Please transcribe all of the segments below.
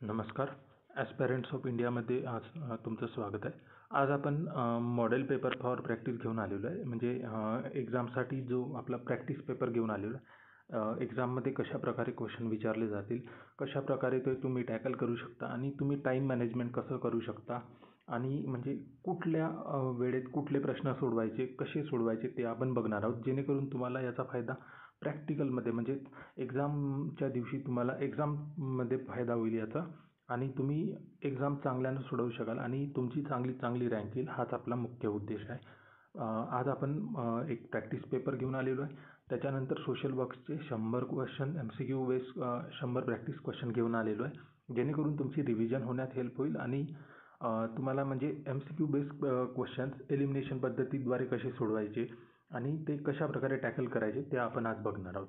नमस्कार. ॲस्पायरंट्स ऑफ इंडियामध्ये आज तुमचं स्वागत आहे. आज आपण मॉडेल पेपर फॉर प्रॅक्टिस घेऊन आलेलो आहे. म्हणजे एक्झामसाठी जो आपला प्रॅक्टिस पेपर घेऊन आलेलो आहे. एक्झाममध्ये कशाप्रकारे क्वेश्चन विचारले जातील, कशाप्रकारे ते तुम्ही टॅकल करू शकता आणि तुम्ही टाईम मॅनेजमेंट कसं करू शकता आणि म्हणजे कुठल्या वेळेत कुठले प्रश्न सोडवायचे, कसे सोडवायचे ते आपण बघणार आहोत. जेणेकरून तुम्हाला याचा फायदा प्रॅक्टिकलमध्ये म्हणजे एक्झामच्या दिवशी तुम्हाला एक्झाममध्ये फायदा होईल याचा आणि तुम्ही एक्झाम चांगल्यानं सोडवू शकाल आणि तुमची चांगली रँक येईल, हाच आपला मुख्य उद्देश आहे. आज आपण एक प्रॅक्टिस पेपर घेऊन आलेलो आहे. त्याच्यानंतर सोशल वर्क्सचे 100 question MCQ base 100 practice question घेऊन आलेलो आहे. जेणेकरून तुमची रिव्हिजन होण्यात हेल्प होईल आणि तुम्हाला म्हणजे MCQ बेस क्वेश्चन्स एलिमिनेशन पद्धतीद्वारे कसे सोडवायचे आणि ते कशाप्रकारे टॅकल करायचे ते आपण आज बघणार आहोत.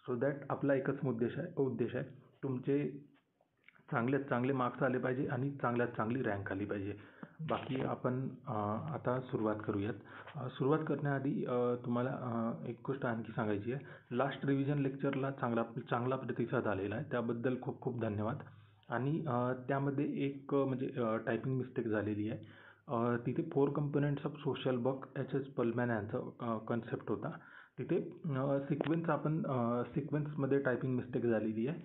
सो दॅट आपला एकच उद्देश आहे तुमचे चांगल्यात चांगले मार्क्स आले पाहिजे आणि चांगल्यात चांगली रँक आली पाहिजे. बाकी आपण आता सुरुवात करूयात. सुरुवात करण्याआधी तुम्हाला एक गोष्ट आणखी सांगायची आहे. लास्ट रिव्हिजन लेक्चरला चांगला प्रतिसाद आलेला आहे, त्याबद्दल खूप खूप धन्यवाद. आणि त्यामध्ये एक म्हणजे टायपिंग मिस्टेक झालेली आहे. तिथे 4 components of social work HS पलमॅन यांचा कन्सेप्ट होता. तिथे सिक्वेन्समध्ये टायपिंग मिस्टेक झालेली आहे.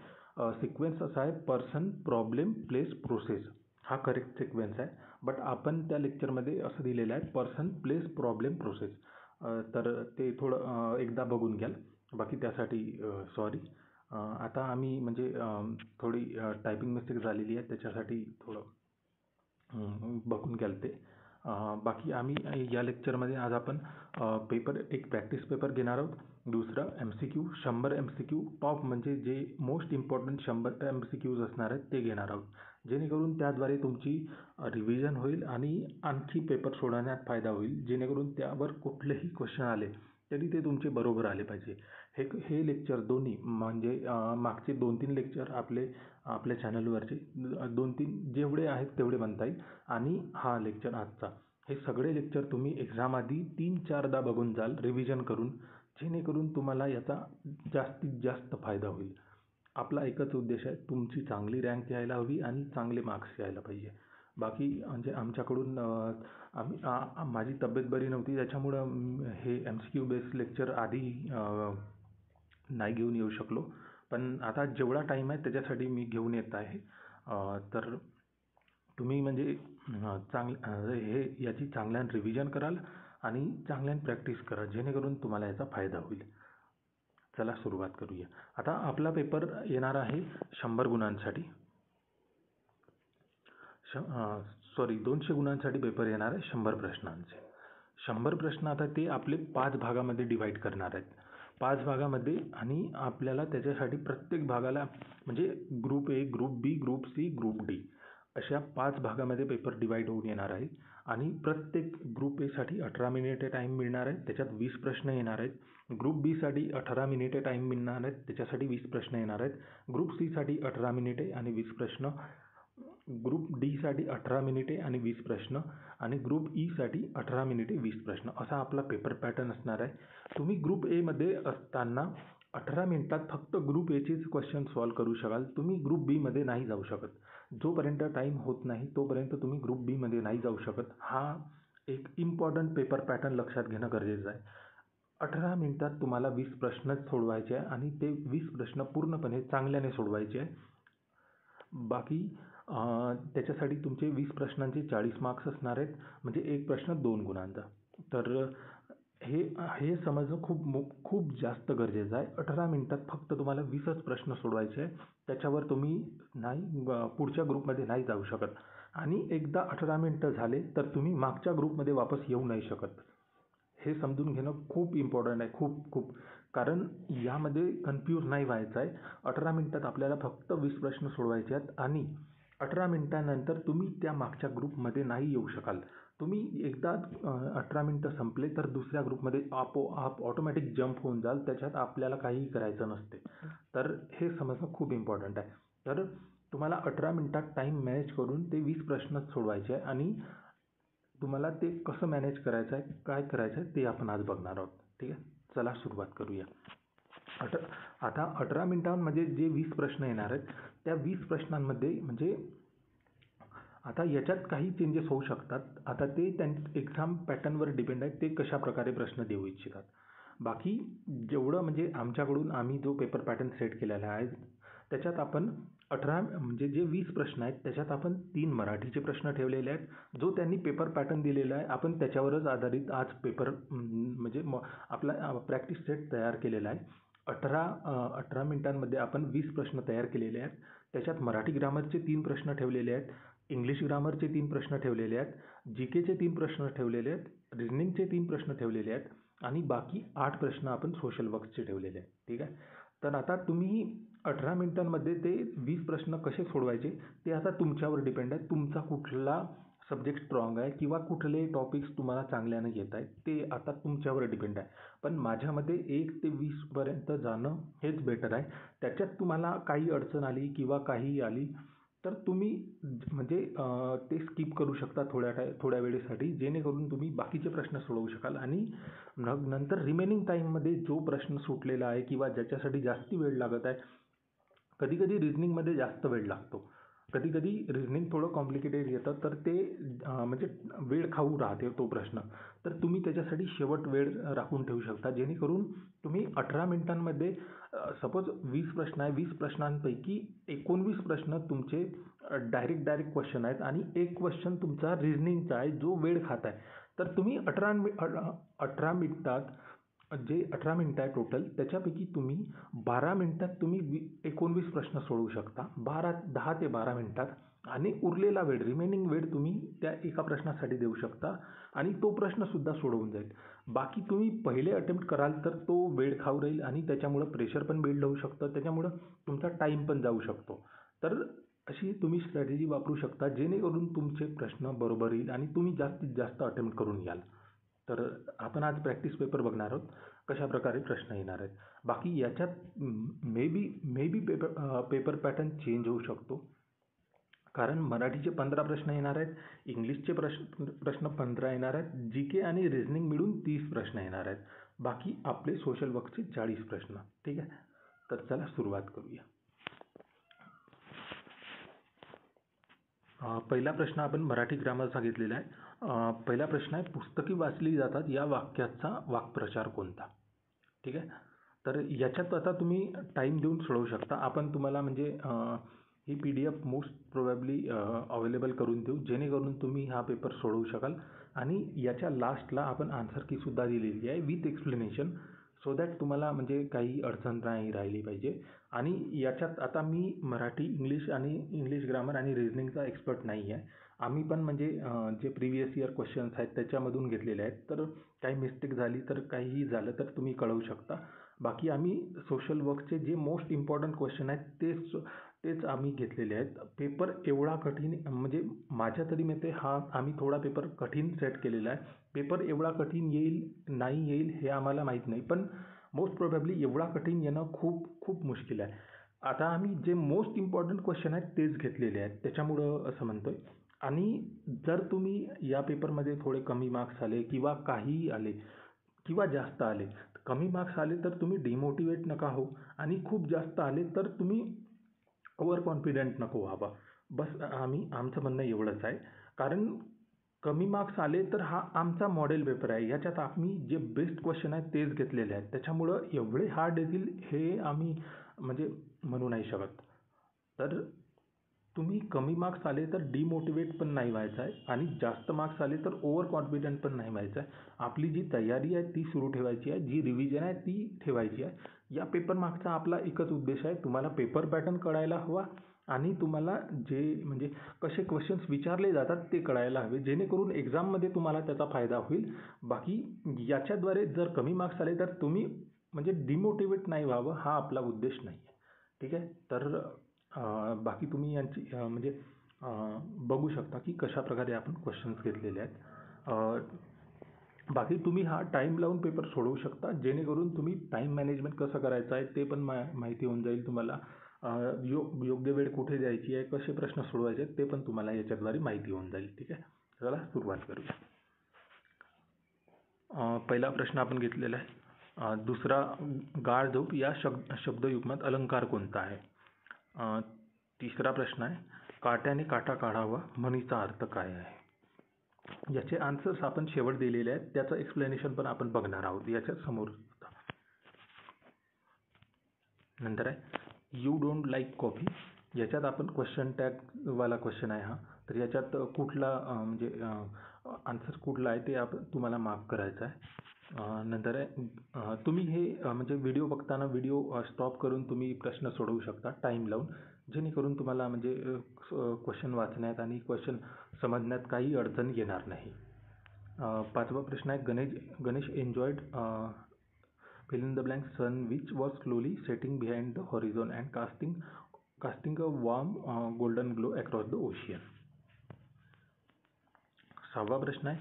सिक्वेन्स असा आहे पर्सन, प्रॉब्लेम, प्लेस, प्रोसेस, हा करेक्ट सिक्वेन्स आहे. बट आपण त्या लेक्चरमध्ये असं दिलेलं आहे पर्सन, प्लेस, प्रॉब्लेम, प्रोसेस. तर ते थोडं एकदा बघून घ्याल. बाकी त्यासाठी सॉरी. आता आम्ही म्हणजे थोडी टायपिंग मिस्टेक झालेली आहे त्याच्यासाठी थोडं बघून घ्याल ते. बाकी आम्ही या लेक्चरमध्ये आज आपण एक प्रॅक्टिस पेपर घेणार आहोत. दुसरं MCQ 100 MCQ टॉप म्हणजे जे मोस्ट इम्पॉर्टंट 100 MCQज असणार आहेत ते घेणार आहोत. जेणेकरून त्याद्वारे तुमची रिव्हिजन होईल आणि आणखी पेपर सोडवण्यात फायदा होईल. जेणेकरून त्यावर कुठलेही क्वेश्चन आले तरी ते तुमचे बरोबर आले पाहिजे. हे लेक्चर दोन्ही म्हणजे मागचे 2-3 लेक्चर आपल्या चॅनलवरचे 2-3 जेवढे आहेत तेवढे म्हणता येईल आणि हा लेक्चर आजचा, हे सगळे लेक्चर तुम्ही एक्झाम आधी 3-4दा बघून जाल रिव्हिजन करून, जेणेकरून तुम्हाला याचा जास्तीत जास्त फायदा होईल. आपला एकच उद्देश आहे तुमची चांगली रँक यायला हवी आणि चांगले मार्क्स यायला पाहिजे. बाकी म्हणजे आमच्याकडून माझी तब्येत बरी नव्हती त्याच्यामुळं हे MCQ बेस लेक्चर आधी नाही घेऊन येऊ शकलो. पण आता जेवढा टाईम आहे त्याच्यासाठी मी घेऊन येत आहे. तर तुम्ही म्हणजे याची चांगल्यानं रिव्हिजन कराल आणि चांगल्यानं प्रॅक्टिस करा, जेणेकरून तुम्हाला याचा फायदा होईल. चला सुरुवात करूया. आता आपला पेपर येणार आहे 100 गुणांसाठी. 200 गुणांसाठी पेपर येणार आहे 100 प्रश्नांचे. 100 प्रश्न आता ते आपले 5 भागामध्ये डिवाईड करणार आहेत. 5 भागामध्ये आणि आपल्याला त्याच्यासाठी प्रत्येक भागाला म्हणजे group A, group B, group C, group D अशा 5 भागामध्ये पेपर डिवाईड होऊन येणार आहे. आणि प्रत्येक ग्रुप A साठी 18 मिनिटे टाईम मिळणार आहे, त्याच्यात 20 प्रश्न येणार आहेत. ग्रुप B साठी 18 मिनिटे टाईम मिळणार आहेत, त्याच्यासाठी 20 प्रश्न येणार आहेत. ग्रुप C साठी 18 मिनिटे आणि 20 प्रश्न. ग्रुप D साठी 18 मिनिटे आणि 20 प्रश्न आणि ग्रुप E साठी 18 मिनिटे 20 प्रश्न असा आपला पेपर पॅटर्न असणार आहे. तुम्ही ग्रुप A मध्ये असताना 18 मिनिटात फक्त ग्रुप A चेच क्वेश्चन सॉल्व्ह करू शकाल. तुम्ही ग्रुप B मध्ये नाही जाऊ शकत. जोपर्यंत टाईम होत नाही तोपर्यंत तुम्ही ग्रुप B मध्ये नाही जाऊ शकत. हा एक इम्पॉर्टंट पेपर पॅटर्न लक्षात घेणं गरजेचं आहे. 18 मिनिटात तुम्हाला 20 प्रश्नच सोडवायचे आहे आणि ते 20 प्रश्न पूर्णपणे चांगल्याने सोडवायचे आहे. बाकी त्याच्यासाठी तुमचे 20 प्रश्नांचे 40 मार्क्स असणार आहेत, म्हणजे एक प्रश्न 2 गुणांचा. तर हे समजणं खूप जास्त गरजेचं आहे. 18 मिनिटात फक्त तुम्हाला 20च प्रश्न सोडवायचे आहे. त्याच्यावर तुम्ही पुढच्या ग्रुपमध्ये नाही जाऊ शकत आणि एकदा 18 मिनिटं झाले तर तुम्ही मागच्या ग्रुपमध्ये वापस येऊ नाही शकत. हे समजून घेणं खूप इम्पॉर्टंट आहे, खूप. कारण यामध्ये कन्फ्यूज नाही व्हायचं आहे. 18 मिनिटात आपल्याला फक्त 20 प्रश्न सोडवायचे आहेत आणि 18 मिनिटांनंतर तुम्ही त्या मागच्या ग्रुपमध्ये नाही येऊ शकाल. तुम्ही एकदा 18 मिनिटं संपले तर दुसऱ्या ग्रुपमध्ये आपोआप ऑटोमॅटिक जंप होऊन जाल, त्याच्यात आपल्याला काहीही करायचं नसते. तर हे समजणं खूप इम्पॉर्टंट आहे. तर तुम्हाला 18 मिनिटात टाईम मॅनेज करून ते 20 प्रश्नच सोडवायचे आहे आणि तुम्हाला ते कसं मॅनेज करायचं आहे, काय करायचं आहे ते आपण आज बघणार आहोत. ठीक आहे, चला सुरुवात करूया. आता 18 मिनिटांमध्ये जे 20 प्रश्न येणार आहेत त्या 20 प्रश्नांमध्ये म्हणजे आता याच्यात काही चेंजेस होऊ शकतात. आता ते एक्झाम पॅटर्नवर डिपेंड आहे, ते कशा प्रकारे प्रश्न देऊ इच्छितात. बाकी जेवढं म्हणजे आमच्याकडून आम्ही जो पेपर पॅटर्न सेट केलेला आहे त्याच्यात आपण 18 म्हणजे जे 20 प्रश्न आहेत त्याच्यात आपण 3 मराठीचे प्रश्न ठेवलेले आहेत. जो त्यांनी पेपर पॅटर्न दिलेला आहे आपण त्याच्यावरच आधारित आज पेपर म्हणजे आपला प्रॅक्टिस सेट तयार केलेला आहे. 18 मिनिटांमध्ये आपण 20 प्रश्न तयार केलेले आहेत. त्याच्यात मराठी ग्रामरचे 3 प्रश्न ठेवलेले आहेत, इंग्लिश ग्रामरचे 3 प्रश्न ठेवलेले आहेत, जीकेचे 3 प्रश्न ठेवलेले आहेत, रिझनिंगचे 3 प्रश्न ठेवलेले आहेत आणि बाकी 8 प्रश्न आपण सोशल वर्कचे ठेवलेले आहेत. ठीक आहे. तर आता तुम्ही 18 मिनिटांमध्ये ते 20 प्रश्न कसे सोडवायचे ते आता तुमच्यावर डिपेंड आहे. तुमचा कुठला सब्जेक्ट स्ट्रॉंग आहे किंवा कुठले टॉपिक्स तुम्हाला चांगल्यानं घेत आहेत ते आता तुमच्यावर डिपेंड आहे. पण माझ्या मते 1 ते 20 पर्यंत जाणं हेच बेटर आहे. त्याच्यात तुम्हाला काही अडचण आली किंवा काही आली तर तुम्ही म्हणजे ते स्किप करू शकता थोड्या वेळेसाठी, जेणेकरून तुम्ही बाकीचे प्रश्न सोडवू शकाल आणि मग नंतर रिमेनिंग टाईममध्ये जो प्रश्न सुटलेला आहे किंवा ज्याच्यासाठी जास्ती वेळ लागत आहे, कधी कधी रिझनिंगमध्ये जास्त वेळ लागतो, कधी कधी रिझनिंग थोडं कॉम्प्लिकेटेड येतं तर ते म्हणजे वेळ खाऊ राहते तो प्रश्न. तर तुम्ही त्याच्यासाठी शेवट वेळ राखून ठेवू शकता, जेणेकरून तुम्ही 18 मिनिटांमध्ये सपोज 20 प्रश्न आहे, 20 प्रश्नांपैकी 19 प्रश्न तुमचे डायरेक्ट क्वेश्चन आहेत आणि एक क्वेश्चन तुमचा रिझनिंगचा आहे जो वेळ खात आहे. तर तुम्ही 18 मिनिटात जे 18 मिनिटं आहे टोटल त्याच्यापैकी तुम्ही 12 मिनिटात तुम्ही 19 प्रश्न सोडवू शकता, 10 ते 12 मिनिटात, आणि उरलेला वेळ रिमेनिंग वेळ तुम्ही त्या एका प्रश्नासाठी देऊ शकता आणि तो प्रश्नसुद्धा सोडवून जाईल. बाकी तुम्ही पहिले अटेम्प्ट कराल तर तो वेळ खाऊ राहील आणि त्याच्यामुळं प्रेशर पण बिल्ड होऊ शकतं, त्याच्यामुळं तुमचा टाईम पण जाऊ शकतो. तर अशी तुम्ही स्ट्रॅटेजी वापरू शकता जेणेकरून तुमचे प्रश्न बरोबर येईल आणि तुम्ही जास्तीत जास्त अटेम्प्ट करून घ्याल. तर आपण आज प्रॅक्टिस पेपर बघणार आहोत, कशा प्रकारे प्रश्न येणार आहेत. बाकी याच्यात may be paper pattern change होऊ शकतो, कारण मराठीचे 15 प्रश्न येणार आहेत, इंग्लिशचे प्रश्न 15 येणार आहेत, जी के आणि रिझनिंग मिळून 30 प्रश्न येणार आहेत, बाकी आपले सोशल वर्कचे 40 प्रश्न. ठीक आहे. तर चला सुरुवात करूया. पहिला प्रश्न आपण मराठी ग्रामरचा घेतलेला आहे. पहिला प्रश्न आहे, पुस्तके वाचली जातात या वाक्याचा वाक्प्रचार कोणता. ठीक आहे. तर याच्यात आता तुम्ही टाईम देऊन सोडवू शकता. आपण तुम्हाला म्हणजे ही PDF मोस्ट प्रोबॅबली अवेलेबल करून देऊ, जेणेकरून तुम्ही हा पेपर सोडवू शकाल. आणि याच्या लास्टला आपण आन्सर की सुद्धा दिलेली आहे विथ एक्सप्लेनेशन, सो दॅट तुम्हाला म्हणजे काही अडचण नाही राहिली पाहिजे. आणि याच्यात आता मी मराठी इंग्लिश ग्रामर आणि रिझनिंगचा एक्सपर्ट नाही आहे. आम्ही पण म्हणजे जे प्रिव्हियस इयर क्वेश्चन्स आहेत त्याच्यामधून घेतलेले आहेत. तर काही मिस्टेक झाली तर काहीही झालं तर तुम्ही कळवू शकता. बाकी आम्ही सोशल वर्कचे जे मोस्ट इम्पॉर्टंट क्वेश्चन आहेत तेच आम्ही घेतलेले आहेत. पेपर एवढा कठीण म्हणजे माझ्या तरी मते आम्ही थोडा पेपर कठीण सेट केलेला आहे. पेपर एवढा कठीण नाही येईल हे आम्हाला माहीत नाही, पण मोस्ट प्रोबॅबली एवढा कठीण येणं खूप खूप मुश्किल आहे. आता आम्ही जे मोस्ट इम्पॉर्टंट क्वेश्चन आहेत तेच घेतलेले आहेत, त्याच्यामुळं असं म्हणतोय. आणि जर तुम्ही या पेपरमध्ये थोडे कमी मार्क्स आले किंवा काहीही आले किंवा जास्त आले, कमी मार्क्स आले तर तुम्ही डिमोटिवेट नका हो आणि खूप जास्त आले तर तुम्ही ओव्हर कॉन्फिडंट नको व्हावा. बस आमचं म्हणणं एवढंच आहे. कारण कमी मार्क्स आले तर हा आमचा मॉडेल पेपर आहे, याच्यात आम्ही जे बेस्ट क्वेश्चन आहेत तेच घेतलेले आहेत, त्याच्यामुळं एवढे हार्ड येतील हे आम्ही म्हणजे म्हणू नाही शकत. तर तुम्ही कमी मार्क्स आले तर डिमोटिवेट पण नाही व्हायचं आहे आणि जास्त मार्क्स आले तर ओव्हर कॉन्फिडंट पण नाही व्हायचं आहे. आपली जी तयारी आहे ती सुरू ठेवायची आहे, जी रिव्हिजन आहे ती ठेवायची आहे. या पेपर मागचा आपला एकच उद्देश आहे, तुम्हाला पेपर पॅटर्न कळायला हवा आणि तुम्हाला जे म्हणजे कसे क्वेश्चन्स विचारले जातात ते कळायला हवे, जेणेकरून एक्झाममध्ये तुम्हाला त्याचा फायदा होईल. बाकी याच्याद्वारे जर कमी मार्क्स आले तर तुम्ही म्हणजे डिमोटिवेट नाही व्हावं, हा आपला उद्देश नाही आहे. ठीक आहे. तर बाकी तुम्ही यांची म्हणजे बघू शकता की कशा प्रकारे आपण क्वेश्चन्स घेतलेले आहेत. बाकी तुम्ही हा टाईम लावून पेपर सोडवू शकता, जेणेकरून तुम्ही टाईम मॅनेजमेंट कसं करायचं आहे ते पण माहिती होऊन जाईल तुम्हाला. योग्य वेळ कुठे द्यायची आहे, कसे प्रश्न सोडवायचे आहेत ते पण तुम्हाला याच्याद्वारे माहिती होऊन जाईल. ठीक आहे. चला सुरुवात करूया. पहिला प्रश्न आपण घेतलेला आहे, दुसरा, गाळझोप या शब्दयुग्मात अलंकार कोणता आहे? तिसरा प्रश्न आहे, काट्याने काटा काढावा म्हणीचा अर्थ काय आहे? याचे आन्सर्स आपण शेवट दिलेले आहेत, त्याचं एक्सप्लेनेशन पण आपण बघणार आहोत याच्या समोर. नंतर आहे, यू डोंट लाईक कॉफी. याच्यात आपण क्वेश्चन टॅग वाला क्वेश्चन आहे हा. तर याच्यात कुठला म्हणजे आन्सर कुठला आहे ते तुम्हाला मार्क करायचं आहे. नंतर आहे, तुम्ही हे म्हणजे व्हिडिओ बघताना व्हिडिओ स्टॉप करून तुम्ही प्रश्न सोडवू शकता टाईम लावून, जेणेकरून तुम्हाला म्हणजे क्वेश्चन वाचण्यात आणि क्वेश्चन समजण्यात काही अडचण येणार नाही. पाचवा प्रश्न आहे, Ganesh enjoyed fill in the blank sun which was slowly setting behind the horizon and casting a warm golden glow across the ocean. सहावा प्रश्न आहे,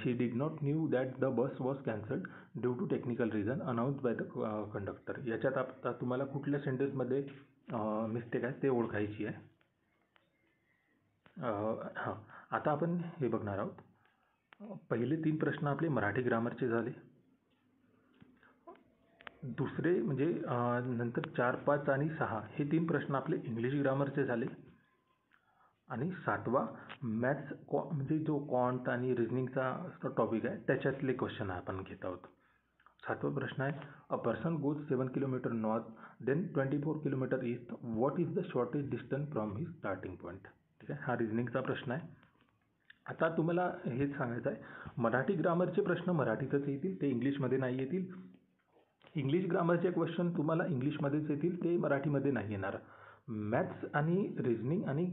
she did not knew that the bus was cancelled due to technical reason announced by the conductor. याच्यात आता तुम्हाला कुठल्या sentence मध्ये mistake आहे ते ओळखायची आहे. हां, आता आपण हे बघणार आहोत. पहिले 3 प्रश्न आपले मराठी ग्रामरचे झाले. दुसरे म्हणजे नंतर 4, 5 आणि 6 हे 3 प्रश्न आपले इंग्लिश ग्रामरचे झाले. आणि 7वा मॅथ्स म्हणजे जो क्वांट आणि रिझनिंगचा टॉपिक आहे त्याच्यातले क्वेश्चन आपण घेत आहोत. 7वा प्रश्न आहे, a person goes 7 kilometre north then 24 kilometre east, what is the shortest distance from his starting point. ठीक आहे, हा रिझनिंगचा प्रश्न आहे. आता तुम्हाला हेच सांगायचं आहे, मराठी ग्रामरचे प्रश्न मराठीतच येतील, ते इंग्लिशमध्ये नाही येतील. इंग्लिश ग्रामरचे क्वेश्चन तुम्हाला इंग्लिशमध्येच येतील, ते मराठीमध्ये नाही येणार. मॅथ्स आणि रिझनिंग आणि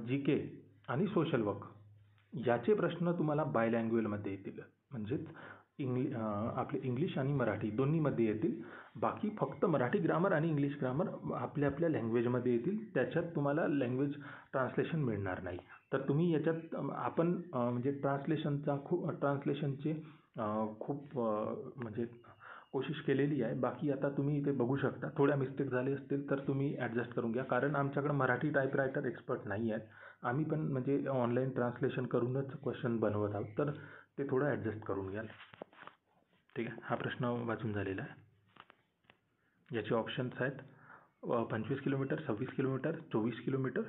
GK आणि सोशल वर्क याचे प्रश्न तुम्हाला बायलँग्वेजमध्ये येतील, म्हणजेच आपले इंग्लिश आणि मराठी दोन्हीमध्ये येतील. बाकी फक्त मराठी ग्रामर आणि इंग्लिश ग्रामर आपल्या आपल्या लँग्वेजमध्ये येतील, त्याच्यात तुम्हाला लँग्वेज ट्रान्सलेशन मिळणार नाही. तर तुम्ही याच्यात आपण म्हणजे ट्रान्सलेशनचे खूप म्हणजे कोशिश केलेली आहे. बाकी आता तुम्ही इथे बघू शकता, थोड्या मिस्टेक झाले असतील तर तुम्ही ॲडजस्ट करून घ्या, कारण आमच्याकडे मराठी टायपरायटर एक्सपर्ट नाही आहेत. आम्ही पण म्हणजे ऑनलाईन ट्रान्सलेशन करूनच क्वेश्चन बनवत आहोत, तर ते थोडं ॲडजस्ट करून घ्याल. ठीक आहे, हा प्रश्न वाचून झालेला आहे. याचे ऑप्शन्स आहेत 25 किलोमीटर, 26 किलोमीटर, 24 किलोमीटर,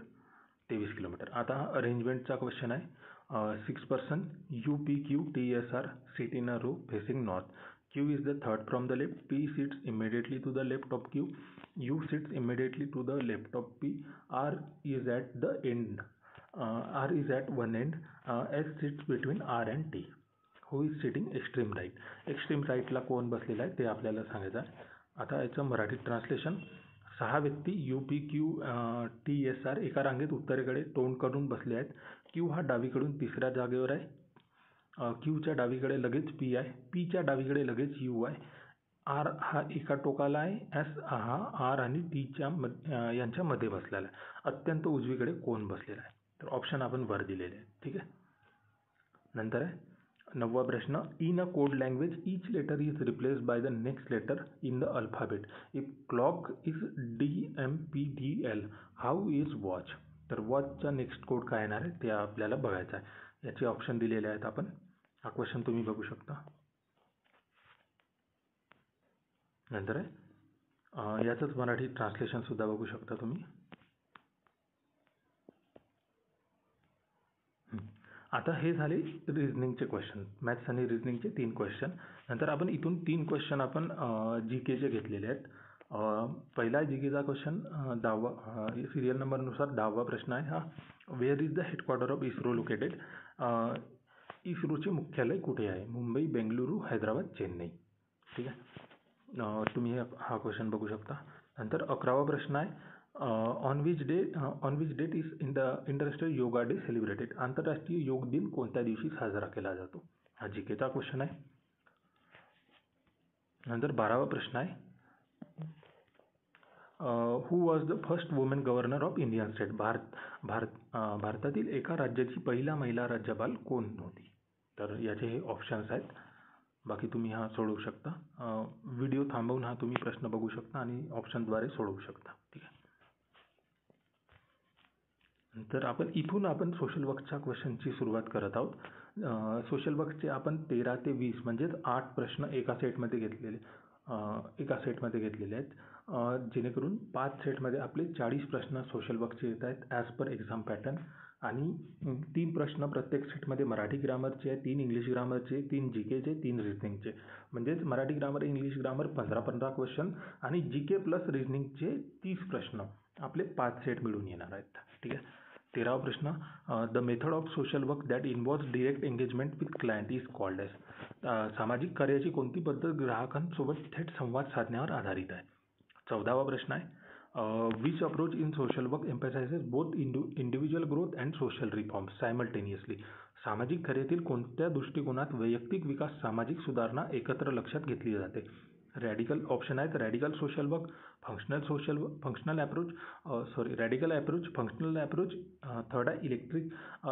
23 किलोमीटर. आता अरेंजमेंटचा क्वेश्चन आहे, 6 person UPQTSR sit in a row facing north. Q is the third from the left, P sits immediately to the left of Q, U sits immediately to the left of P, R is at the end, R is at one end, S sits between R and T. Who is sitting extreme right? Extreme राईटला कोण बसलेला आहे ते आपल्याला सांगायचं आहे. आता याचं मराठी ट्रान्सलेशन, 6 व्यक्ती UPQTSR एका रांगेत उत्तरेकडे तोंड करून बसले आहेत. Q हा डावीकडून 3ऱ्या जागेवर आहे. Qच्या डावीकडे लगेच P आहे, Pच्या डावीकडे लगेच U आहे, R हा एका टोकाला आहे, S हा R आणि T यांच्या मध्ये बसलेला आहे. अत्यंत उजवीकडे कोण बसलेला आहे? तर ऑप्शन आपण वर दिलेले आहे. ठीक आहे. नंतर आहे 9वा प्रश्न, in a code language each letter is replaced by the next letter in the alphabet. If clock is DMPDL, how is watch. तर वॉचचा नेक्स्ट कोड काय येणार आहे ते आपल्याला बघायचं आहे. याचे ऑप्शन दिलेले आहेत आपण. हा क्वेश्चन तुम्ही बघू शकता. नंतर आहे याचंच मराठी ट्रान्सलेशन सुद्धा बघू शकता तुम्ही. आता हे झाले रिझनिंगचे क्वेश्चन, मॅथ्स आणि रिझनिंगचे 3 क्वेश्चन. नंतर आपण इथून 3 क्वेश्चन आपण GKचे घेतलेले आहेत. पहिला GKचा क्वेश्चन 10वा सिरियल नंबरनुसार 10वा प्रश्न आहे हा, where is the headquarter of ISRO located. इस्रोचे मुख्यालय कुठे आहे? मुंबई, बेंगलुरू, हैदराबाद, चेन्नई. ठीक आहे, तुम्ही हा क्वेश्चन बघू शकता. नंतर 11वा प्रश्न आहे, on which date is international yoga day celebrated. आंतरराष्ट्रीय योग दिन कोणत्या दिवशी साजरा केला जातो? हा GKचा क्वेश्चन आहे. नंतर 12वा प्रश्न आहे, who was the first women governor of Indian state. भारतातील एका राज्याची पहिला महिला राज्यपाल कोण होती? तर याचे हे ऑप्शन्स आहेत. बाकी तुम्ही हा सोडवू शकता. व्हिडिओ थांबवून हा तुम्ही प्रश्न बघू शकता आणि ऑप्शनद्वारे सोडवू शकता. ठीक आहे. नंतर इथून आपण सोशल वर्कच्या क्वेश्चनची सुरुवात करत आहोत. सोशल वर्कचे आपण 13 ते 20 म्हणजेच 8 प्रश्न एका सेटमध्ये घेतलेले आहेत. जेणेकरून 5 सेटमध्ये आपले 40 प्रश्न सोशल वर्कचे येत आहेत ॲज पर एक्झाम पॅटर्न. आणि 3 प्रश्न प्रत्येक सेटमध्ये मराठी ग्रामरचे आहे, 3 इंग्लिश ग्रामरचे, 3 GKचे, 3 रिझनिंगचे. म्हणजेच Marathi grammar English grammar 15-15 question आणि GK प्लस रिझनिंगचे 30 प्रश्न आपले 5 सेट मिळून येणार आहेत. ठीक आहे. 13वा प्रश्न, the method of social work that involves direct engagement with client is called as. सामाजिक कार्याची कोणती पद्धत ग्राहकांसोबत थेट संवाद साधण्यावर आधारित आहे. 14वा प्रश्न आहे, which approach in social work emphasises both individual growth and social reforms simultaneously. सामाजिक कार्यातील कोणत्या दृष्टिकोनात वैयक्तिक विकास सामाजिक सुधारणा एकत्र लक्षात घेतली जाते. रॅडिकल ऑप्शन आहेत, radical social work, radical approach, functional approach, third आहे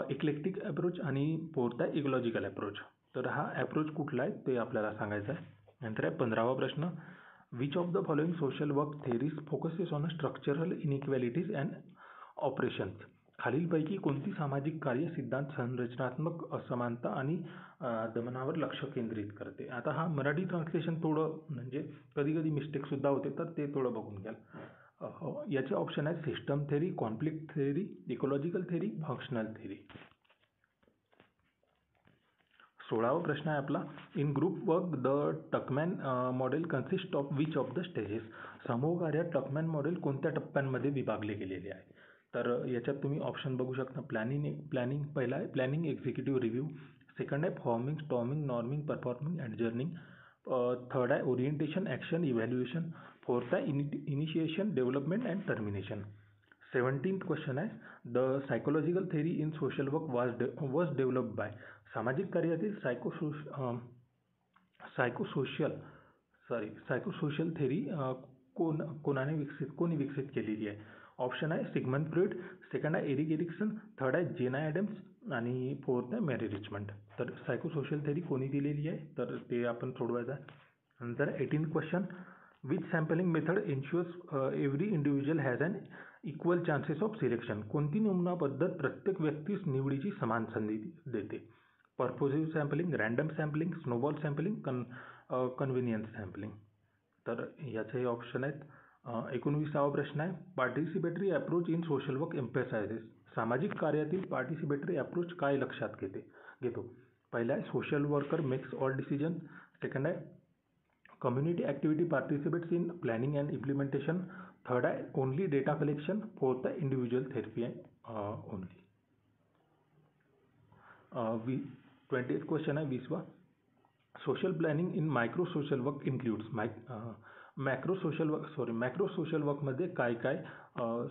इक्लेक्टिक अप्रोच आणि फोर्थ आहे इकॉलॉजिकल अप्रोच. तर हा अप्रोच कुठला आहे ते आपल्याला सांगायचं आहे. नंतर आहे 15वा प्रश्न, which of the following social work theories focuses on structural inequalities and operations. खालीलपैकी कोणती सामाजिक कार्य सिद्धांत संरचनात्मक असमानता आणि दमनावर लक्ष केंद्रित करते. आता हा मराठी ट्रान्सलेशन थोडं म्हणजे कधी कधी मिस्टेकसुद्धा होते, तर ते थोडं बघून घ्याल. याचे ऑप्शन आहेत system theory, conflict theory, ecological theory, functional theory. 16वा प्रश्न आहे आपला, in group work the Tuckman model consist of which of the stages. समूह कार्यात टकमॅन मॉडेल कोणत्या टप्प्यांमध्ये विभागले गेलेले आहे. तर याच्यात तुम्ही ऑप्शन बघू शकता. प्लॅनिंग पहिला आहे प्लॅनिंग एक्झिक्युटिव्ह रिव्ह्यू, सेकंड आहे forming, storming, norming, performing, adjourning, third आहे ओरिएंटेशन, ॲक्शन, इव्हॅल्युएशन, फोर्थ आहे initiation, development and termination. 17th question आहे, the psychological theory in social work was developed by. सामाजिक कार्यातील सायकोसोशल थेरी कोणी विकसित केलेली आहे. ऑप्शन आहे सिगमंड फ्रॉइड, सेकंड आहे एरिक एरिक्सन, थर्ड आहे जेना ॲडम्स आणि फोर्थ आहे मॅरी रिचमंड. तर सायकोसोशल थेरी कोणी दिलेली आहे तर ते आपण सोडवायचं आहे. नंतर 18th question, which sampling method insures every individual has an equal chances of selection. कोणती नमुना पद्धत प्रत्येक व्यक्तीस निवडीची समान संधी देते. Purposive sampling, random sampling, snowball sampling, convenience sampling. तर याचे ऑप्शन आहेत. 19वा प्रश्न आहे, participatory approach in social work emphasizes. सामाजिक कार्यातील पार्टिसिपेटरी अप्रोच काय लक्षात घेतो. पहिला आहे social worker makes all decision, second आहे community activity participates in planning and implementation, third आहे ओनली डेटा कलेक्शन, फोर्थ आहे individual therapy only. 20th question आहे 20वा, social planning in micro social work includes. Macro social वर्कमध्ये काय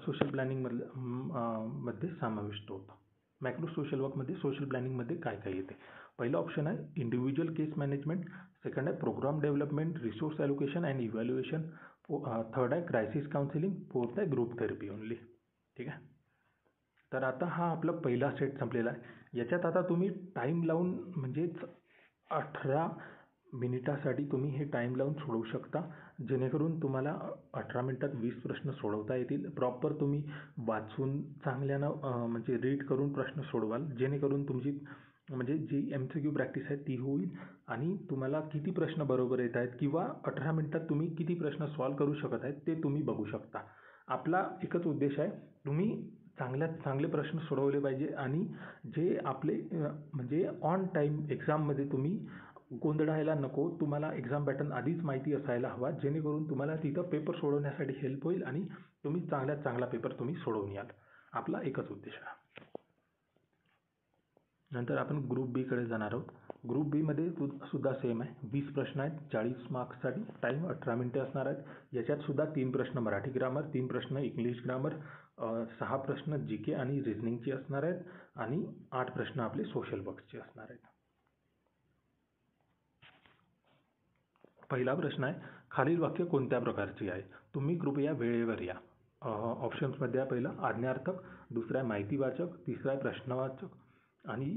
social प्लॅनिंगमध्ये समाविष्ट होतं. मॅक्रो सोशल वर्कमध्ये सोशल प्लॅनिंगमध्ये काय येते. पहिलं ऑप्शन आहे इंडिव्हिज्युअल केस मॅनेजमेंट, सेकंड आहे programme development, resource allocation and evaluation, third आहे क्रायसिस काउन्सिलिंग, फोर्थ आहे ग्रुप थेरपी ओनली. ठीक आहे. तर आता हा आपला पहिला सेट संपलेला आहे. याच्यात आता तुम्ही टाईम लावून म्हणजेच 18 मिनिटासाठी तुम्ही हे टाईम लावून सोडवू शकता, जेणेकरून तुम्हाला 18 मिनिटात 20 प्रश्न सोडवता येतील. प्रॉपर तुम्ही वाचून चांगल्यानं म्हणजे रीड करून प्रश्न सोडवाल, जेणेकरून तुमची म्हणजे जी MCQ प्रॅक्टिस आहे ती होईल आणि तुम्हाला किती प्रश्न बरोबर येत आहेत किंवा 18 मिनिटात तुम्ही किती प्रश्न सॉल्व्ह करू शकत आहेत ते तुम्ही बघू शकता. आपला एकच उद्देश आहे, तुम्ही चांगल्यात चांगले प्रश्न सोडवले पाहिजे आणि जे आपले म्हणजे ऑन टाईम एक्झाममध्ये तुम्ही गोंधळायला नको. तुम्हाला एक्झाम पॅटर्न आधीच माहिती असायला हवा, जेणेकरून तुम्हाला तिथं पेपर सोडवण्यासाठी हेल्प होईल आणि तुम्ही चांगल्यात चांगला पेपर तुम्ही सोडवून याल. आपला एकच उद्देश आहे. नंतर आपण ग्रुप बीकडे जाणार आहोत. ग्रुप बीमध्ये सुद्धा सेम आहे. 20 प्रश्न आहेत, 40 मार्क्ससाठी, टाईम 18 मिनिटे असणार आहेत. याच्यात सुद्धा 3 प्रश्न मराठी ग्रामर, 3 प्रश्न इंग्लिश ग्रामर, 6 प्रश्न GK आणि रिझनिंगचे असणार आहेत आणि 8 प्रश्न आपले सोशल वर्कचे असणार आहेत. पहिला प्रश्न आहे, खालील वाक्य कोणत्या प्रकारचे आहे. तुम्ही कृपया वेळेवर या. ऑप्शन्समध्ये आहे पहिला आज्ञार्थक, दुसरा आहे माहितीवाचक, तिसरा आहे प्रश्नवाचक आणि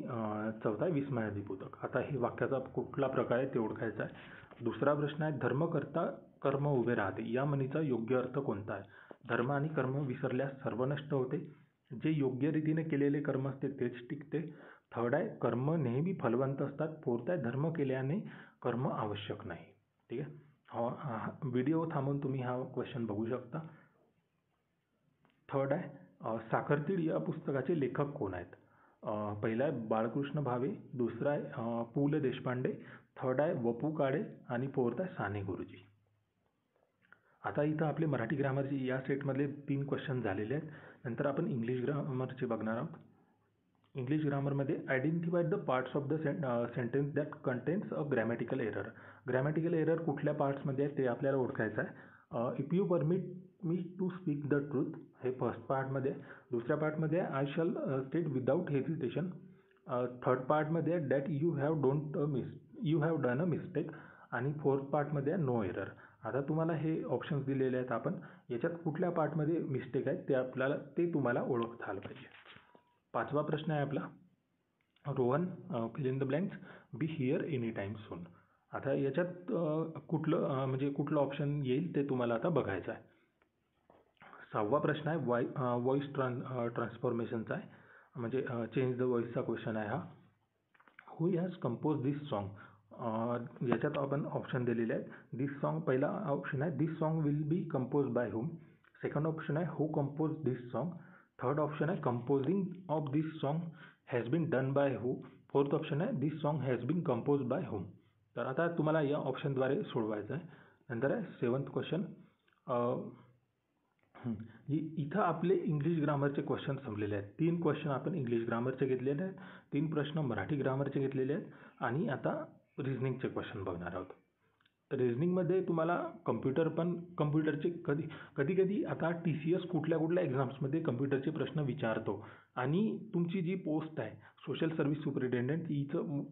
चौथा आहे विस्मयादिबोधक. आता हे वाक्याचा कुठला प्रकार आहे ते ओळखायचा आहे. दुसरा प्रश्न आहे, धर्म करता कर्म उभे राहते या म्हणीचा योग्य अर्थ कोणता आहे. धर्म आणि कर्म विसरल्यास सर्व नष्ट होते. जे योग्य रीतीने केलेले कर्म असते तेच टिकते. थर्ड आहे कर्म नेहमी फलवंत असतात. फोर्थ आहे धर्म केल्याने कर्म आवश्यक नाही. ठीक आहे. व्हिडिओ थांबवून तुम्ही हा क्वेश्चन बघू शकता. थर्ड आहे साखरतीड या पुस्तकाचे लेखक कोण आहेत? पहिला आहे बाळकृष्ण भावे, दुसरा आहे पु ल देशपांडे, थर्ड आहे वपू काळे आणि फोर्थ आहे साने गुरुजी. आता इथं आपले मराठी ग्रामरचे या सेटमधले 3 क्वेश्चन झालेले आहेत. नंतर आपण इंग्लिश ग्रामरचे बघणार आहोत. इंग्लिश ग्रामरमध्ये identify the parts of the sentence that contains a grammatical error. Grammatical error कुठल्या पार्ट्समध्ये आहे ते आपल्याला ओळखायचं आहे. If you permit me to speak the truth हे फर्स्ट पार्टमध्ये. दुसऱ्या पार्टमध्ये I shall state without hesitation. Third पार्टमध्ये that you have done a mistake. आणि फोर्थ पार्टमध्ये नो एरर. आता तुम्हाला हे ऑप्शन्स दिलेले आहेत. आपण याच्यात कुठल्या पार्टमध्ये मिस्टेक आहे ते तुम्हाला ओळखता आलं पाहिजे. 5वा प्रश्न आहे आपला. Rohan fill in the blanks be here any time soon. आता याच्यात कुठलं ऑप्शन येईल ते तुम्हाला आता बघायचं आहे. 6वा प्रश्न आहे व्हॉइस ट्रान्सफॉर्मेशनचा आहे, म्हणजे चेंज द व्हॉइसचा क्वेश्चन आहे हा. हु हॅज कंपोज दिस सॉन्ग. याच्यात आपण ऑप्शन दिलेले आहेत. दिस सॉन्ग पहिला ऑप्शन आहे this song will be compose by whom. Second option आहे who compose this song. Third option आहे composing of this song has been done by who. Fourth option आहे this song has been compose by whom. तर आता तुम्हाला या ऑप्शनद्वारे सोडवायचं आहे. नंतर आहे 7th क्वेश्चन. इथं आपले इंग्लिश ग्रामरचे क्वेश्चन संपलेले आहेत. 3 क्वेश्चन आपण इंग्लिश ग्रामरचे घेतलेले आहेत, 3 प्रश्न मराठी ग्रामरचे घेतलेले आहेत आणि आता रिझनिंगचे क्वेश्चन बघणार आहोत. रिझनिंगमध्ये तुम्हाला कम्प्युटरचे कधी आता TCS कुठल्या एक्झाम्समध्ये कम्प्युटरचे प्रश्न विचारतो आणि तुमची जी पोस्ट आहे सोशल सर्व्हिस सुपरिटेंडंट हिचं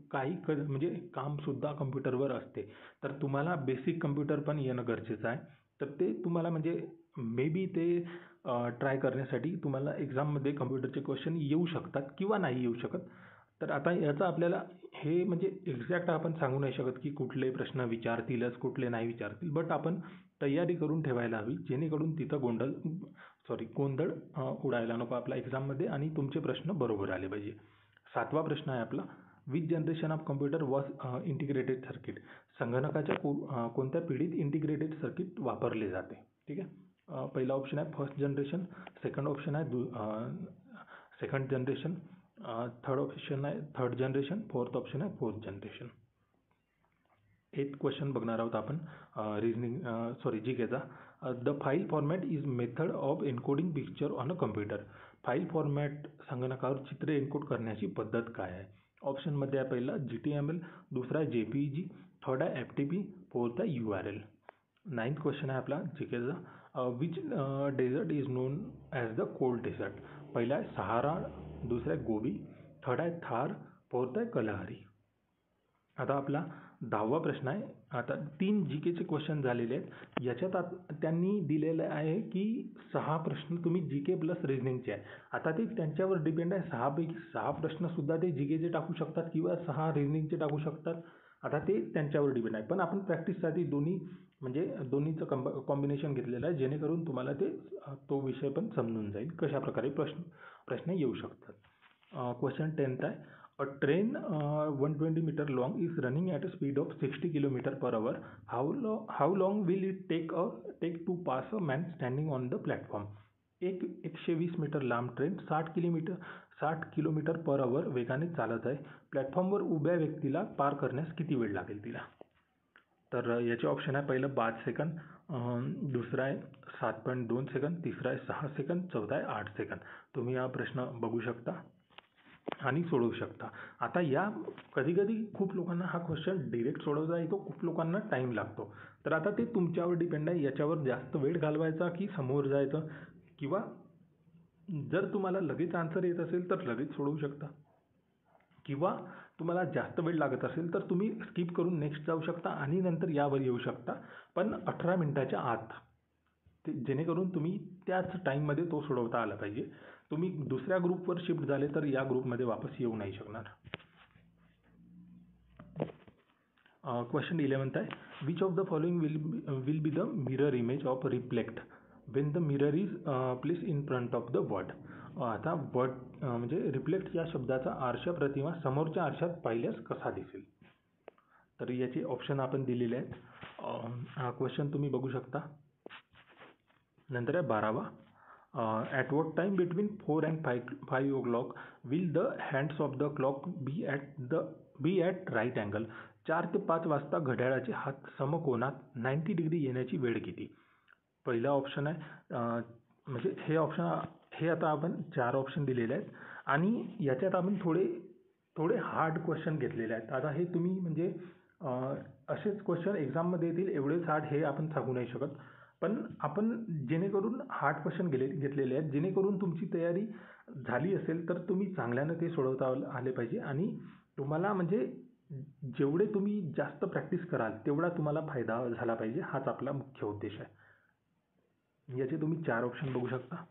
म्हणजे कामसुद्धा कम्प्युटरवर असते. तर तुम्हाला बेसिक कम्प्युटर पण येणं गरजेचं आहे. तर ते तुम्हाला म्हणजे मे बी ते ट्राय करण्यासाठी तुम्हाला एक्झाममध्ये कम्प्युटरचे क्वेश्चन येऊ शकतात किंवा नाही येऊ शकत. तर आता याचा आपल्याला हे म्हणजे एक्झॅक्ट आपण सांगू नाही शकत की कुठले प्रश्न विचारतीलच कुठले नाही विचारतील. बट आपण तयारी करून ठेवायला हवी जेणेकरून तिथं गोंधळ उडायला नको आपला एक्झाममध्ये आणि तुमचे प्रश्न बरोबर आले पाहिजे. 7वा प्रश्न आहे आपला. Which generation of computer was integrated circuit. संगणकाच्या कोणत्या पिढीत इंटिग्रेटेड सर्किट वापरले जाते. ठीक आहे. पहिला ऑप्शन आहे फर्स्ट जनरेशन, सेकंड ऑप्शन आहे सेकंड जनरेशन, थर्ड ऑप्शन आहे थर्ड जनरेशन, फोर्थ ऑप्शन आहे फोर्थ जनरेशन. 8th क्वेश्चन बघणार आहोत आपण जीकेचा. The file format is method of encoding picture on a computer. File format संगणकावर चित्र एन्कोड करण्याची पद्धत काय आहे? ऑप्शनमध्ये आहे पहिला GTML, दुसरा आहे JPEG, थर्ड आहे FTP, फोर्थ आहे URL. 9th क्वेश्चन आहे आपला जीकेचा. Which desert is known as the cold desert. पहिला आहे सहारा, दुसरा आहे गोबी, थर्ड आहे थार, फोर्थ आहे कलहरी. आता आपला 10वा प्रश्न आहे. आता 3 GKचे क्वेश्चन झालेले आहेत. याच्यात त्यांनी दिलेलं आहे की 6 प्रश्न तुम्ही GK प्लस रिझनिंगचे आहे. आता ते त्यांच्यावर डिपेंड आहे. 6 पैकी 6 प्रश्नसुद्धा ते GKचे टाकू शकतात किंवा 6 रिझनिंगचे टाकू शकतात. आता ते त्यांच्यावर डिपेंड आहे. पण आपण प्रॅक्टिससाठी दोन्हीचं कॉम्बिनेशन घेतलेलं आहे जेणेकरून तुम्हाला तो विषय पण समजून जाईल कशा प्रकारे प्रश्न येऊ शकतात. क्वेश्चन 10th आहे. A train 120 metre long is running at a speed of 60 km/h. How long will it take to pass a man standing on the platform. 120 metre लांब ट्रेन 60 km/h वेगाने चालत आहे. प्लॅटफॉर्मवर उभ्या व्यक्तीला पार करण्यास किती वेळ लागेल तिला? तर याचे ऑप्शन आहे पहिलं 5 सेकंद, दुसरा आहे 7.2 सेकंद, तिसरा आहे 6 सेकंद, चौथा आहे 8 सेकंद. तुम्ही हा प्रश्न बघू शकता आणि सोडवू शकता. आता कधी खूप लोकांना हा क्वेश्चन डिरेक्ट सोडवता येतो, खूप लोकांना टाईम लागतो. तर आता ते तुमच्यावर डिपेंड आहे. याच्यावर जास्त वेळ घालवायचा की समोर जायचं, किंवा जर तुम्हाला लगेच आन्सर येत असेल तर लगेच सोडवू शकता, किंवा तुम्हाला जास्त वेळ लागत असेल तर तुम्ही स्किप करून नेक्स्ट जाऊ शकता आणि नंतर यावर येऊ शकता. पण 18 मिनिटाच्या आत, जेणेकरून तुम्ही त्याच टाईममध्ये तो सोडवता आला पाहिजे. तुम्ही दुसऱ्या ग्रुपवर शिफ्ट झाले तर या ग्रुपमध्ये वापस येऊ नाही शकणार. क्वेश्चन 11th आहे. Which of the following will be the mirror image of reflect Wien the mirror is place in front of the word. आता वर्ड म्हणजे रिफ्लेक्ट या शब्दाचा आरशा प्रतिमा समोरच्या आरशात पाहिल्यास कसा दिसेल? तर याचे ऑप्शन आपण दिलेले आहेत. हा क्वेश्चन तुम्ही बघू शकता. नंतर आहे 12वा. At what time between 4 and 5 o'clock will the hands of the clock be at right angle? 4 ते 5 वाजता घड्याळाचे हात समकोनात 90 डिग्री येण्याची वेळ किती? पहिला ऑप्शन आहे म्हणजे हे आता आपण 4 ऑप्शन दिलेले आहेत आणि याच्यात आपण थोडे हार्ड क्वेश्चन घेतलेले आहेत. आता हे तुम्ही म्हणजे असेच क्वेश्चन एक्झाममध्ये येतील एवढेच हार्ड हे आपण सांगू नाही शकत, पण आपण जेणेकरून हार्ड क्वेश्चन घेतलेले आहेत, जेणेकरून तुमची तयारी झाली असेल तर तुम्ही चांगल्यानं ते सोडवता आले पाहिजे आणि तुम्हाला म्हणजे जेवढे तुम्ही जास्त प्रॅक्टिस कराल तेवढा तुम्हाला फायदा झाला पाहिजे, हाच आपला मुख्य उद्देश आहे. याचे तुम्ही 4 ऑप्शन बघू शकता.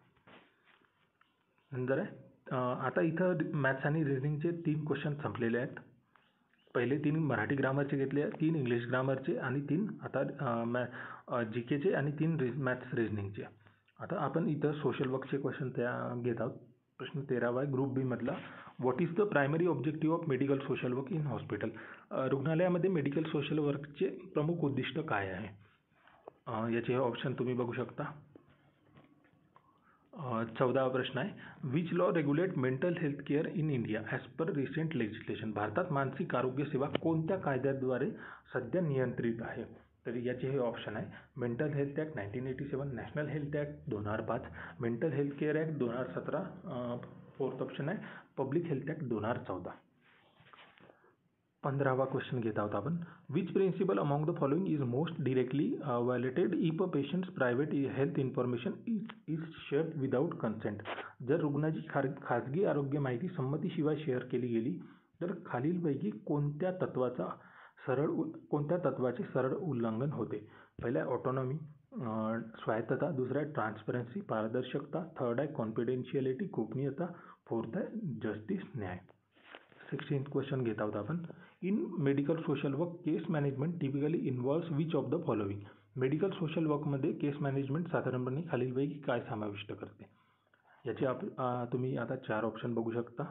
नंतर आहे आता इथं मॅथ्स आणि रिझनिंगचे 3 क्वेश्चन संपलेले आहेत. पहिले 3 मराठी ग्रामरचे घेतले, 3 इंग्लिश ग्रामरचे आणि 3 आता जीकेचे आणि 3 मॅथ्स रिझनिंगचे. आता आपण इथं सोशल वर्कचे क्वेश्चन घेत आहोत. प्रश्न 13वा आहे ग्रुप बी मधला. What is the primary objective of medical social work in hospital? रुग्णालयामध्ये मेडिकल सोशल वर्कचे प्रमुख उद्दिष्ट काय आहे? याचे ऑप्शन तुम्ही बघू शकता. 14वा प्रश्न आहे which law regulate mental health care in India as per recent legislation? भारतात मानसिक आरोग्य सेवा कोणत्या कायद्याद्वारे सध्या नियंत्रित आहे? तर याचे हे ऑप्शन आहे mental health act 1987, national health act 2005, mental health care act 2017, fourth option आहे पब्लिक हेल्थ ॲक्ट 2014. 15वा क्वेश्चन घेत आहोत आपण. Which principle among the following is most directly violated if a patient's private health information is shared without consent? जर रुग्णाची खाजगी आरोग्य माहिती संमतीशिवाय शेअर केली गेली तर खालीलपैकी कोणत्या तत्वाचे सरळ उल्लंघन होते? पहिला आहे ऑटोनॉमी, स्वायत्तता, दुसरा आहे ट्रान्सपरन्सी पारदर्शकता, थर्ड आहे कॉन्फिडेन्शियलिटी गोपनीयता, फोर्थ आहे जस्टिस न्याय. 16th क्वेश्चन घेत आहोत आपण. In medical social work case management typically involves which of the following? Medical social वर्कमध्ये केस मॅनेजमेंट साधारणपणे खालीलपैकी काय समाविष्ट करते? याचे तुम्ही आता 4 ऑप्शन बघू शकता.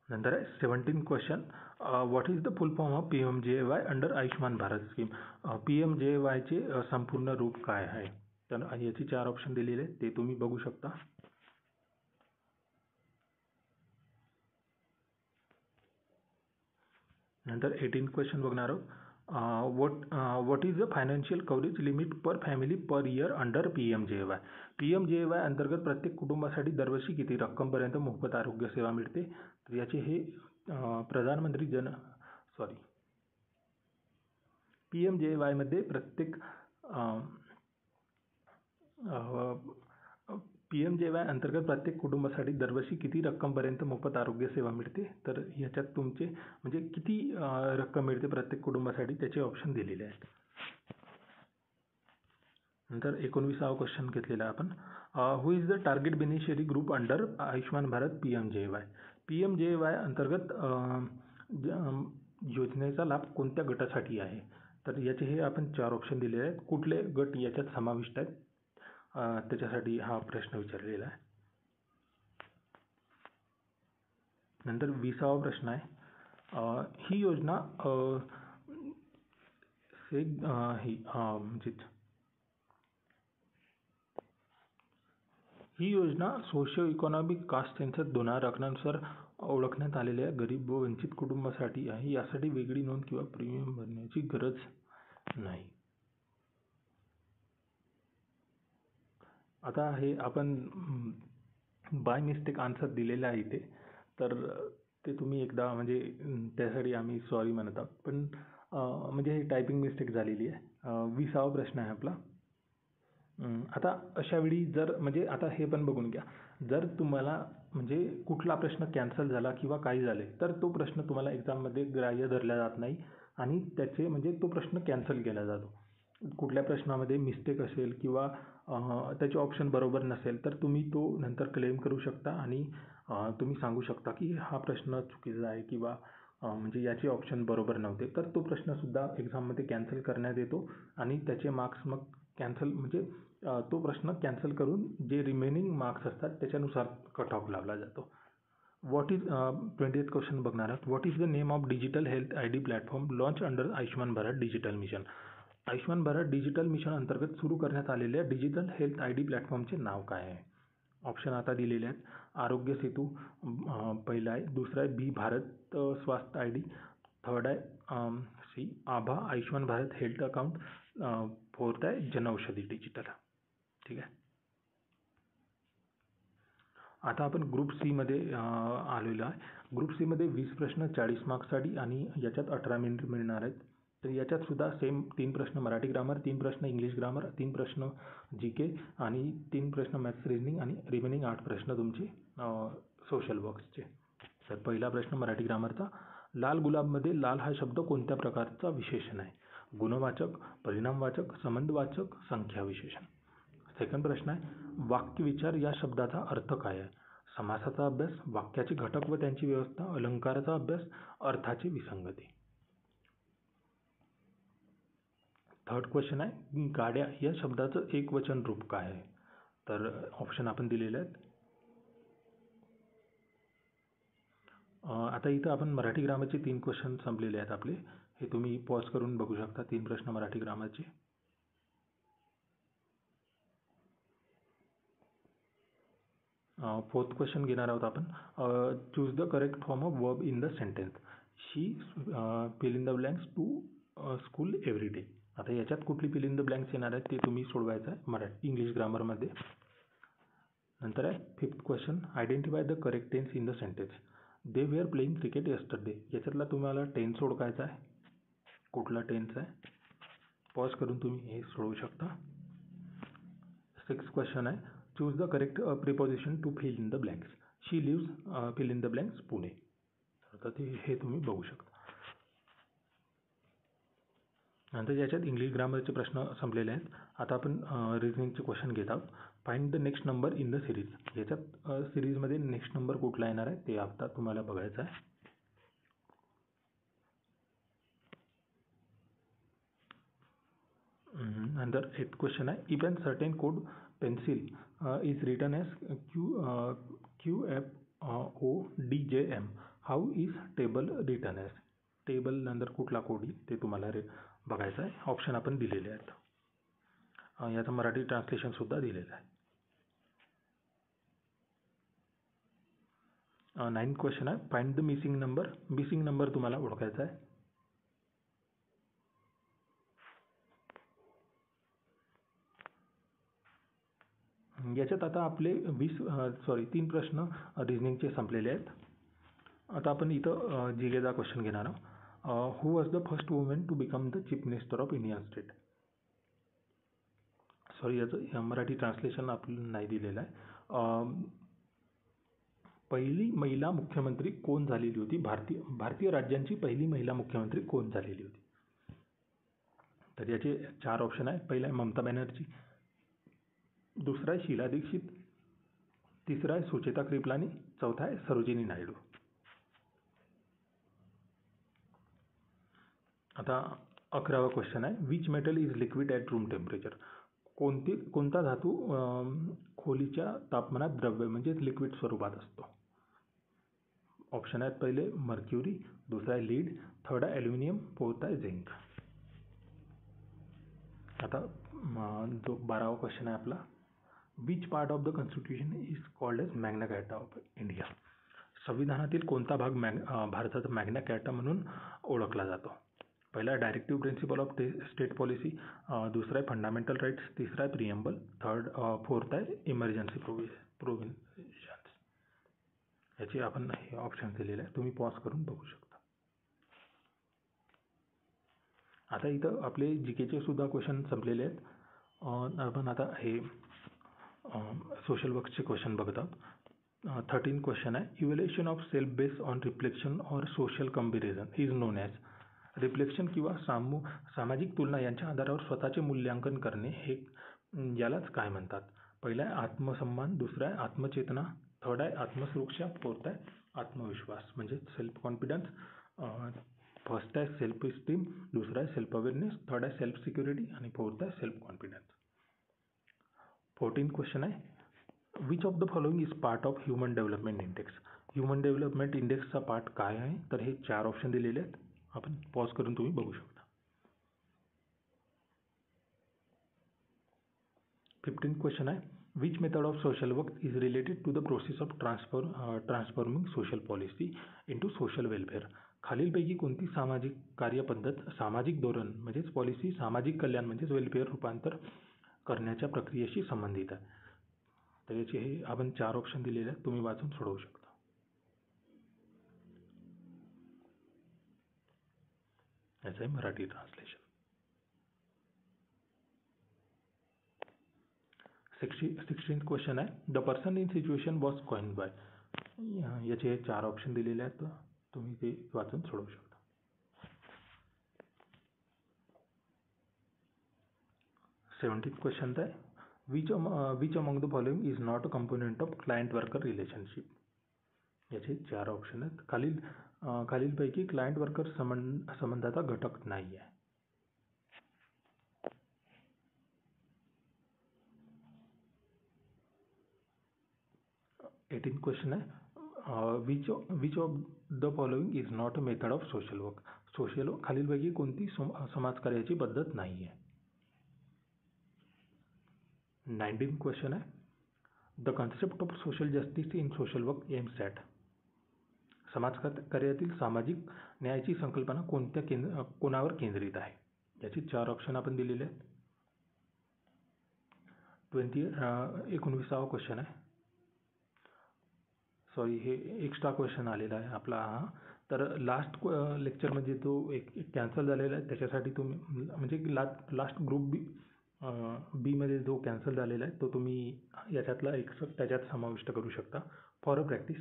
नंतर आहे 17th question what is the full form of PMJAY under Ayushman Bharat scheme? PMJAYचे संपूर्ण रूप काय आहे? तर याची 4 ऑप्शन दिलेले ते तुम्ही बघू शकता. नंतर 18th क्वेश्चन बघणार आहोत. What is the financial coverage limit per family per year under PMJAY? PMJAY अंतर्गत प्रत्येक कुटुंबासाठी दरवर्षी किती रक्कमपर्यंत मोफत आरोग्य सेवा मिळते? तर याचे हे प्रधानमंत्री PMJAY मध्ये PMJAY अंतर्गत प्रत्येक कुटुंबासाठी दरवर्षी किती रक्कमपर्यंत मोफत आरोग्य सेवा मिळते? तर याच्यात तुमचे म्हणजे किती रक्कम मिळते प्रत्येक कुटुंबासाठी त्याचे ऑप्शन दिलेले आहेत. नंतर 19वा क्वेश्चन घेतलेला आपण. Who is the target beneficiary group under Ayushman Bharat PMJAY? PMJAY अंतर्गत योजनेचा लाभ कोणत्या गटासाठी आहे? तर याचे हे आपण 4 ऑप्शन दिलेले आहेत. कुठले गट याच्यात समाविष्ट आहेत त्याच्यासाठी हा प्रश्न विचारलेला आहे. नंतर 20वा प्रश्न आहे ही योजना ही योजना सोशिओ इकॉनॉमिक कास्ट सेन्सस 2011 ओळखण्यात आलेल्या गरीब व वंचित कुटुंबासाठी आहे. यासाठी वेगळी नोंद किंवा प्रीमियम भरण्याची गरज नाही. आता हे आपण बाय मिस्टेक आन्सर दिलेलं आहे इथे, तर ते तुम्ही एकदा म्हणजे त्यासाठी आम्ही सॉरी म्हणत आहोत, पण म्हणजे हे टायपिंग मिस्टेक झालेली आहे. 20वा प्रश्न आहे आपला. आता अशा वेळी जर म्हणजे आता हे पण बघून घ्या, जर तुम्हाला म्हणजे कुठला प्रश्न कॅन्सल झाला किंवा काही झाले तर तो प्रश्न तुम्हाला एक्झाममध्ये ग्राह्य धरला जात नाही आणि त्याचे म्हणजे तो प्रश्न कॅन्सल केला जातो. कुठल्या प्रश्नामध्ये मिस्टेक असेल किंवा त्याचे ऑप्शन बरोबर नसेल तर तुम्ही तो नंतर क्लेम करू शकता आणि तुम्ही सांगू शकता की हा प्रश्न चुकीचा आहे किंवा म्हणजे याचे ऑप्शन बरोबर नव्हते, तर तो प्रश्नसुद्धा एक्झाममध्ये कॅन्सल करण्यात येतो आणि त्याचे मार्क्स मग कॅन्सल म्हणजे तो प्रश्न कॅन्सल करून जे रिमेनिंग मार्क्स असतात त्याच्यानुसार कट ऑफ लावला जातो. व्हॉट इज 20th क्वेश्चन बघणार आहात. What is the name of digital health ID platform launch under Ayushman Bharat digital mission. Ayushman Bharat digital mission अंतर्गत सुरू करण्यात आलेल्या डिजिटल हेल्थ ID प्लॅटफॉर्मचे नाव काय आहे. ऑप्शन आता दिलेले आहेत. आरोग्य सेतू पहिला आहे, दुसरा आहे बी भारत स्वास्थ्य ID, थर्ड आहे सी आभा Ayushman Bharat health account, fourth आहे जनौषधी डिजिटल. ठीक आहे. आता आपण ग्रुप सी मध्ये आलेलो आहे. ग्रुप सी मध्ये 20 प्रश्न 40 मार्क्ससाठी आणि याच्यात 18 मिनिट मिळणार आहेत. तर याच्यात सुद्धा सेम 3 प्रश्न मराठी ग्रामर, 3 प्रश्न इंग्लिश ग्रामर, 3 प्रश्न GK आणि 3 प्रश्न मॅथ्स रिजनिंग आणि रिमेनिंग 8 प्रश्न तुमचे सोशल वर्क्सचे. तर पहिला प्रश्न मराठी ग्रामरचा. लाल गुलाबमध्ये लाल हा शब्द कोणत्या प्रकारचा विशेषण आहे. गुणवाचक, परिणामवाचक, संबंधवाचक, संख्या विशेषण. सेकंड प्रश्न आहे वाक्यविचार या शब्दाचा अर्थ काय आहे. समासाचा अभ्यास, वाक्याचे घटक व त्यांची व्यवस्था, अलंकाराचा अभ्यास, अर्थाची विसंगती. थर्ड क्वेश्चन आहे गाड्या या शब्दाचं एकवचन रूप काय आहे. तर ऑप्शन आपण दिलेले आहेत. आता इथं आपण मराठी ग्रामरचे 3 क्वेश्चन संपलेले आहेत आपले. हे तुम्ही पॉज करून बघू शकता. 3 प्रश्न मराठी ग्रामरचे. फोर्थ क्वेश्चन घेणार आहोत आपण. Choose the correct form of verb in the sentence. She fill in the blanks to school every day. आता याच्यात कुठली फिल इन द ब्लँक्स येणार आहेत ते तुम्ही सोडवायचं आहे मराठी इंग्लिश ग्रामरमध्ये. नंतर आहे fifth question identify the correct tense in the sentence. They were playing cricket yesterday. याच्यातला तुम्हाला टेन्स ओळखायचा आहे. कुठला टेन्स आहे. पॉज करून तुम्ही हे सोडवू शकता. सिक्स्थ क्वेश्चन आहे choose the correct preposition to fill in the blanks. She lives fill in the blanks Pune. तर ते हे तुम्ही बघू शकता. नंतर याच्यात इंग्लिश ग्रामरचे प्रश्न संपलेले आहेत. आता आपण रिजनिंगचे क्वेश्चन घेत आहोत. Find the next number in the series. याच्यात सिरीजमध्ये नेक्स्ट नंबर कुठला येणार आहे ते आता तुम्हाला बघायचं आहे. नंतर 8th क्वेश्चन आहे if an certain code pencil is written as QFODJM how is table written as. Table नंतर कुठला कोड येईल ते तुम्हाला बघायचं आहे. ऑप्शन आपण दिलेले आहेत. याचं मराठी ट्रान्सलेशन सुद्धा दिलेलं आहे. 9th क्वेश्चन आहे find the missing number. Missing number तुम्हाला ओळखायचा आहे. याच्यात आता आपले 3 प्रश्न रिजनिंगचे संपलेले आहेत. आता आपण इथं GKचा क्वेश्चन घेणार आहोत. Who was the first women to become the chief minister of Indian state. Sorry याचं मराठी ट्रान्सलेशन आपलं नाही दिलेलं आहे. पहिली महिला मुख्यमंत्री कोण झालेली होती. भारतीय राज्यांची पहिली महिला मुख्यमंत्री कोण झालेली होती. तर याचे 4 ऑप्शन आहेत. पहिला आहे ममता बॅनर्जी, दुसरा आहे शीला दीक्षित, तिसरा आहे सुचेता कृपलानी, चौथा आहे सरोजिनी नायडू. आता 11वा क्वेश्चन आहे which metal is liquid at room temperature. कोणता धातू खोलीच्या तापमानात द्रव्य म्हणजे लिक्विड स्वरूपात असतो. ऑप्शन आहेत पहिले मर्क्युरी, दुसरा आहे लीड, थर्ड आहे ॲल्युमिनियम, फोर्थ आहे झिंक. आता जो 12वा क्वेश्चन आहे आपला which part of the constitution is called as magna carta of India. संविधानातील कोणता भाग भारताचा मॅग्ना कार्टा म्हणून ओळखला जातो. पहिला आहे directive principle of state policy, दुसरा आहे फंडामेंटल राईट्स, तिसरा आहे प्रिएम्बल, फोर्थ आहे इमर्जन्सी प्रोव्हिजन्स. याचे आपण हे ऑप्शन दिलेले आहे. तुम्ही पॉज करून बघू शकता. आता इथं आपले GKचे सुद्धा क्वेश्चन संपलेले आहेत. आपण आता हे सोशल वर्कचे क्वेश्चन बघत आहोत. 13 क्वेश्चन आहे evaluation of self based on reflection or social comparison is known as. Reflection किंवा सामाजिक तुलना यांच्या आधारावर स्वतःचे मूल्यांकन करणे हे यालाच काय म्हणतात. पहिला आहे आत्मसन्मान, दुसरा आहे आत्मचेतना, थर्ड आहे आत्मसुरक्षा, फोर्थ आहे आत्मविश्वास म्हणजे सेल्फ कॉन्फिडन्स, फर्स्ट आहे सेल्फ इस्टीम, दुसरा आहे सेल्फ अवेअरनेस, थर्ड आहे सेल्फ सिक्युरिटी आणि फोर्थ आहे सेल्फ कॉन्फिडन्स. 14th क्वेश्चन आहे which of the following is part of human development index. Human development इंडेक्सचा पार्ट काय आहे, तर हे 4 ऑप्शन दिलेले आहेत. आपण पॉज करून तुम्ही बघू शकता. 15th क्वेश्चन आहे which method of social work is related to the process of transforming social policy into social welfare. खालीलपैकी कोणती सामाजिक कार्यपद्धत सामाजिक धोरण म्हणजेच पॉलिसी सामाजिक कल्याण म्हणजेच वेलफेअर रूपांतर करण्याच्या प्रक्रियेशी संबंधित आहे. तर याचे हे आपण 4 ऑप्शन दिलेले आहेत, तुम्ही वाचून सोडवू शकता. याचं आहे मराठी ट्रान्सलेशन. 16th क्वेश्चन आहे the person in situation was coined bye. याचे 4 ऑप्शन दिलेले आहेत, तुम्ही ते वाचून सोडवू शकता. 17th क्वेश्चन आहे which among the following is not a component of client worker relationship. याचे 4 ऑप्शन आहेत. खालीलपैकी क्लायंट वर्कर संबंधाचा घटक नाही आहे. 18th क्वेश्चन आहे which of the following is not a method of social work. खालीलपैकी कोणती समाजकार्याची पद्धत नाही आहे. 19th क्वेश्चन आहे the concept of social justice in social work aims at. समाजकार्यातील सामाजिक न्यायाची संकल्पना कोणावर केंद्रित आहे. याची 4 ऑप्शन आपण दिलेले आहेत. 19वा क्वेश्चन आहे सॉरी हे एक्स्ट्रा क्वेश्चन आलेला आहे आपला हा. तर लास्ट लेक्चरमध्ये जो एक कॅन्सल झालेला आहे त्याच्यासाठी तुम्ही म्हणजे लास्ट ग्रुप बी मध्ये जो कॅन्सल झालेला आहे तो तुम्ही याच्यातला एक त्याच्यात समाविष्ट करू शकता. For a practice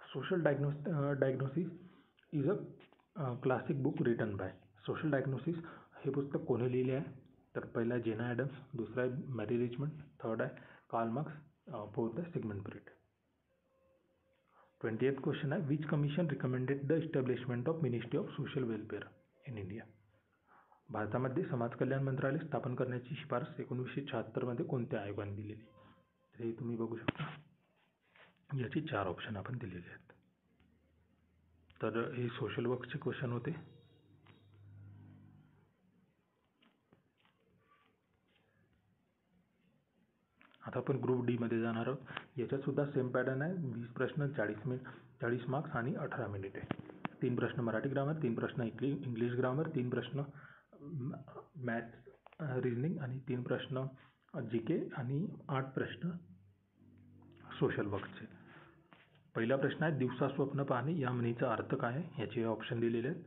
social diagnosis is a classic book written by. Social diagnosis हे पुस्तक कोणी लिहिले आहे, तर पहिला आहे जेना ॲडम्स, दुसरा आहे मॅरी रिचमंड, थर्ड आहे कार्ल मार्क्स, फोर्थ आहे सिगमंड फ्रीड. 20th क्वेश्चन आहे which commission recommended the establishment of ministry of social welfare in India. भारतामध्ये समाज कल्याण मंत्रालय स्थापन करण्याची शिफारस 1976 मध्ये कोणत्या आयोगाने दिलेली. तर हे तुम्ही बघू शकता. याचे 4 ऑप्शन आपण दिलेले आहेत. तर हे सोशल वर्कचे क्वेश्चन होते. आता आपण ग्रुप डी मध्ये जाणार आहोत. याच्यात सुद्धा सेम पॅटर्न आहे. 20 प्रश्न 40 मार्क्स आणि 18 मिनिटे. 3 प्रश्न मराठी ग्रामर, 3 प्रश्न इंग्लिश ग्रामर, 3 प्रश्न मॅथ्स रिजनिंग आणि 3 प्रश्न जीके आणि 8 प्रश्न सोशल वर्कचे. पहिला प्रश्न आहे दिवसा स्वप्न पाहणे या म्हणीचा अर्थ काय आहे. याचे ऑप्शन दिलेले आहेत.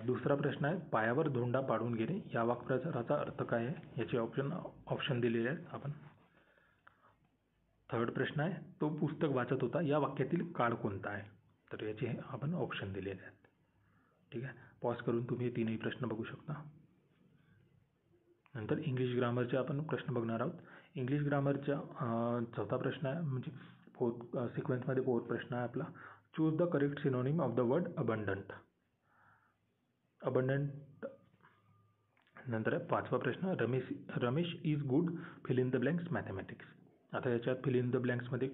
दुसरा प्रश्न आहे पायावर धोंडा पाडून घेणे या वाक्प्रचाराचा अर्थ काय आहे. याचे ऑप्शन दिलेले आहेत आपण. थर्ड प्रश्न आहे तो पुस्तक वाचत होता या वाक्यातील काळ कोणता आहे. तर याचे आपण ऑप्शन दिलेले आहेत. ठीक आहे. पॉज करून तुम्ही 3ही प्रश्न बघू शकता. नंतर इंग्लिश ग्रामरचे आपण प्रश्न बघणार आहोत. इंग्लिश ग्रामरचा 4था प्रश्न आहे म्हणजे सिक्वेन्समध्ये 4th प्रश्न आहे आपला. Choose the correct synonym of the word abundant. Abundant. नंतर 5वा प्रश्न Ramesh is good fill in the blanks mathematics. आता याच्यात फिल इन द ब्लँक्समध्ये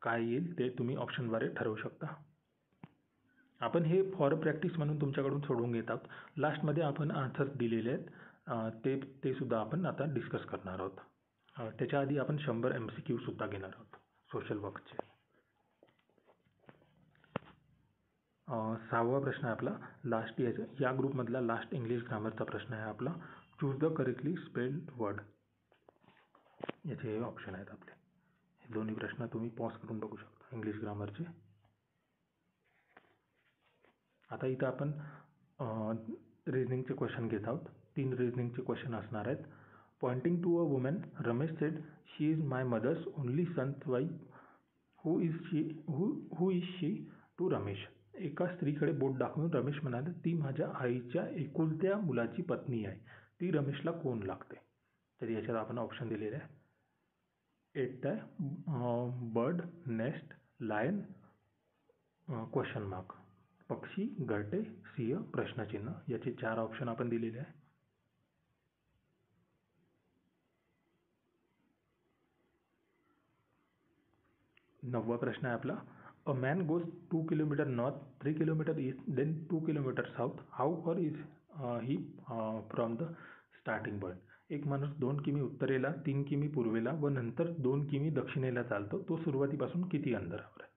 काय येईल ते तुम्ही ऑप्शनद्वारे ठरवू शकता. आपण हे फॉर प्रॅक्टिस म्हणून तुमच्याकडून सोडवून घेत आहोत. लास्टमध्ये आपण आन्सर्स दिलेले आहेत ते सुद्धा आपण आता डिस्कस करणार आहोत. त्याच्या आधी आपण 100 MCQ सुद्धा घेणार आहोत सोशल वर्कचे. 6वा प्रश्न आहे आपला लास्ट या ग्रुपमधला लास्ट इंग्लिश ग्रामरचा प्रश्न आहे आपला. Choose the correctly spelled word. याचे हे ऑप्शन आहेत आपले. हे दोन्ही प्रश्न तुम्ही पॉज करून बघू शकता इंग्लिश ग्रामरचे. आता इथं आपण रिजनिंगचे क्वेश्चन घेत आहोत. 3 रिजनिंगचे क्वेश्चन असणार आहेत. Pointing to a woman Ramesh said she is my mother's only sons wife. Who is she to Ramesh. एका स्त्रीकडे बोट दाखवून रमेश म्हणाले ती माझ्या आईच्या एकुलत्या मुलाची पत्नी आहे. ती रमेशला कोण लागते. तर याच्यात आपण ऑप्शन दिलेले आहे. 8th आहे bird, nest, lion, question mark. पक्षी, घरटे, सिंह, प्रश्नचिन्ह. याचे 4 ऑप्शन आपण दिलेले आहे. 9वा प्रश्न आहे आपला, a man goes 2 kilometre north, 3 kilometre east, then 2 kilometre south, how far is he from the starting point. एक माणूस 2 किमी उत्तरेला, 3 किमी पूर्वेला व नंतर 2 किमी दक्षिणेला चालतो, तो सुरुवातीपासून किती अंतरावर आहे?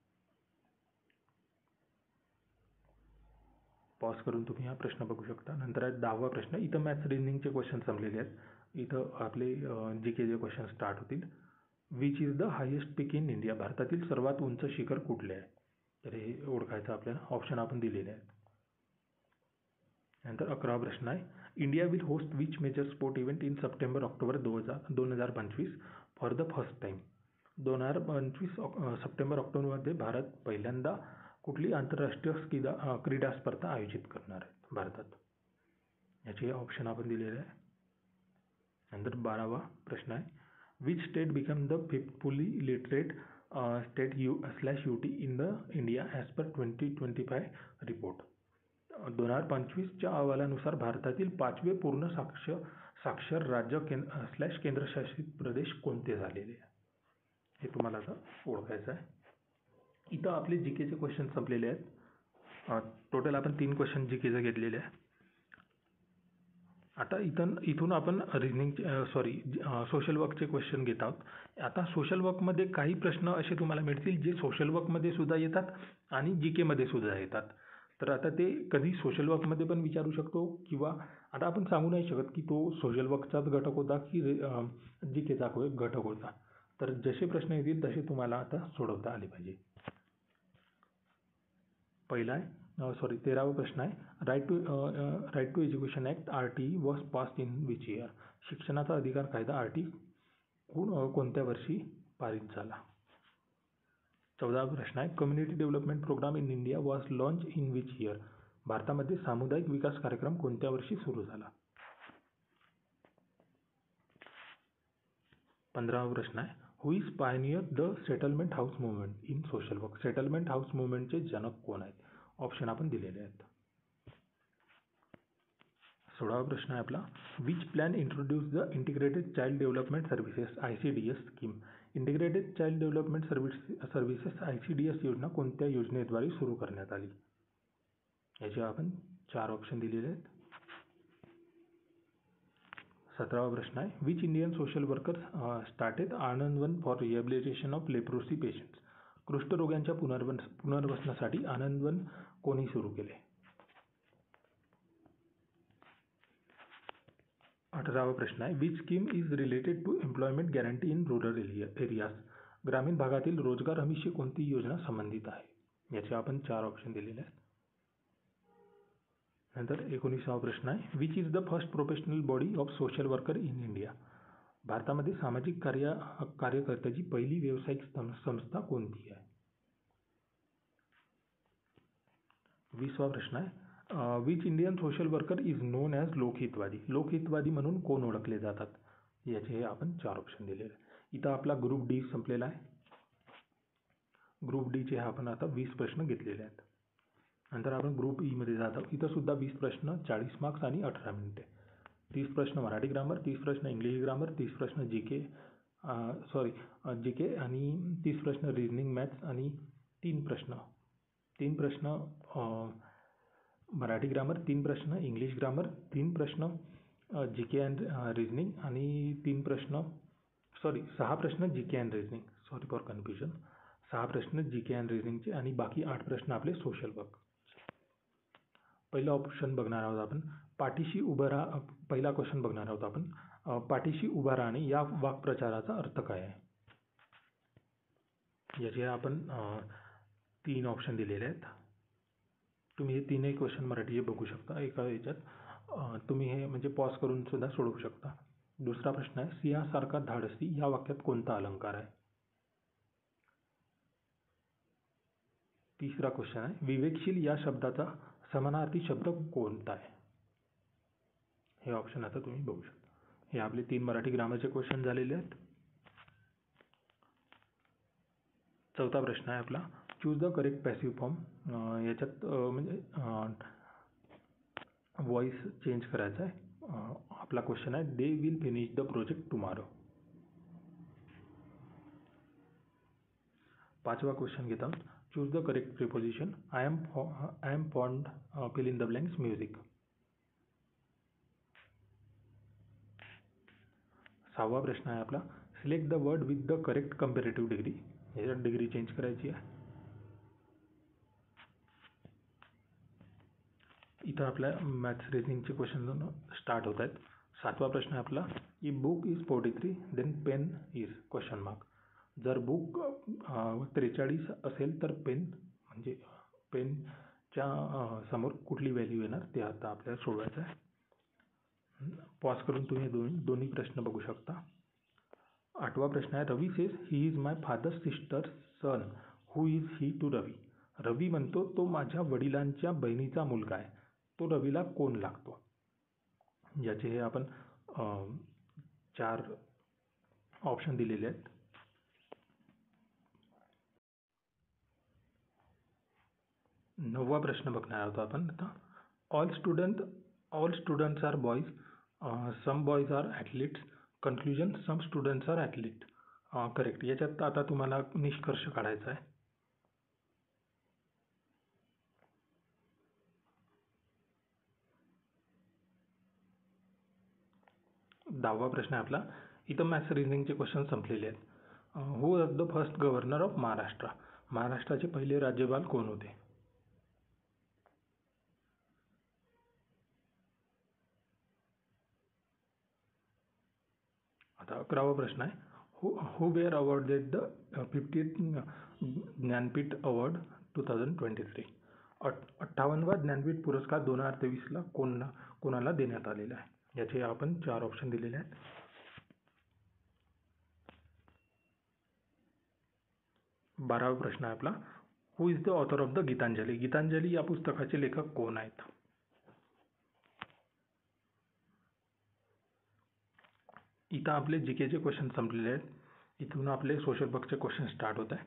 पॉज करून तुम्ही हा प्रश्न बघू शकता. नंतर आहे 10वा प्रश्न. इथं मॅथ्स रिजनिंगचे क्वेश्चन संपलेले आहेत. इथं आपले जीकेचे क्वेश्चन स्टार्ट होतील. Which is the highest peak in India? भारतातील सर्वात उंच शिखर कुठले आहे? तर हे ओळखायचं आपल्याला. ऑप्शन आपण दिलेले आहेत. नंतर 11वा प्रश्न आहे, India will host which major sport event in September October 2025 for the first time? 2025 सप्टेंबर ऑक्टोबरमध्ये भारत पहिल्यांदा कुठली आंतरराष्ट्रीय क्रीडा स्पर्धा आयोजित करणार आहे भारतात? याचे ऑप्शन आपण दिलेले आहे. नंतर 12वा प्रश्न आहे, which state become the fifth fully literate state /UT in the India as per 2025 report? 2025च्या अहवालानुसार भारतातील 5वे पूर्ण साक्षर राज्य केंद्रशासित प्रदेश कोणते झालेले आहे? हे तुम्हाला आता ओळखायचं आहे. इथं आपले जीकेचे क्वेश्चन संपलेले आहेत. टोटल आपण 3 क्वेश्चन जीकेचे घेतलेले आहे. आता इथून आपण सोशल वर्कचे क्वेश्चन घेत आहोत. आता सोशल वर्कमध्ये काही प्रश्न असे तुम्हाला मिळतील जे सोशल वर्कमध्ये सुद्धा येतात आणि जीकेमध्ये सुद्धा येतात. तर आता ते कधी सोशल वर्कमध्ये पण विचारू शकतो किंवा आता आपण सांगू नाही शकत की तो सोशल वर्कचाच घटक होता की जीकेचा घटक होता. तर जसे प्रश्न येतील तसे तुम्हाला आता सोडवता आले पाहिजे. पहिला आहे 13वा प्रश्न आहे, right to education act RTE was passed in which year? शिक्षणाचा अधिकार कायदा RTE कोणत्या वर्षी पारित झाला? 14वा प्रश्न आहे, community development programme in India was launch in which year? भारतामध्ये सामुदायिक विकास कार्यक्रम कोणत्या वर्षी सुरू झाला? 15वा प्रश्न आहे, who is pioneer the settlement house movement in social work? Settlement house मुवमेंटचे जनक कोण आहेत? ऑप्शन आपण दिलेले आहेत. 16वा प्रश्न आहे आपला, which plan introduce the integrated child development services ICDS scheme? Integrated child development services ICDS योजना कोणत्या योजनेद्वारे सुरू करण्यात आली? याचे आपण 4 ऑप्शन दिलेले आहेत. 17वा प्रश्न आहे, which Indian social worker started Anandwan for rehabilitation of leprosy patients? कुष्ठरोग्यांच्या पुनर्वसनासाठी आनंदवन कोणी सुरू केले? 18वा प्रश्न आहे, which scheme is related to employment guarantee in rural areas? ग्रामीण भागातील रोजगार हमीशी कोणती योजना संबंधित आहे? याचे आपण 4 ऑप्शन दिलेले आहेत. नंतर 19वा प्रश्न आहे, which is the first professional body of social worker in India? भारतामध्ये सामाजिक कार्यकर्त्याची पहिली व्यावसायिक संस्था कोणती आहे? 20वा प्रश्न आहे, which Indian social worker is known as Lokhitwadi? Lokhitwadi म्हणून कोण ओळखले जातात? याचे आपण 4 ऑप्शन दिलेले आहे. इथं आपला ग्रुप D संपलेला आहे. ग्रुप Dचे आपण आता 20 प्रश्न घेतलेले आहेत. नंतर आपण ग्रुप ईमध्ये जात आहोत. इथं सुद्धा 20 प्रश्न, 40 मार्क्स आणि 18 मिनिटे. 30 प्रश्न मराठी ग्रामर, 30 प्रश्न इंग्लिश ग्रामर, 30 प्रश्न जीके आणि 30 प्रश्न रिजनिंग मॅथ्स आणि 3 प्रश्न मराठी ग्रामर, 3 प्रश्न इंग्लिश ग्रामर, 3 प्रश्न जीके अँड रिजनिंग आणि 6 प्रश्न GK and reasoning. Sorry for confusion. 6 प्रश्न जीके अँड रिजनिंगचे आणि बाकी 8 प्रश्न आपले सोशल वर्क. पहिला ऑप्शन बघणार आहोत आपण, पाठीशी उभं राहा. पहिला क्वेश्चन बघणार आहोत आपण, पाठीशी उभा राहणे या वाक्प्रचाराचा अर्थ काय आहे? याचे आपण 3 ऑप्शन दिलेले आहेत. तुम्ही हे 3ही क्वेश्चन मराठीचे बघू शकता एका याच्यात. तुम्ही हे म्हणजे पॉज करून सुद्धा सोडवू शकता. दुसरा प्रश्न आहे, सिंहासारखा धाडसी या वाक्यात कोणता अलंकार आहे? तिसरा क्वेश्चन आहे, विवेकशील या शब्दाचा समानार्थी शब्द कोणता आहे? हे ऑप्शन आता तुम्ही बघू शकता. हे आपले 3 मराठी ग्रामरचे क्वेश्चन झालेले आहेत. चौथा प्रश्न आहे आपला, choose the correct passive form. याच्यात म्हणजे व्हॉइस चेंज करायचा आहे. आपला क्वेश्चन आहे, they will finish the project tomorrow. 5वा क्वेश्चन घेत आहोत. Choose the correct preposition. I am fond fill in the blanks music. 6वा प्रश्न आहे आपला. Select the word with the correct comparative degree. याच्यात डिग्री चेंज करायची आहे. इथं आपल्या मॅथ्स रिझनिंगचे क्वेश्चन स्टार्ट होत आहेत. 7वा प्रश्न आहे आपला. If book is 43 then pen is question mark. जर बुक 43 असेल तर पेन म्हणजे पेनच्या समोर कुठली व्हॅल्यू येणार ते आता आपल्याला सोडवायचं आहे. पॉज करून तुम्ही दोन्ही प्रश्न बघू शकता. 8वा प्रश्न आहे. Ravi says he is my father's sister son. Who is he to Ravi. Ravi म्हणतो तो माझ्या वडिलांच्या बहिणीचा मुलगा आहे. तो रवीला कोण लागतो. याचे हे आपण 4 ऑप्शन दिलेले आहेत. 9वा प्रश्न बघणार आहोत आपण आता. All students are boys. Some boys are athletes. Conclusion some students are athlete. Correct. याच्यात आता तुम्हाला निष्कर्ष काढायचा आहे. 10वा प्रश्न आहे आपला. इथं मॅथ्स रिझनिंगचे क्वेश्चन संपलेले आहेत. Who was the first governor of Maharashtra. महाराष्ट्राचे पहिले राज्यपाल कोण होते. आता 11वा प्रश्न आहे. Who were awarded the 50th Jnanpith award 2023. 58वा ज्ञानपीठ पुरस्कार 2023ला कोणाला देण्यात आलेला आहे. याचे आपण 4 ऑप्शन दिलेले आहेत. 12वा प्रश्न आहे आपला. Who is the author of the Gitanjali. Gitanjali या पुस्तकाचे लेखक कोण आहेत. इथं आपले जीकेचे क्वेश्चन संपलेले आहेत. इथून आपले सोशल वर्कचे क्वेश्चन स्टार्ट होत आहे.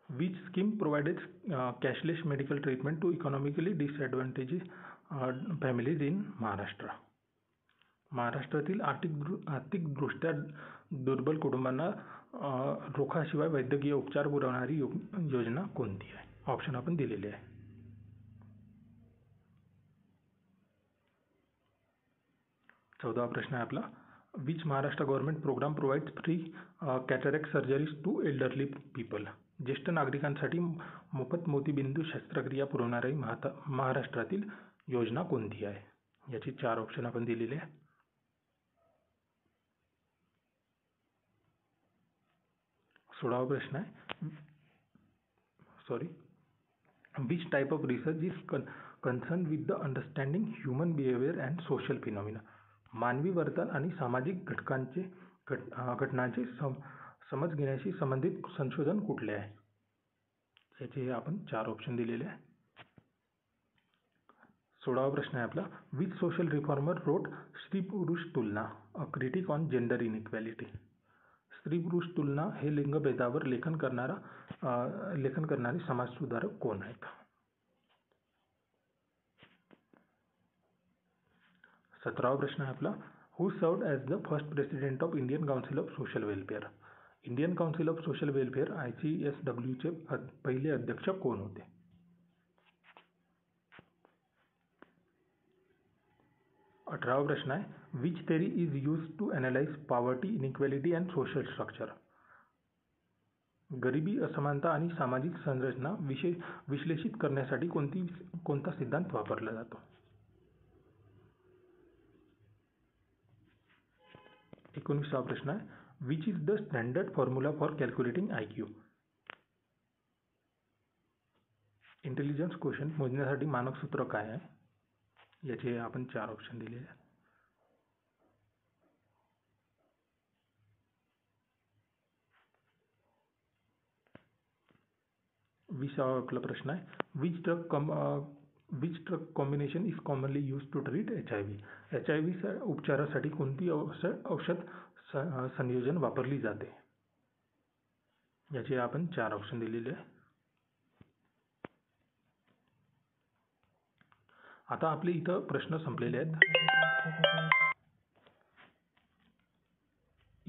Which scheme provided cashless medical treatment to economically disadvantages families in Maharashtra. महाराष्ट्रातील आर्थिकदृष्ट्या दुर्बल कुटुंबांना रोखाशिवाय वैद्यकीय उपचार पुरवणारी योजना कोणती आहे. ऑप्शन आपण दिलेले आहे. 14वा प्रश्न आहे आपला. Which Maharashtra government programme provides free cataract surgeries to elderly people. ज्येष्ठ नागरिकांसाठी मोफत मोतीबिंदू शस्त्रक्रिया पुरवणारी महाराष्ट्रातील योजना कोणती आहे. याची 4 ऑप्शन आपण दिलेले आहे. 16वा प्रश्न आहे. Which type of research is concern with the understanding human behaviour and social phenomena. मानवी वर्तन आणि सामाजिक घटनांचे समज घेण्याशी संबंधित संशोधन कुठले आहे. याचे आपण 4 ऑप्शन दिलेले आहे. 16वा प्रश्न आहे आपला. विच सोशल रिफॉर्मर रोट स्त्री पुरुष तुलना अ क्रिटिक ऑन जेंडर इनइक्वॅलिटी. स्त्री पुरुष तुलना हे लिंगभेदावर लेखन करणारे समाजसुधारक कोण आहेत. 17वा प्रश्न आहे आपला. Who served as the first president of Indian council of social welfare. Indian council of social welfare ICSWचे पहिले अध्यक्ष कोण होते. 18वा प्रश्न आहे. Which theory is use to analyse poverty inequality and social structure. गरिबी, असमानता आणि सामाजिक संरचना विश्लेषित करण्यासाठी कोणता सिद्धांत वापरला जातो. 19वा प्रश्न आहे. Which is the standard formula for calculating IQ. Intelligence question मोजण्यासाठी मानक सूत्र काय आहे. याचे आपण 4 ऑप्शन दिलेले आहेत. 20वा प्रश्न आहे. Which drug combination is commonly use to treat HIV. HIV उपचारासाठी कोणती औषध संयोजन वापरली जाते. याचे आपण 4 ऑप्शन दिलेले आहे. आता आपले इथं प्रश्न संपलेले आहेत.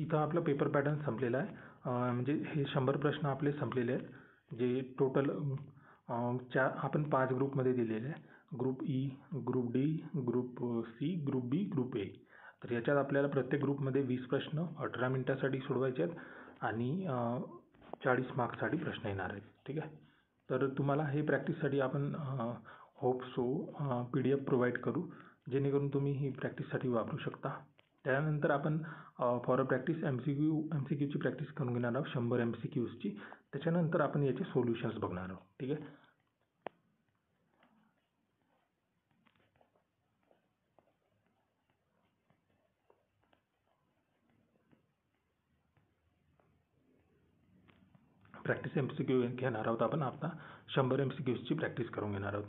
इथं आपला पेपर पॅटर्न संपलेला आहे. म्हणजे हे 100 प्रश्न आपले संपलेले आहेत, जे टोटल आपण 5 ग्रुपमध्ये दिलेले आहे. Group E, group D, group C, group B, group A. तर याच्यात आपल्याला प्रत्येक ग्रुपमध्ये 20 प्रश्न 18 मिनिटासाठी सोडवायचे आहेत आणि 40 मार्क्ससाठी प्रश्न येणार आहेत. ठीक आहे. तर तुम्हाला हे प्रॅक्टिससाठी आपण होप सो PDF प्रोव्हाइड करू, जेणेकरून तुम्ही ही प्रॅक्टिससाठी वापरू शकता. त्यानंतर आपण फॉर अ प्रॅक्टिस MCQची प्रॅक्टिस करून घेणार आहोत, 100 MCQची. त्याच्यानंतर आपण याचे सोल्युशन्स बघणार आहोत. ठीक आहे. प्रॅक्टिस MCQ घेणार आहोत आपण. आता 100 MCQची प्रॅक्टिस करून घेणार आहोत.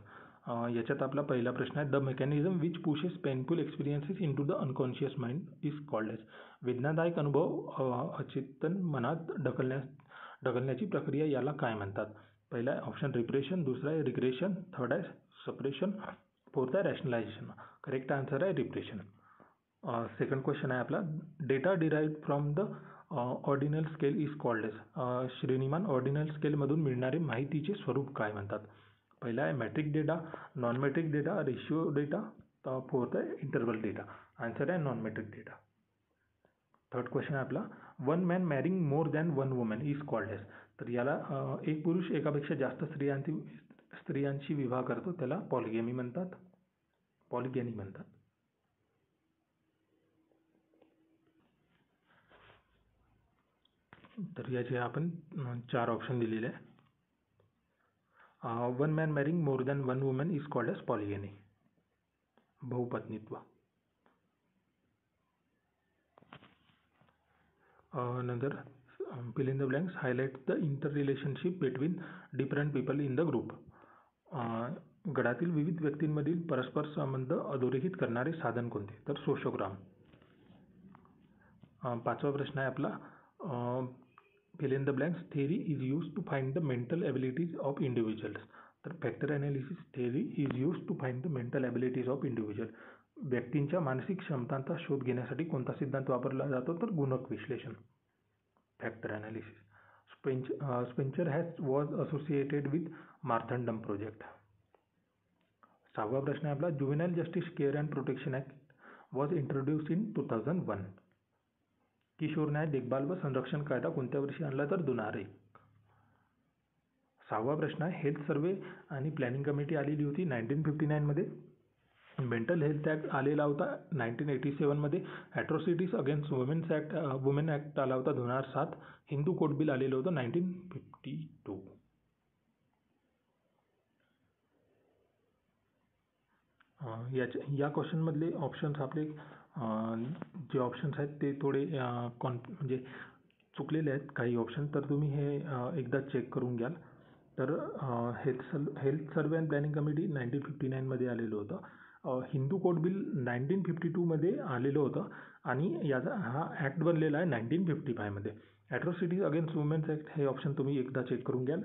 याच्यात आपला पहिला प्रश्न आहे, the mechanism which pushes painful experiences in to the unconscious mind is called as. वेदनादायक अनुभव अचेतन मनात ढकलण्याची प्रक्रिया याला काय म्हणतात? पहिला आहे ऑप्शन रिप्रेशन, दुसरा आहे रिग्रेशन, थर्ड आहे सप्रेशन, फोर्थ आहे रॅशनलायझेशन. करेक्ट आन्सर आहे रिप्रेशन. सेकंड क्वेश्चन आहे आपला, data derived from the ordinal scale is called as. श्रेणीमान ऑर्डिनल स्केलमधून मिळणारे माहितीचे स्वरूप काय म्हणतात? पहिला आहे metric data, non metric data, ratio data, fourth आहे इंटरवल डेटा. आन्सर आहे non metric data. Third question आहे आपला, one man marrying more than one woman is called as. तर याला एक पुरुष एकापेक्षा जास्त स्त्रियांशी विवाह करतो, त्याला पॉलिगॅमी म्हणतात. तर याचे आपण 4 ऑप्शन दिलेले आहे. One man marrying more than one woman is called as polygamy, बहुपत्नीत्व. नंतर fill in the blanks, highlight the interrelationship between different people in the group. गटातील विविध व्यक्तींमधील परस्पर संबंध अधोरेखित करणारे साधन कोणते? तर सोशोग्राम. पाचवा प्रश्न आहे आपला, fill in the blanks, theory is used to find the mental abilities of individuals. तर factor analysis theory is used to find the mental abilities of individual. व्यक्तींच्या मानसिक क्षमतांचा शोध घेण्यासाठी कोणता सिद्धांत वापरला जातो? तर गुणक विश्लेषण, factor analysis. Spencer was associated with Marthandam project. सहावा प्रश्न आहे आपला, juvenile justice care and protection act was introduce in 2001. किशोर न्याय देखभाल व संरक्षण कायदा कोणत्या वर्षी आणला? तर 2001. सहावा प्रश्न आहे, हेल्थ सर्वे आणि प्लॅनिंग कमिटी आलेली होती 1959 मध्ये. मेंटल हेल्थ ॲक्ट आलेला होता 1987 मध्ये. ॲट्रॉसिटीज अगेन्स्ट वुमेन ॲक्ट आला होता 2007. हिंदू कोड बिल आलेलं होतं 1952. या क्वेश्चनमधले ऑप्शन्स आपले जे ऑप्शन्स आहेत ते थोडे म्हणजे चुकलेले आहेत काही ऑप्शन, तर तुम्ही हे एकदा चेक करून घ्याल. तर health survey and planning committee 1959 मध्ये आलेलं होतं. हिंदू कोड बिल 1952 मध्ये आलेलं होतं आणि याचा हा ॲक्ट बनलेला आहे 1955 मध्ये. ॲट्रॉसिटीज अगेन्स्ट वुमेन्स ॲक्ट हे ऑप्शन तुम्ही एकदा चेक करून घ्याल.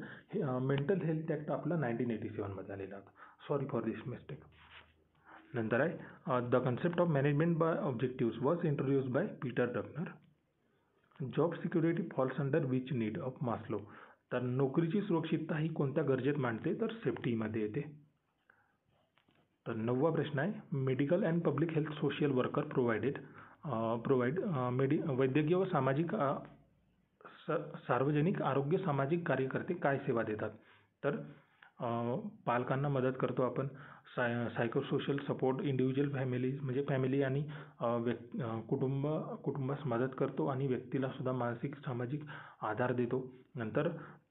मेंटल हेल्थ ॲक्ट आपला 1987 मध्ये आलेला होता. Sorry for this mistake. नंतर आहे, the concept of management by objectives was introduced by Peter Drucker. Job security falls under which need of Maslow. तर नोकरीची सुरक्षितता ही कोणत्या गरजेत मांडते? तर सेफ्टीमध्ये येते. तर 9वा प्रश्न आहे, medical and public health social worker provide वैद्यकीय व सार्वजनिक आरोग्य सामाजिक कार्यकर्ते काय सेवा देतात? तर पालकांना मदत करतो आपण, सायकोसोशल सपोर्ट इंडिव्हिज्युअल फॅमिलीज म्हणजे फॅमिली आणि कुटुंबास मदत करतो आणि व्यक्तीला सुद्धा मानसिक सामाजिक आधार देतो. नंतर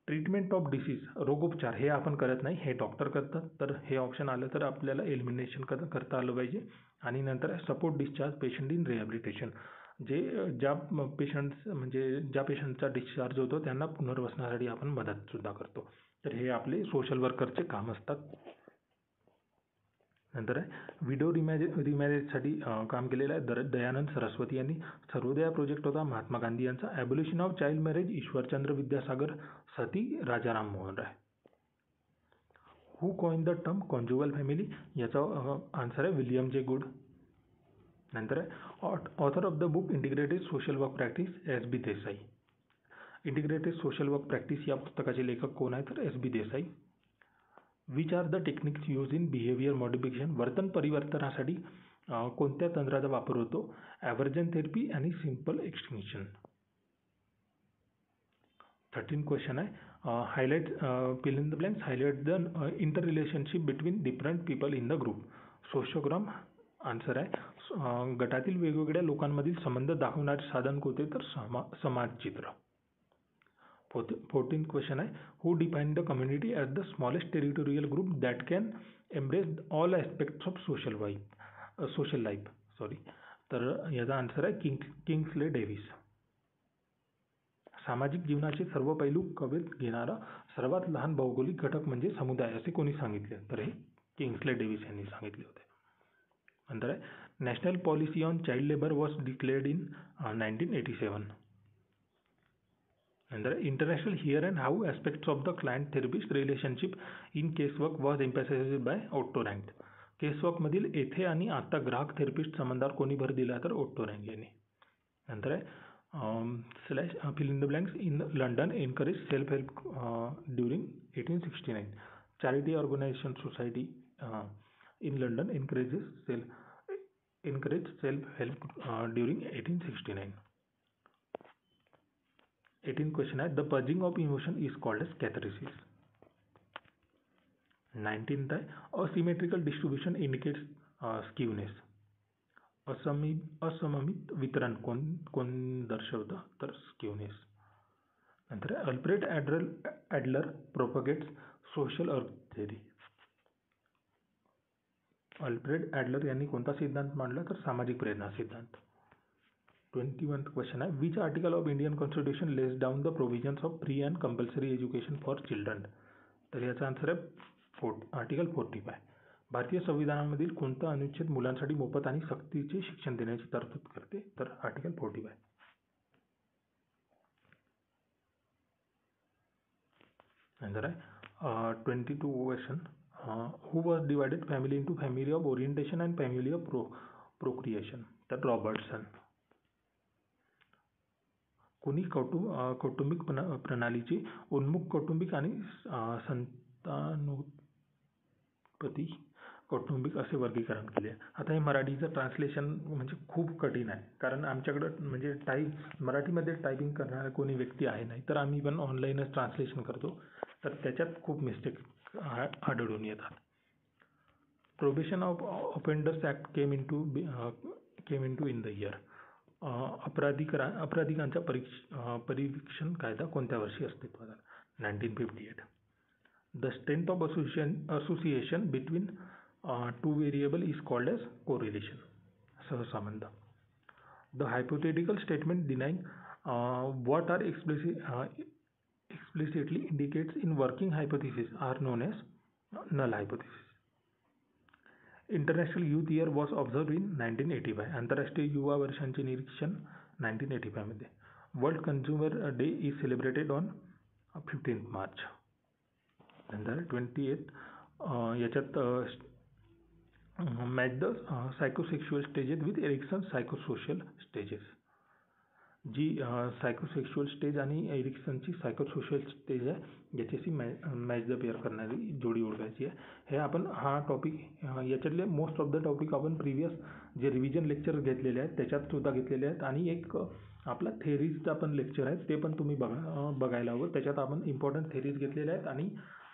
ट्रीटमेंट ऑफ डिसीज, रोगोपचार हे आपण करत नाही, हे डॉक्टर करतात. तर हे ऑप्शन आलं तर आपल्याला एलिमिनेशन करता आलं पाहिजे. आणि नंतर support discharge patient in rehabilitation, जे ज्या पेशंटचा डिस्चार्ज होतो त्यांना पुनर्वसनासाठी आपण मदत सुद्धा करतो. तर हे आपले सोशल वर्करचे काम असतात. नंतर आहे, विडो रिमॅरेजसाठी काम केलेलं आहे दयानंद सरस्वती यांनी. सर्वोदया प्रोजेक्ट होता महात्मा गांधी यांचा. Abolition of child marriage Ishwarchandra Vidyasagar, sati Rajaram Mohan Roy. Who coin the term conjugal family? याचा आन्सर आहे विलियम जे गुड. नंतर आहे author of the book integrated social work practice S.B. Desai. Integrated social work practice या पुस्तकाचे लेखक कोण आहे तर S.B. Desai. Which are the techniques use in behaviour modification. वर्तन परिवर्तनासाठी कोणत्या तंत्राचा वापर होतो? ॲव्हर्जन थेरपी आणि सिम्पल एक्सटिंक्शन. 13 क्वेश्चन आहे highlight fill in the blanks. Highlight the interrelationship between different people in the group. Sociogram answer आहे गटातील वेगवेगळ्या लोकांमधील संबंध दाखवणारे साधन कोणते तर समाजचित्र. 14 क्वेश्चन आहे who define the community as the smallest territorial group that can embrace all aspects of social life. तर याचा आन्सर आहे किंग्सले डेव्हिस. सामाजिक जीवनाचे सर्व पैलू कवेत घेणारा सर्वात लहान भौगोलिक घटक म्हणजे समुदाय असे कोणी सांगितले तर हे किंग्सले डेव्हिस यांनी सांगितले होते. नंतर आहे national policy on child labour was declared in 1987. नंतर international here and how aspects of the client therapist relationship in casework was emphasised by Otto Rank. केसवर्कमधील येथे आणि आता ग्राहक थेरपिस्ट संबंधावर कोणी भर दिला तर ओट्टो रँक यांनी. नंतर आहे fill in the blanks. in London encouraged self-help during 1869. Charity organization society in London encouraged self-help during 1869. 18 question आहे the purging of emotion is called as catharsis. 19th आहे asymmetrical distribution indicates skewness. असममित वितरण कोण दर्शवतं तर skewness. नंतर Alfred ॲडलर propagates social अर्थ theory. Alfred ॲडलर यांनी कोणता सिद्धांत मांडला तर सामाजिक प्रेरणा सिद्धांत. 21th क्वेश्चन आहे which article of Indian constitution less down the provisions of free and compulsory education for children. तर याचा आन्सर आहे आर्टिकल 45. भारतीय संविधानामधील कोणता अनुच्छेद मुलांसाठी मोफत आणि सक्तीचे शिक्षण देण्याची तरतूद करते तर आर्टिकल 45. नंतर आहे 22 question who was divided family into family of orientation and family of procreation तर रॉबर्टसन. कोणी कौटुंबिक प्रणालीचे उन्मुख कौटुंबिक आणि संतानोत्पत्ती कौटुंबिक असे वर्गीकरण केले. आता हे मराठीचं ट्रान्सलेशन म्हणजे खूप कठीण आहे कारण आमच्याकडं म्हणजे मराठीमध्ये टायपिंग करणारा कोणी व्यक्ती आहे नाही तर आम्ही पण ऑनलाईनच ट्रान्सलेशन करतो तर त्याच्यात खूप मिस्टेक आढळून येतात. Probation of offenders act came into in the year. अपराधिकांचा परिवीक्षण कायदा कोणत्या वर्षी अस्तित्वात आला 1958. The strength of association between two variable is called as correlation सहसंबंध. The hypothetical statement denying what are explicitly indicates in working hypothesis are known as null hypothesis. International Youth Year was observed in 1985. आंतरराष्ट्रीय युवा वर्षांचे निरीक्षण 1985 मध्ये. World consumer day is celebrated on 15th March. नंतर 28 याच्यात match the psychosexual stages with Erikson psychosocial stages. जी psychosexual stage आणि एरिक्सनची सायकोसोशल स्टेज आहे याच्याशी मॅच द पेअर करणारी जोडी ओळखायची आहे. हे आपण हा टॉपिक याच्यातले मोस्ट ऑफ द टॉपिक आपण प्रिव्हियस जे रिव्हिजन लेक्चर घेतलेले आहेत त्याच्यात सुद्धा घेतलेले आहेत आणि एक आपला थेरीजचा पण लेक्चर आहे ते पण तुम्ही बघायला हवं. त्याच्यात आपण इम्पॉर्टंट थेरीज घेतलेले आहेत आणि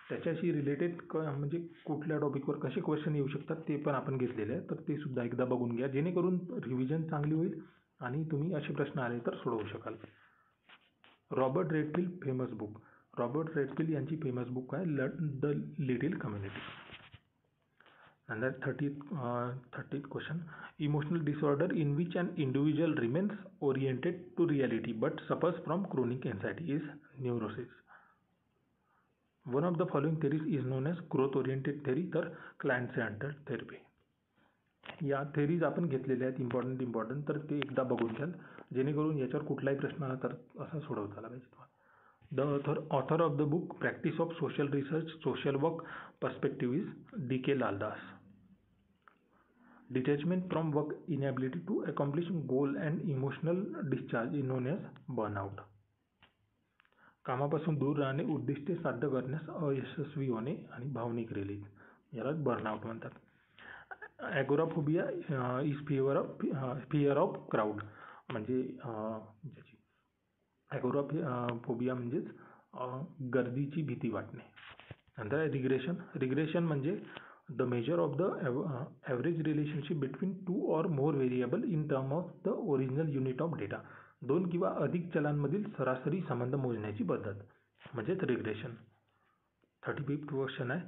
त्याच्याशी रिलेटेड म्हणजे कुठल्या टॉपिकवर कसे क्वेश्चन येऊ शकतात ते पण आपण घेतलेले आहेत तर ते सुद्धा एकदा बघून घ्या जेणेकरून रिव्हिजन चांगली होईल आणि तुम्ही असे प्रश्न आले तर सोडवू शकाल. Robert Redfield famous book. Robert Redfield यांची फेमस बुक आहे द लिटिल कम्युनिटी. नंतर 30th question emotional disorder in which an individual remains oriented to reality but suffers from chronic anxiety is neurosis. One of the following theories is known as growth oriented theory तर client centred therapy. या theories आपण घेतलेल्या आहेत important तर ते एकदा बघून घ्याल जेणेकरून याच्यावर कुठलाही प्रश्न आला तर असा सोडवता आला पाहिजे तुम्हाला. The author of the book practice of social research social work perspective is D.K. Laldas. Detachment from work, inability to accomplish goal and emotional discharge is known as burnout. कामापासून दूर राहणे, उद्दिष्टे साध्य करण्यास अयशस्वी होणे आणि भावनिक रिलीज याला बर्नआउट म्हणतात. ॲगोराफोबिया इज फिअर ऑफ क्राऊड म्हणजे ॲगोराफोबिया म्हणजेच गर्दीची भीती वाटणे. नंतर रिग्रेशन म्हणजे the measure of the average relationship between two or more variable in term of the original unit of data. 2 किंवा अधिक चलांमधील सरासरी संबंध मोजण्याची पद्धत म्हणजेच रिग्रेशन. 35th क्वेश्चन आहे,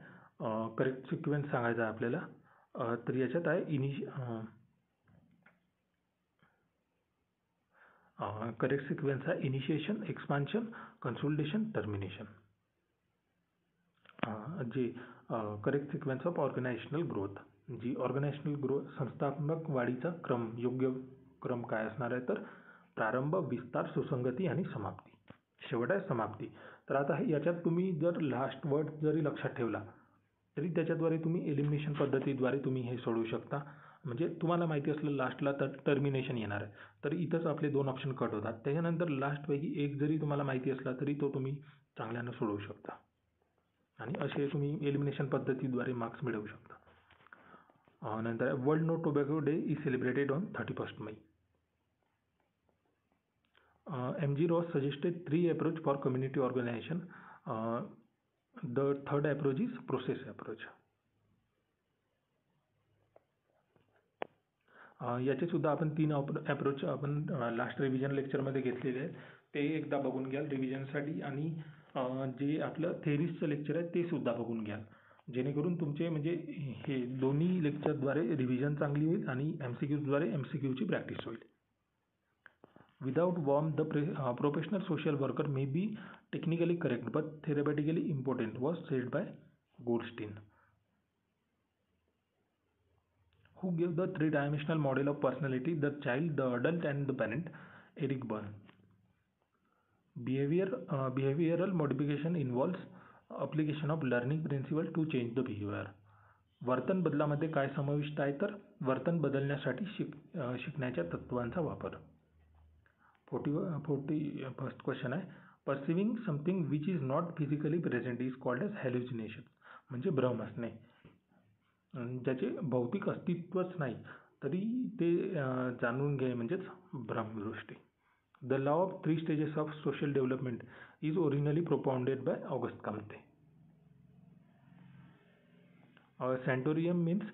करेक्ट सिक्वेन्स सांगायचा आहे आपल्याला. तर याच्यात आहे करेक्ट सिक्वेन्स आहे इनिशिएशन, एक्सपान्शन, कन्सोलिडेशन, टर्मिनेशन. जे correct sequence of organisational growth, जी ऑर्गनायझेशनल ग्रोथ संस्थात्मक वाढीचा योग्य क्रम काय असणार आहे, तर प्रारंभ, विस्तार, सुसंगती आणि समाप्ती. शेवट आहे समाप्ती. तर आता याच्यात तुम्ही जर लास्ट वर्ड जरी लक्षात ठेवला तरी त्याच्याद्वारे तुम्ही एलिमिनेशन पद्धतीद्वारे तुम्ही हे सोडवू शकता. म्हणजे तुम्हाला माहिती असलं लास्टला तर टर्मिनेशन येणार आहे, तर इथंच आपले 2 ऑप्शन कट होतात. त्याच्यानंतर लास्टपैकी एक जरी तुम्हाला माहिती असला तरी तो तुम्ही चांगल्यानं सोडवू शकता आणि असे तुम्ही एलिमिनेशन पद्धतीद्वारे मार्क्स मिळवू शकता. नंतर world no tobacco day is celebrated on 31st May. M.G. Ross suggested 3 approach for community organization. The third approach is process approach. याचे सुद्धा आपण 3 अप्रोच आपण लास्ट रिव्हिजन लेक्चरमध्ये घेतलेले आहेत. ते एकदा बघून घ्याल रिव्हिजनसाठी आणि जे आपलं थेरीजचं लेक्चर आहे ते सुद्धा बघून घ्याल, जेणेकरून तुमचे म्हणजे हे दोन्ही लेक्चरद्वारे रिव्हिजन चांगली होईल आणि MCQद्वारे MCQची प्रॅक्टिस होईल. Without warmth, the professional social worker may be technically correct but therapeutically important, was said by Goldstein. Who gave the 3-dimensional model of personality, the child, the adult and the parent? Eric Berne. Behavioral modification involves application of learning principle to change the behavior. वर्तन बदलामध्ये काय समाविष्ट आहे, तर वर्तन बदलण्यासाठी शिकण्याच्या तत्वांचा वापर. 41st क्वेश्चन आहे, perceiving something which is not physically present is called as hallucination. म्हणजे भ्रम असणे, ज्याचे भौतिक अस्तित्वच नाही तरी ते जाणून घे म्हणजेच भ्रमदृष्टी. The law of 3 stages of social development is originally propounded by Auguste Comte. Sanatorium means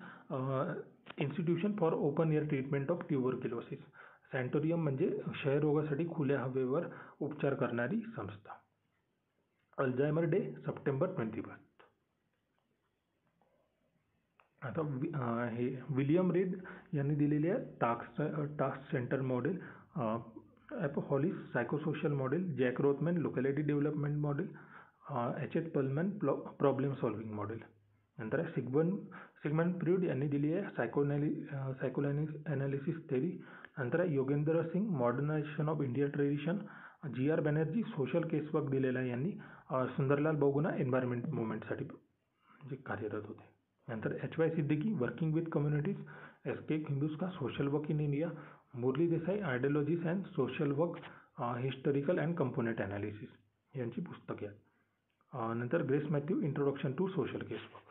institution for open air treatment of tuberculosis. सॅन्टोरियम म्हणजे क्षयरोगासाठी खुल्या हवेवर उपचार करणारी संस्था. Alzheimer day September 21. आता हे विलियम रीड यांनी दिलेले आहे task centre model, Hollis psychosocial model, Jack Rothman locality development model, H.H. Perlman problem solving model. नंतर सिगमंड फ्रॉइड यांनी दिली आहे सायकोअनालिसिस थेरी. नंतर Yogendra Singh modernisation of Indian tradition. G.R. Banerjee social casework दिलेला आहे यांनी. सुंदरलाल बहुगुणा एन्व्हायरमेंट मुवमेंटसाठी जे कार्यरत होते. नंतर H.Y. Siddiqui working with communities. S.K. हिंदुस्का social work in India. Murli Desai ideologies and social work historical and component analysis यांची पुस्तके आहेत. नंतर Grace Mathew introduction to social casework.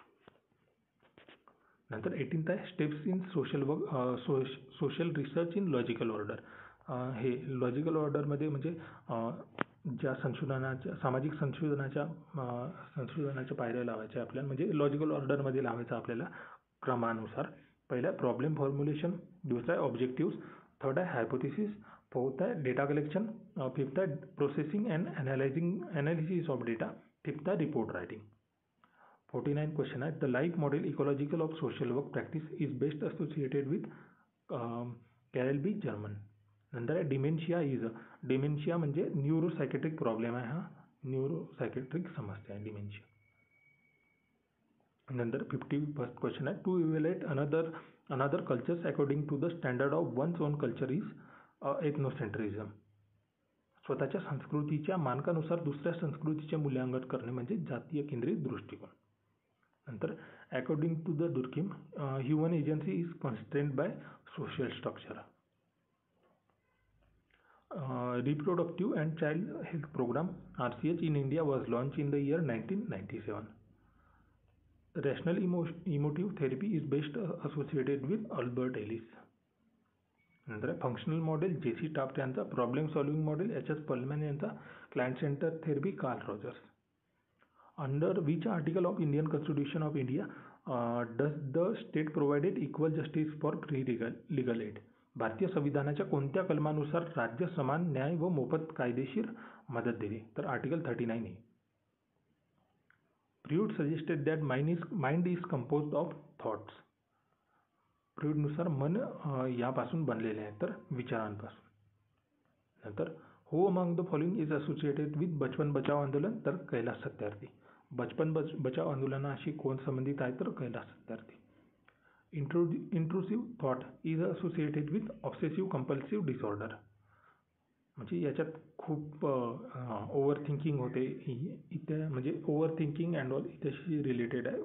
नंतर 18th आहे steps in social work social research in logical order. हे logical ऑर्डरमध्ये म्हणजे ज्या संशोधनाच्या सामाजिक संशोधनाच्या पायऱ्या लावायच्या आपल्याला, म्हणजे लॉजिकल ऑर्डरमध्ये लावायचं आपल्याला क्रमानुसार. पहिला प्रॉब्लेम फॉर्म्युलेशन, दुसरा आहे ऑब्जेक्टिव्स, थर्ड आहे हायपोथिसिस, फोर्थ आहे डेटा कलेक्शन, फिफ्थ आहे processing and analysis of data, fifth आहे रिपोर्ट रायटिंग. 49th क्वेश्चन आहे the life model ecological of social work practice is best associated with Carel B Germain. नंतर आहे dementia म्हणजे न्यूरोसायकेट्रिक problem आहे, हा न्यूरोसायकेट्रिक समस्या आहे डिमेन्शिया. नंतर 51st क्वेश्चन आहे to evaluate another cultures according to the standard of one's own culture is ethnocentrism. स्वतःच्या संस्कृतीच्या मानकानुसार दुसऱ्या संस्कृतीचे मूल्यांकन करणे म्हणजे जातीय केंद्रित दृष्टिकोन. नंतर according to the Durkheim human agency is constrained by social structure. Reproductive and Child Health Program RCH in India was launched in the year 1997. Rational emotive therapy is best associated with Albert Ellis. नंतर functional model JC Taft यांचा, problem solving model HS Perlman यांचा, client centre therapy Carl Rogers. Under which article of Indian constitution of India does the state provided equal justice for free legal aid. भारतीय संविधानाच्या कोणत्या कलमानुसार राज्य समान न्याय व मोफत कायदेशीर मदत देते? तर आर्टिकल 39 आहे. Freud suggested that mind is composed of thoughts. फ्रूडनुसार मन यापासून बनलेले आहे, तर विचारांपासून. नंतर who among the following is associated with Bachpan Bachao आंदोलन? तर कैलास सत्यार्थी. बचपन बचाव आंदोलनाशी कोण संबंधित आहे? तर Kailash Satyarthi. Intrusive thought is associated with obsessive compulsive disorder. म्हणजे याच्यात खूप ओव्हर थिंकिंग होते इथे, म्हणजे ओव्हर थिंकिंग अँड ऑल इथेशी रिलेटेड आहे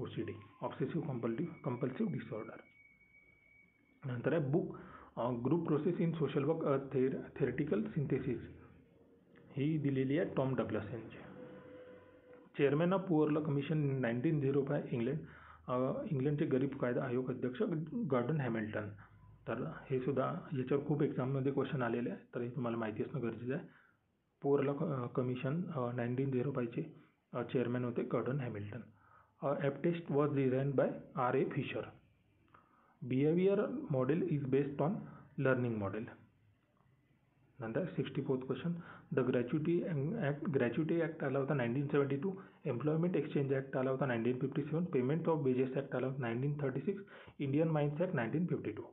OCD, ऑब्सेसिव्ह कंपल्सिव्ह डिसऑर्डर. नंतर आहे book group process in social work theoretical synthesis. ही दिलेली आहे टॉम डग्लस यांची. Chairman of poor law commission 1905 इंग्लंडचे गरीब कायदा आयोग अध्यक्ष गॉर्डन हॅमिल्टन. तर हे सुद्धा याच्यावर खूप एक्झाममध्ये क्वेश्चन आलेले आहे, तर हे तुम्हाला माहिती असणं गरजेचं आहे. पुअर लॉ कमिशन 1905चे चेअरमॅन होते Gordon Hamilton. App test was design by R.A. Fisher. Behaviour model is based on learning model. नंतर 64th question. The gratuity act आला होता 1972. एम्प्लॉयमेंट एक्सचेंज ॲक्ट आला होता 1957. पेमेंट ऑफ वेजेस ॲक्ट आला होता 1936. Indian mines act 1952.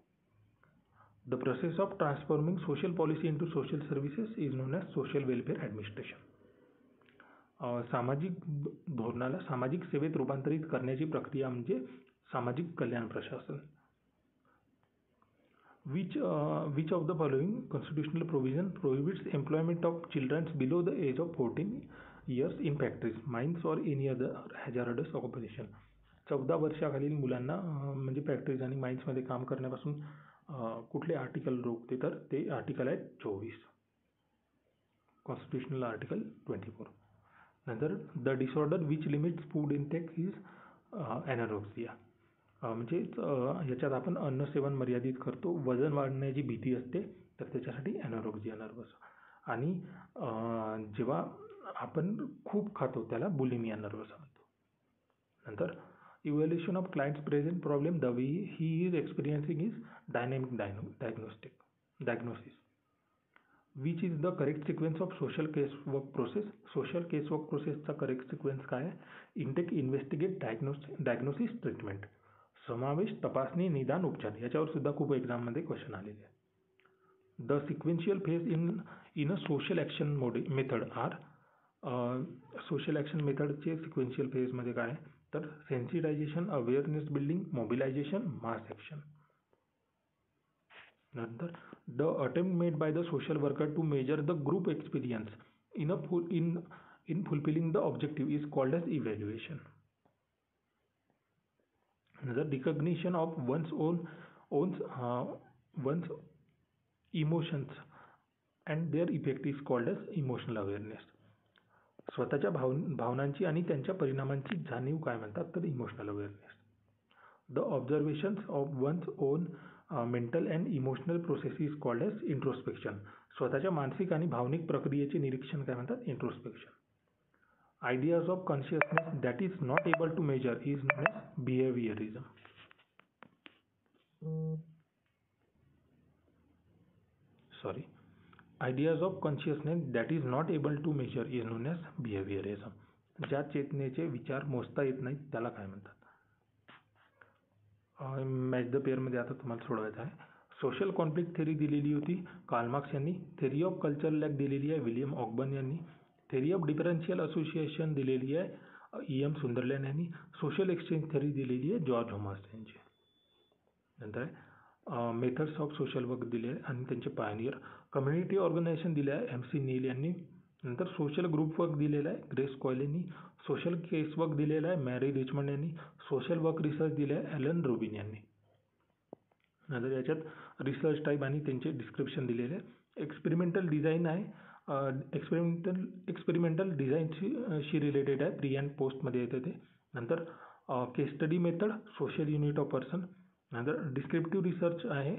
The process of transforming social policy into social services is known as social welfare administration. सामाजिक धोरणाला सामाजिक सेवेत रूपांतरित करण्याची प्रक्रिया म्हणजे सामाजिक कल्याण प्रशासन. Which of the following constitutional provision prohibits employment of children below the age of 14 years in factories, mines or any other hazardous occupation? 14 वर्षाखालील मुलांना म्हणजे फॅक्टरीज आणि माइन्समध्ये काम करण्यापासून कुठले आर्टिकल रोखते? तर ते आर्टिकल आहे 24, कॉन्स्टिट्यूशनल आर्टिकल 24. नंतर the disorder which limits food intake is anorexia. म्हणजे याच्यात आपण अन्नसेवन मर्यादित करतो, वजन वाढण्याची भीती असते, तर त्याच्यासाठी ॲनोरेक्सिया नर्वस. आणि जेव्हा आपण खूप खातो त्याला बुलिमिया नर्वस म्हणतो. नंतर evaluation of clients present problem the way he is experiencing is dynamic diagnosis. Which is the correct sequence of social case work process? Social case work प्रोसेसचा करेक्ट सिक्वेन्स काय आहे? Intake, investigate, diagnosis, treatment. समावेश, तपासणी, निदान, उपचार. याच्यावर सुद्धा खूप एक्झाममध्ये क्वेश्चन आलेले आहे. The sequential phase in a social action method are. Social action मेथडचे सिक्वेन्शियल फेजमध्ये काय आहे? तर sensitisation, awareness building, mobilisation, mass action. नंतर the attempt made by the social worker to measure the group experience in fulfilling the objective is called as evaluation. नंतर recognition of one's emotions and their effect is called as emotional awareness. स्वतःच्या भावनांची आणि त्यांच्या परिणामांची जाणीव काय म्हणतात? तर emotional awareness. The observations of one's own mental and emotional process is called as introspection. स्वतःच्या मानसिक आणि भावनिक प्रक्रियेचे निरीक्षण काय म्हणतात? Introspection. Ideas of consciousness that is not able to measure is known as behaviorism. Ideas of consciousness that is not able to measure is known as behaviorism. ज्या चेतनेचे विचार मोजता येत नाहीत त्याला काय म्हणतात? मॅच द पेअरमध्ये आता तुम्हाला सोडवायचं आहे. सोशल कॉन्फ्लिक्ट थेरी दिलेली होती कार्ल मार्क्स यांनी. थेरी ऑफ कल्चर लॅक दिलेली आहे विलियम ऑकबर्न यांनी. थेरी ऑफ डिफरन्शियल असोसिएशन दिलेली आहे E.M. सुंदरलॅंड यांनी. सोशल एक्सचेंज थेरी दिलेली आहे जॉर्ज हॉमस यांची. नंतर मेथड्स ऑफ सोशल वर्क दिले आणि त्यांचे पायनियर. कम्युनिटी ऑर्गनायझेशन दिले आहे MC नील यांनी. नंतर सोशल ग्रुप वर्क दिलेला आहे ग्रेस कॉयल यांनी, सोशल केस वर्क दिलेला आहे मॅरी रिचमंड यांनी, सोशल वर्क रिसर्च दिले आहे ॲलन रुबिन यांनी. नंतर याच्यात रिसर्च टाईप आणि त्यांचे डिस्क्रिप्शन दिलेले आहे. एक्सपेरिमेंटल डिझाईन आहे, एक्सपेरिमेंटल डिझाईनशी रिलेटेड आहे, प्री अँड पोस्टमध्ये येते ते. नंतर case study method, social unit of person. नंतर डिस्क्रिप्टिव्ह रिसर्च आहे,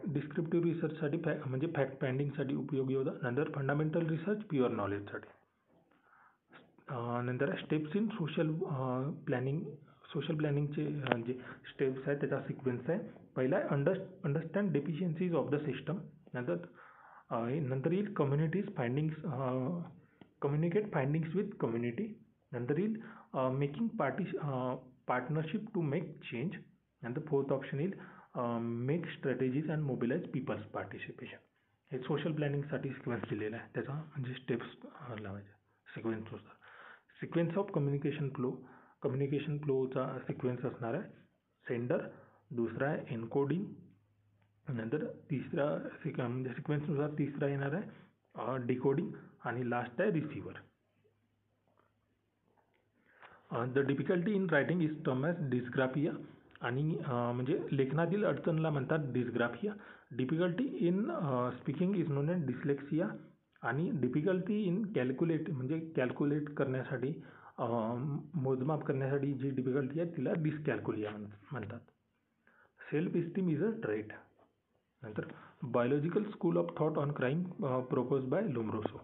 डिस्क्रिप्टिव्ह रिसर्चसाठी म्हणजे फॅक्ट फाइंडिंगसाठी उपयोगी होतं. नंतर फंडामेंटल रिसर्च प्युअर नॉलेजसाठी. नंतर steps in social planning. Social प्लॅनिंगचे जे स्टेप्स आहेत त्याचा सिक्वेन्स आहे. पहिला आहे understand deficiencies of the system. नंतर येईल communities findings, communicate findings with community. नंतर येईल making partnership to make change. नंतर फोर्थ ऑप्शन येईल make strategies and mobilise people's participation. हे सोशल प्लॅनिंगसाठी सिक्वेन्स दिलेला आहे, त्याचा म्हणजे स्टेप्स लावायचे सिक्वेन्सनुसार. Sequence of communication flow. Communication फ्लोचा सिक्वेन्स असणार आहे सेंडर, दुसरा आहे एन्कोडिंग, नंतर तिसरा म्हणजे सिक्वेन्सनुसार तिसरा येणार आहे डिकोडिंग आणि लास्ट आहे receiver. The difficulty in writing is term as dysgraphia. आणि म्हणजे लेखनातील अडचणला म्हणतात dysgraphia. Difficulty in speaking is known as dyslexia. आणि डिफिकल्टी इन म्हणजे कॅल्क्युलेट करण्यासाठी, मोजमाप करण्यासाठी जी डिफिकल्टी आहे तिला डिस्कॅल्क्युलिया म्हणतात. Self esteem is a trait. नंतर biological school of thought on crime propose by Lombroso.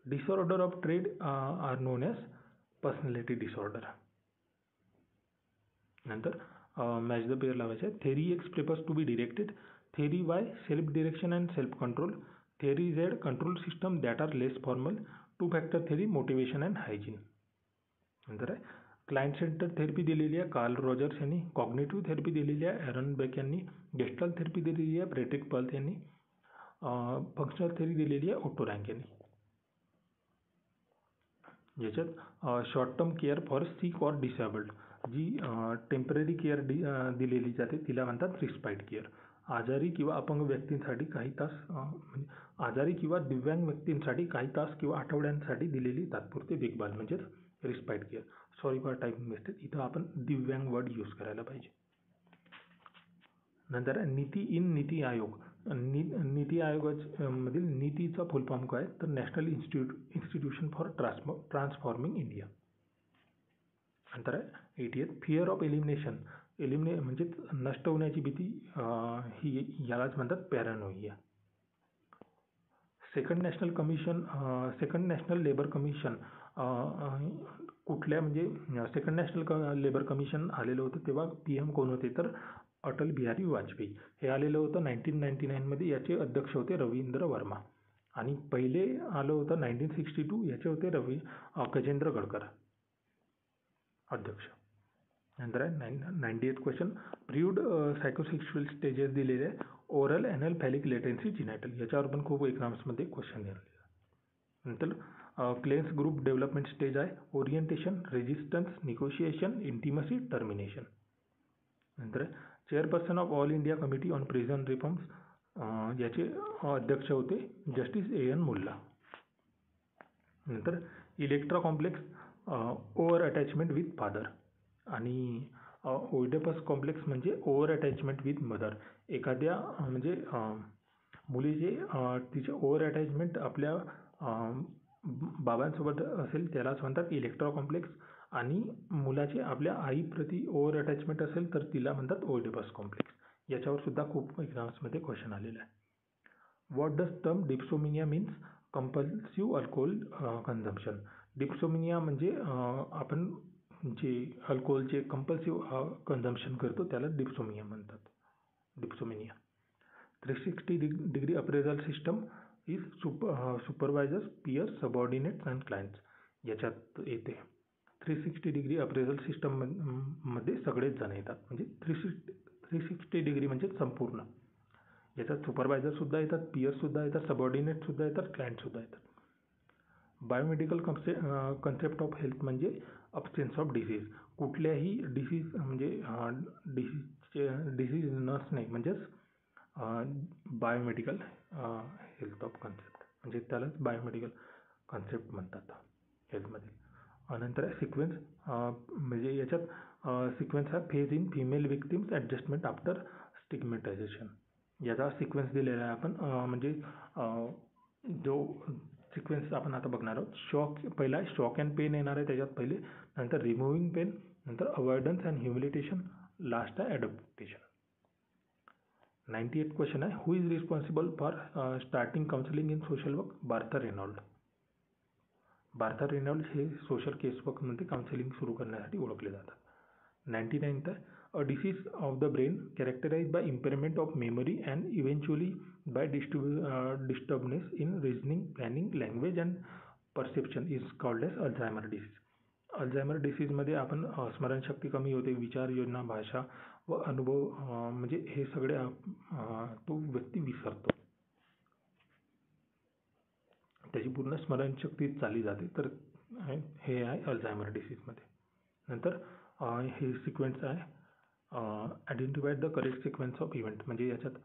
Disorder of trait are known as personality disorder. नंतर मॅच द पेअर लावायचे आहे. Theory x papers to be directed. Theory Y self direction and self control. Theory Z control system that are less formal. Two factor theory motivation and hygiene. नंतर आहे client centre therapy दिलेली आहे Carl Rogers यांनी. Cognitive therapy दिलेली आहे Aaron Beck यांनी. Gestalt therapy दिलेली आहे फ्रेडरिक पर्ल्स यांनी. फंक्शनल थेरी दिलेली आहे ओटो रँक यांनी. याच्यात short term care for sick or disabled. जी टेम्पररी केअर दिलेली जाते तिला म्हणतात रिस्पाईट केअर. आजारी किंवा अपंग व्यक्तींसाठी काही तास म्हणजे आजारी किंवा दिव्यांग व्यक्तींसाठी काही तास किंवा आठवड्यांसाठी दिलेली तात्पुरती देखभाल म्हणजेच respite care. Sorry for typing mistake, इथं आपण दिव्यांग वर्ड यूज करायला पाहिजे. नंतर नीती in NITI Aayog. Niti आयोगामधील नीतीचा full form काय तर national institution for transforming India. नंतर आहे 88 फिअर ऑफ एलिमिनेशन. म्हणजेच नष्ट होण्याची भीती, ही यालाच म्हणतात पॅरानोइया. सेकंड नॅशनल लेबर कमिशन कुठल्या म्हणजे सेकंड नॅशनल लेबर कमिशन आलेलं होतं तेव्हा PM कोण होते तर अटल बिहारी वाजपेयी हे आलेलं होतं 1999 मध्ये. याचे अध्यक्ष होते रवींद्र वर्मा. आणि पहिले आलं होतं 1962, याचे होते गजेंद्र गडकर अध्यक्ष. नंतर आहे 98th क्वेश्चन. प्रिव्ड सायकोसेक्शुअल स्टेजेस दिलेले आहे. Oral anal phallic latency genital. याच्यावर पण खूप एक्झाम्समध्ये क्वेश्चन दिलेले. नंतर क्लेन्स ग्रुप डेव्हलपमेंट स्टेज आहे. Orientation, resistance, negotiation, intimacy, termination. नंतर chairperson of all India committee on prison reforms. याचे अध्यक्ष होते जस्टिस A.N. मुल्ला. नंतर Electra complex, over attachment with father. आणि ओइडिपस कॉम्प्लेक्स म्हणजे ओव्हर अटॅचमेंट विथ मदर. एखाद्या म्हणजे मुलीचे तिचे ओव्हर अटॅचमेंट आपल्या बाबांसोबत असेल त्यालाच म्हणतात इलेक्ट्रा कॉम्प्लेक्स. आणि मुलाचे आपल्या आईप्रती ओव्हर अटॅचमेंट असेल तर तिला म्हणतात ओइडिपस कॉम्प्लेक्स. याच्यावर सुद्धा खूप एक्झाम्समध्ये क्वेश्चन आलेला आहे. What does term dipsomania means? Compulsive alcohol consumption. Dipsomania म्हणजे आपण जे अल्कोहोलचे कंपल्सिव्ह कन्झम्पशन करतो त्याला डिप्सोमिनिया म्हणतात. Dipsomania. 360 degree appraisal system is supervisors, peers, subordinates and clients. याच्यात येते 360 डिग्री अप्रेझल सिस्टम मध्ये सगळेच जण येतात. म्हणजे 360 डिग्री म्हणजे संपूर्ण. याच्यात सुपरवायझर सुद्धा येतात, पियर्स सुद्धा येतात, सबऑर्डिनेट सुद्धा येतात, क्लायंट सुद्धा येतात. बायोमेडिकल कन्सेप्ट ऑफ हेल्थ म्हणजे अब्सेन्स ऑफ डिसीज. कुठल्याही डिसीज म्हणजे डिसीज नसणे म्हणजेच बायोमेडिकल हेल्थ ऑफ कन्सेप्ट. म्हणजे त्यालाच बायोमेडिकल कॉन्सेप्ट म्हणतात हेल्थमधील. नंतर आहे सिक्वेन्स, म्हणजे याच्यात सिक्वेन्स हा phase in female victims adjustment after stigmatisation. याचा सिक्वेन्स दिलेला आहे आपण, म्हणजे जो सिक्वेन्स आपण आता बघणार आहोत. पहिला शॉक अँड पेन येणार आहे त्याच्यात पहिले, नंतर रिमूव्हिंग पेन, नंतर अवॉइडन्स अँड ह्युमिलिटेशन, लास्ट आहे ॲडॅप्टेशन. 98 क्वेश्चन आहे, who is responsible for starting counselling in social work? Bertha Reynolds. Bertha Reynolds हे सोशल केस वर्कमध्ये काउन्सिलिंग सुरू करण्यासाठी ओळखले जातात. 99th आहे, a disease of the brain characterise by impairment of memory and eventually by disturbance in reasoning, planning, language and perception is called as Alzheimer disease. Alzheimer डिसीजमध्ये आपण स्मरणशक्ती कमी होते, विचार, योजना, भाषा व अनुभव, म्हणजे हे सगळे तो व्यक्ती विसरतो, त्याची पूर्ण स्मरणशक्ती चालली जाते. तर हे आहे अल्झायमर डिसीजमध्ये. नंतर हे सिक्वेन्स आहे, identify the correct sequence of event. म्हणजे याच्यात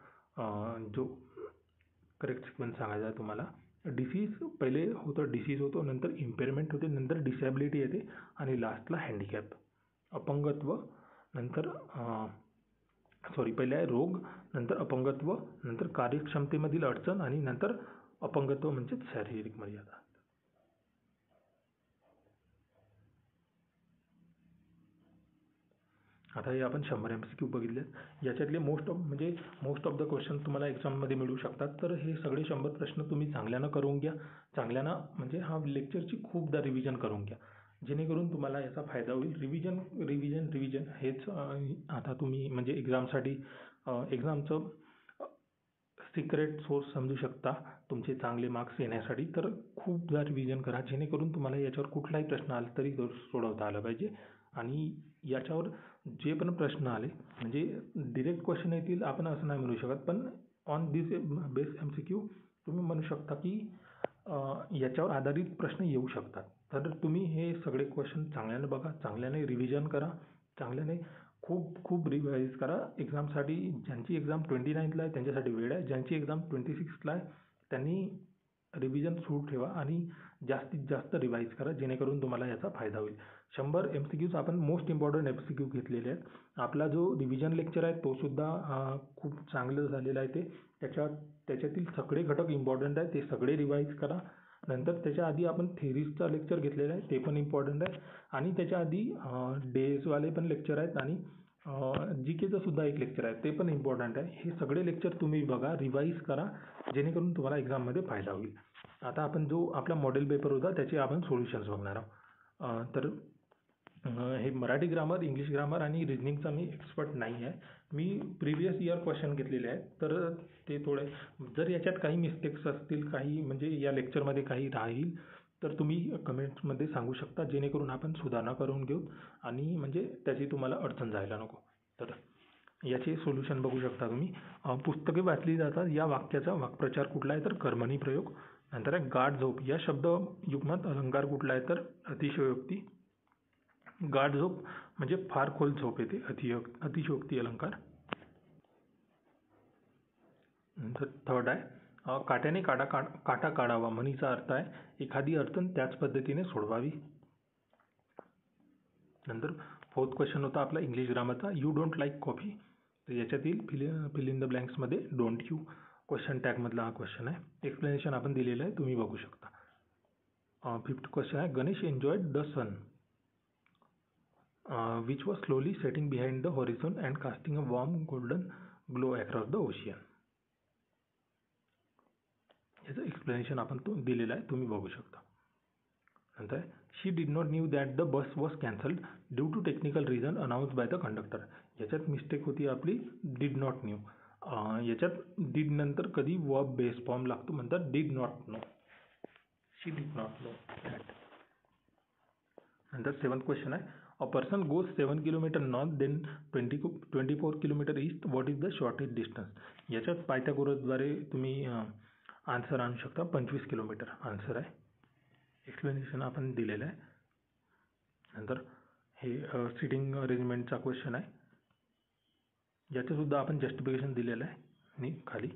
जो करेक्ट सिक्वेन्स सांगायचा आहे तुम्हाला. डिसीज पहिले होतं, डिसीज होतो, नंतर इम्पेअरमेंट होते, नंतर डिसॅबिलिटी येते आणि लास्टला हँडिकॅप, अपंगत्व, नंतर पहिले आहे रोग, नंतर अपंगत्व, नंतर कार्यक्षमतेमधील अडचण आणि नंतर अपंगत्व म्हणजे शारीरिक मर्यादा. आता हे आपण 100 MCQ बघितले. याच्यातले मोस्ट ऑफ द क्वेश्चन तुम्हाला एक्झाममध्ये मिळू शकतात. तर हे सगळे 100 प्रश्न तुम्ही चांगल्यानं करून घ्या. चांगल्यानं म्हणजे हा लेक्चरची खूपदा रिव्हिजन करून घ्या, जेणेकरून तुम्हाला याचा फायदा होईल. रिव्हिजन हेच आता तुम्ही म्हणजे एक्झामसाठी एक्झामचं सिक्रेट सोर्स समजू शकता तुमचे चांगले मार्क्स येण्यासाठी. तर खूपदा रिव्हिजन करा, जेणेकरून तुम्हाला याच्यावर कुठलाही प्रश्न आला तरी तो सोडवता आला पाहिजे. आणि याच्यावर जे पण प्रश्न आले म्हणजे डिरेक्ट क्वेश्चन येतील आपण असं नाही म्हणू शकत, पण ऑन दिस बेस MCQ तुम्ही म्हणू शकता की याच्यावर आधारित प्रश्न येऊ शकतात. तर तुम्ही हे सगळे क्वेश्चन चांगल्याने बघा, चांगल्याने रिव्हिजन करा, चांगल्याने खूप रिवाईज करा. एक्झामसाठी ज्यांची एक्झाम 29ला आहे त्यांच्यासाठी वेळ आहे, ज्यांची एक्झाम 26ला आहे त्यांनी रिव्हिजन सुरू ठेवा आणि जास्तीत जास्त रिवाईज करा, जेणेकरून तुम्हाला याचा फायदा होईल. 100 MCQs आपण मोस्ट इम्पॉर्टंट MCQ घेतलेले आहेत. आपला जो रिव्हिजन लेक्चर आहे तो सुद्धा खूप चांगलं झालेला आहे. त्याच्यातील सगळे घटक इम्पॉर्टंट आहे, ते सगळे रिवाईज करा. नंतर त्याच्या आधी आपण थेरीजचा लेक्चर घेतलेला आहे, ते पण इम्पॉर्टंट आहे. आणि त्याच्या आधी डेजवाले पण लेक्चर आहेत आणि GKचं सुद्धा एक लेक्चर आहे, ते पण इम्पॉर्टंट आहे. हे सगळे लेक्चर तुम्ही बघा, रिवाईज करा, जेणेकरून तुम्हाला एक्झाममध्ये फायदा होईल. आता आपण जो आपला मॉडेल पेपर होता त्याचे आपण सोल्युशन्स बघणार आहोत. तर हे मराठी ग्रामर, इंग्लिश ग्रामर आणि रिजनिंगचा मी एक्सपर्ट नाही आहे. मी प्रिव्हियस इयर क्वेश्चन घेतलेले आहेत, तर ते थोडे जर याच्यात काही मिस्टेक्स असतील, काही म्हणजे या लेक्चरमध्ये काही राहील तर तुम्ही कमेंट्समध्ये सांगू शकता, जेणेकरून आपण सुधारणा करून घेऊ आणि म्हणजे त्याची तुम्हाला अडचण जायला नको. तर याचे सोल्युशन बघू शकता तुम्ही. पुस्तके वाचली जातात या वाक्याचा वाक्प्रचार कुठला आहे तर कर्मणी प्रयोग. नंतर आहे गाढ झोप, या शब्द युग्मात अलंकार कुठला आहे तर अतिशयोक्ती. गाढ झोप म्हणजे फार खोल झोप येते, अतिशयोक्ती अलंकार. नंतर थर्ड आहे काट्याने काटा काढावा, म्हणीचा अर्थ आहे एखादी अडचण त्याच पद्धतीने सोडवावी. नंतर फोर्थ क्वेश्चन होता आपला इंग्लिश ग्रामरचा, यू डोंट लाईक कॉफी. तर याच्यातील फिल इन द ब्लँक्समध्ये डोंट यू क्वेश्चन टॅगमधला हा क्वेश्चन आहे. एक्सप्लेनेशन आपण दिलेलं आहे, तुम्ही बघू शकता. फिफ्थ क्वेश्चन आहे Ganesh enjoyed the sun which was slowly setting behind the horizon and casting a warm golden glow across the ocean. याचं एक्सप्लेनेशन आपण दिलेलं आहे, तुम्ही बघू शकता. नंतर she did not knew that the bus was cancelled due to technical reason announce by the conductor. याच्यात mistake होती आपली, डिड नॉट न्यू. याच्यात डिड नंतर कधी वर्ब बेस फॉर्म लागतो, म्हणतात did not know, she did not know that. नंतर 7th question आहे a person goes 7 kilometre north then 24 kilometre east, what is the shortest distance. याच्यात पायथागोरसद्वारे तुम्ही आन्सर आणू शकता. 25 किलोमीटर आन्सर आहे. एक्सप्लेनेशन आपण दिलेलं आहे. नंतर हे सिटिंग अरेंजमेंटचा क्वेश्चन आहे, याचंसुद्धा आपण जस्टिफिकेशन दिलेलं आहे आणि खाली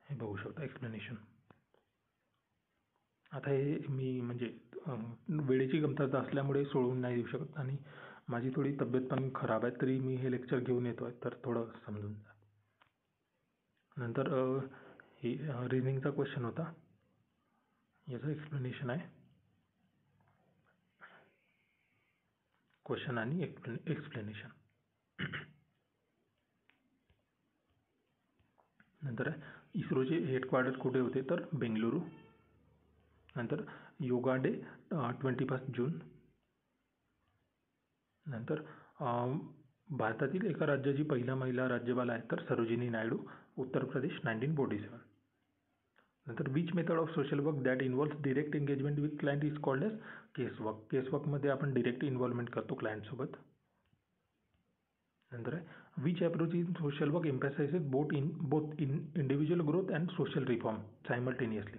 हे बघू शकता एक्सप्लेनेशन. आता हे मी म्हणजे वेळेची कमतरता असल्यामुळे सोडवून नाही देऊ शकत आणि माझी थोडी तब्येत पण खराब आहे, तरी मी हे लेक्चर घेऊन येतो आहे, तर थोडं समजून जा. नंतर ही रिझनिंगचा क्वेश्चन होता, याचं एक्सप्लेनेशन आहे. क्वेश्चन आणि एक्सप्लेनेशन. नंतर इस्रोचे हेडक्वार्टर कुठे होते, तर बेंगलुरू. नंतर योगा डे 21 जून. नंतर भारतातील एका राज्याची पहिला महिला राज्यपाल आहे, तर सरोजिनी नायडू, उत्तर प्रदेश, 1947. नंतर which method of social work that involves direct engagement with client is called as casework. केसवर्कमध्ये आपण डिरेक्ट इन्व्हॉल्वमेंट करतो क्लायंटसोबत. नंतर which approach in social work emphasises both individual growth and social reform simultaneously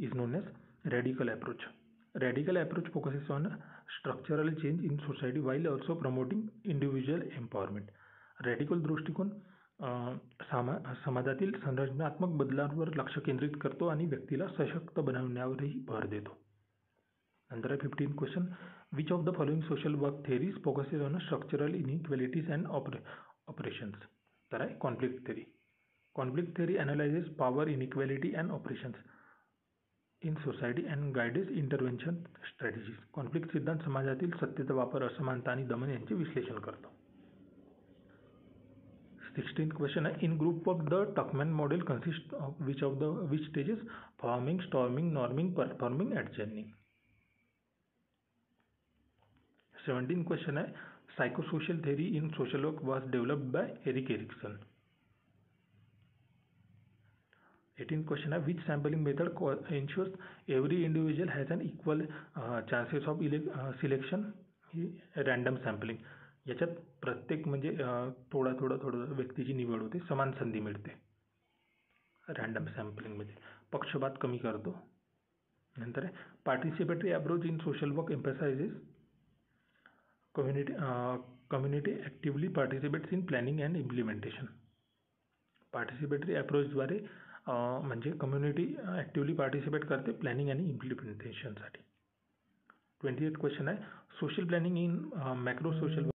is known as radical approach. Radical approach focuses on structural change in society while also promoting individual empowerment. Radical दृष्टिकोन समाजातील संरचनात्मक बदलांवर लक्ष केंद्रित करतो आणि व्यक्तीला सशक्त बनवण्यावरही भर देतो. नंतर 15 question, which of the following social work theories focuses on structural inequalities and operations. तर आहे conflict theory. Conflict theory analyses power inequality and operations in society and guides intervention strategies. Conflict सिद्धांत समाजातील सत्तेचा वापर, असमानता आणि दमन यांचे विश्लेषण करतो. 16 क्वेश्चन आहे, in group work the Tuckman model consist of which stages, forming, storming, norming, performing, adjourning. 17 question आहे, psychosocial theory in social work was developed by Erik Erikson. 18 question आहे, which sampling method ensures every individual has an equal chances of selection. ही random sampling. याच्यात प्रत्येक म्हणजे थोडं व्यक्तीची निवड होते, समान संधी मिळते रॅन्डम सॅम्पलिंगमध्ये. पक्षपात कमी करतो. नंतर आहे participatory approach in social work emphasises community actively participates in planning and implementation. Participatory अप्रोचद्वारे म्हणजे कम्युनिटी ॲक्टिव्हली पार्टिसिपेट करते प्लॅनिंग आणि इम्प्लिमेंटेशनसाठी. 28 क्वेश्चन आहे, social planning in macro social work.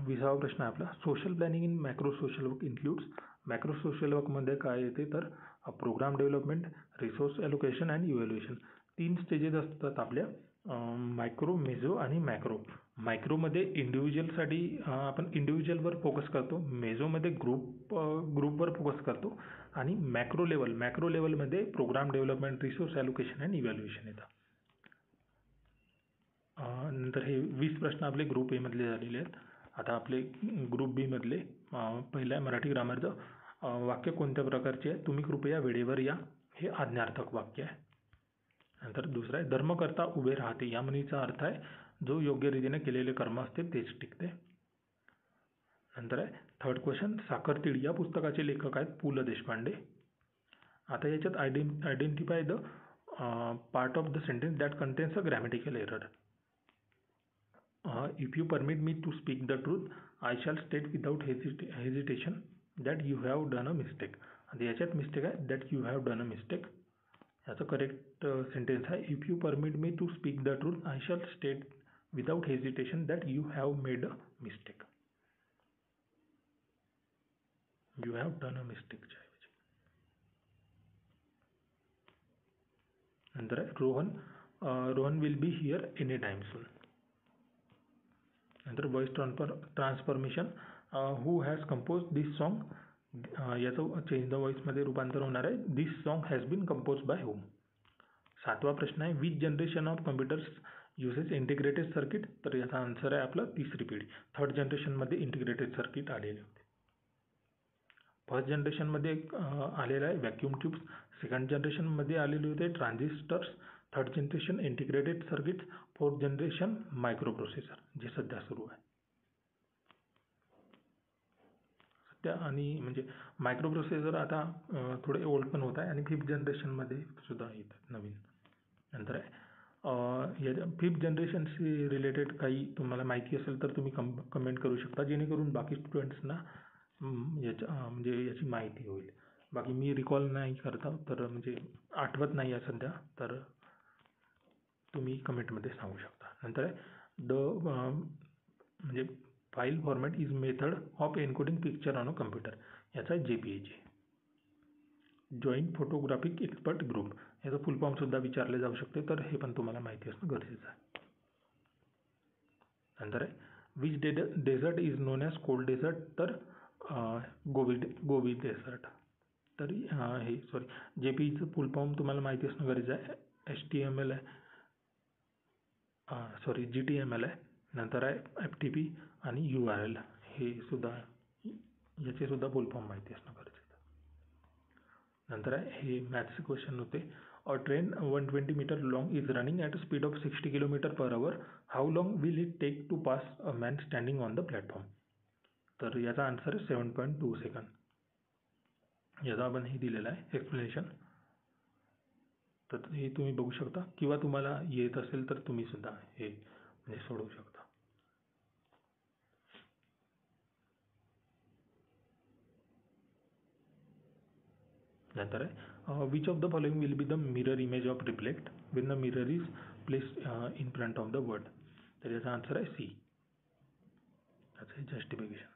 20वा प्रश्न आहे आपला, social planning in macro social work includes. Macro social वर्कमध्ये काय येते, तर programme development, resource allocation and evaluation. 3 stages असतात आपल्या, मायक्रो, मेझो आणि मॅक्रो. मायक्रोमध्ये इंडिव्हिज्युअलसाठी आपण इंडिव्हिज्युअलवर फोकस करतो, मेझोमध्ये ग्रुपवर फोकस करतो आणि मॅक्रो लेवलमध्ये programme development, resource allocation and evaluation येतं. नंतर हे 20 प्रश्न आपले ग्रुप ए मधले झालेले आहेत. आता आपले ग्रुप बी मधले पहिलं आहे मराठी ग्रामरचं, वाक्य कोणत्या प्रकारचे आहे, तुम्ही कृपया वेळेवर या, हे आज्ञार्थक वाक्य आहे. नंतर दुसरं आहे, धर्म करता उभे राहते. या म्हणीचा अर्थ आहे जो योग्य रीतीने केलेले कर्म असते तेच टिकते. नंतर आहे 3rd क्वेश्चन, साखरतीळ या पुस्तकाचे लेखक आहेत पु ल देशपांडे. आता याच्यात identify the part of the sentence that contains a grammatical error. If you permit me to speak the truth, I shall state without hesitation that you have done a mistake. आता याच्यात mistake आहे, that you have done a mistake. याचं correct sentence आहे, if you permit me to speak the truth, I shall state without hesitation that you have made a mistake. You have done अ मिस्टेकच्या ऐवजी. नंतर Rohan will be here any time soon. नंतर voice transformation, who has compose this song. याचं change the व्हॉइसमध्ये रूपांतर होणार आहे, this song has been compose by home. 7वा प्रश्न आहे, which generation of computers uses integrated circuit. तर याचा आन्सर आहे आपला 3री पिढी. 3rd जनरेशनमध्ये इंटिग्रेटेड सर्किट आलेले होते. 1st जनरेशनमध्ये आलेला आहे व्हॅक्यूम ट्यूब्स. 2nd जनरेशनमध्ये आलेले होते transistors. 3rd generation integrated circuits. 4th generation micro processor, जे सध्या सुरू आहे सध्या. आणि म्हणजे मायक्रो प्रोसेसर आता थोडे ओल्ड पण होत आहे आणि 5th जनरेशनमध्ये सुद्धा येतात नवीन. नंतर आहे 5th जनरेशनशी रिलेटेड काही तुम्हाला माहिती असेल तर तुम्ही कमेंट करू शकता, जेणेकरून बाकी स्टुडंट्सना म्हणजे याची माहिती होईल. बाकी मी रिकॉल नाही करता, तर म्हणजे आठवत नाही आहे सध्या, तर तुम्ही कमेंटमध्ये सांगू शकता. नंतर आहे म्हणजे file format is method of encoding picture on a computer, याचा JPEG. Joint photographic expert group, याचा फुल फॉर्म सुद्धा विचारले जाऊ शकते, तर हे पण तुम्हाला माहिती असणं गरजेचं आहे. नंतर आहे which desert is known as cold desert, तर गोबी डेझर्ट. तर हे JPEGचं फुल फॉर्म तुम्हाला माहिती असणं गरजेचं आहे. HTML आहे, GTML आहे, नंतर आहे FTP आणि URL, हे सुद्धा याचे सुद्धा फुल फॉर्म माहिती असणं गरजेचं. नंतर आहे हे मॅथ्सचे क्वेश्चन होते. A train 120 metre long is running at a speed of 60 km/h. How long will it take to pass a man standing on the platform. तर याचा आन्सर आहे 7.2 सेकंद. याचा आपण हे दिलेला आहे एक्सप्लेनेशन, तर हे तुम्ही बघू शकता, किंवा तुम्हाला येत असेल तर तुम्ही सुद्धा हे म्हणजे सोडवू शकता. नंतर आहे which of the following will be the mirror image of reflect Wien the mirror is place in front of the word. तर याचा आन्सर आहे C. त्याचं justification.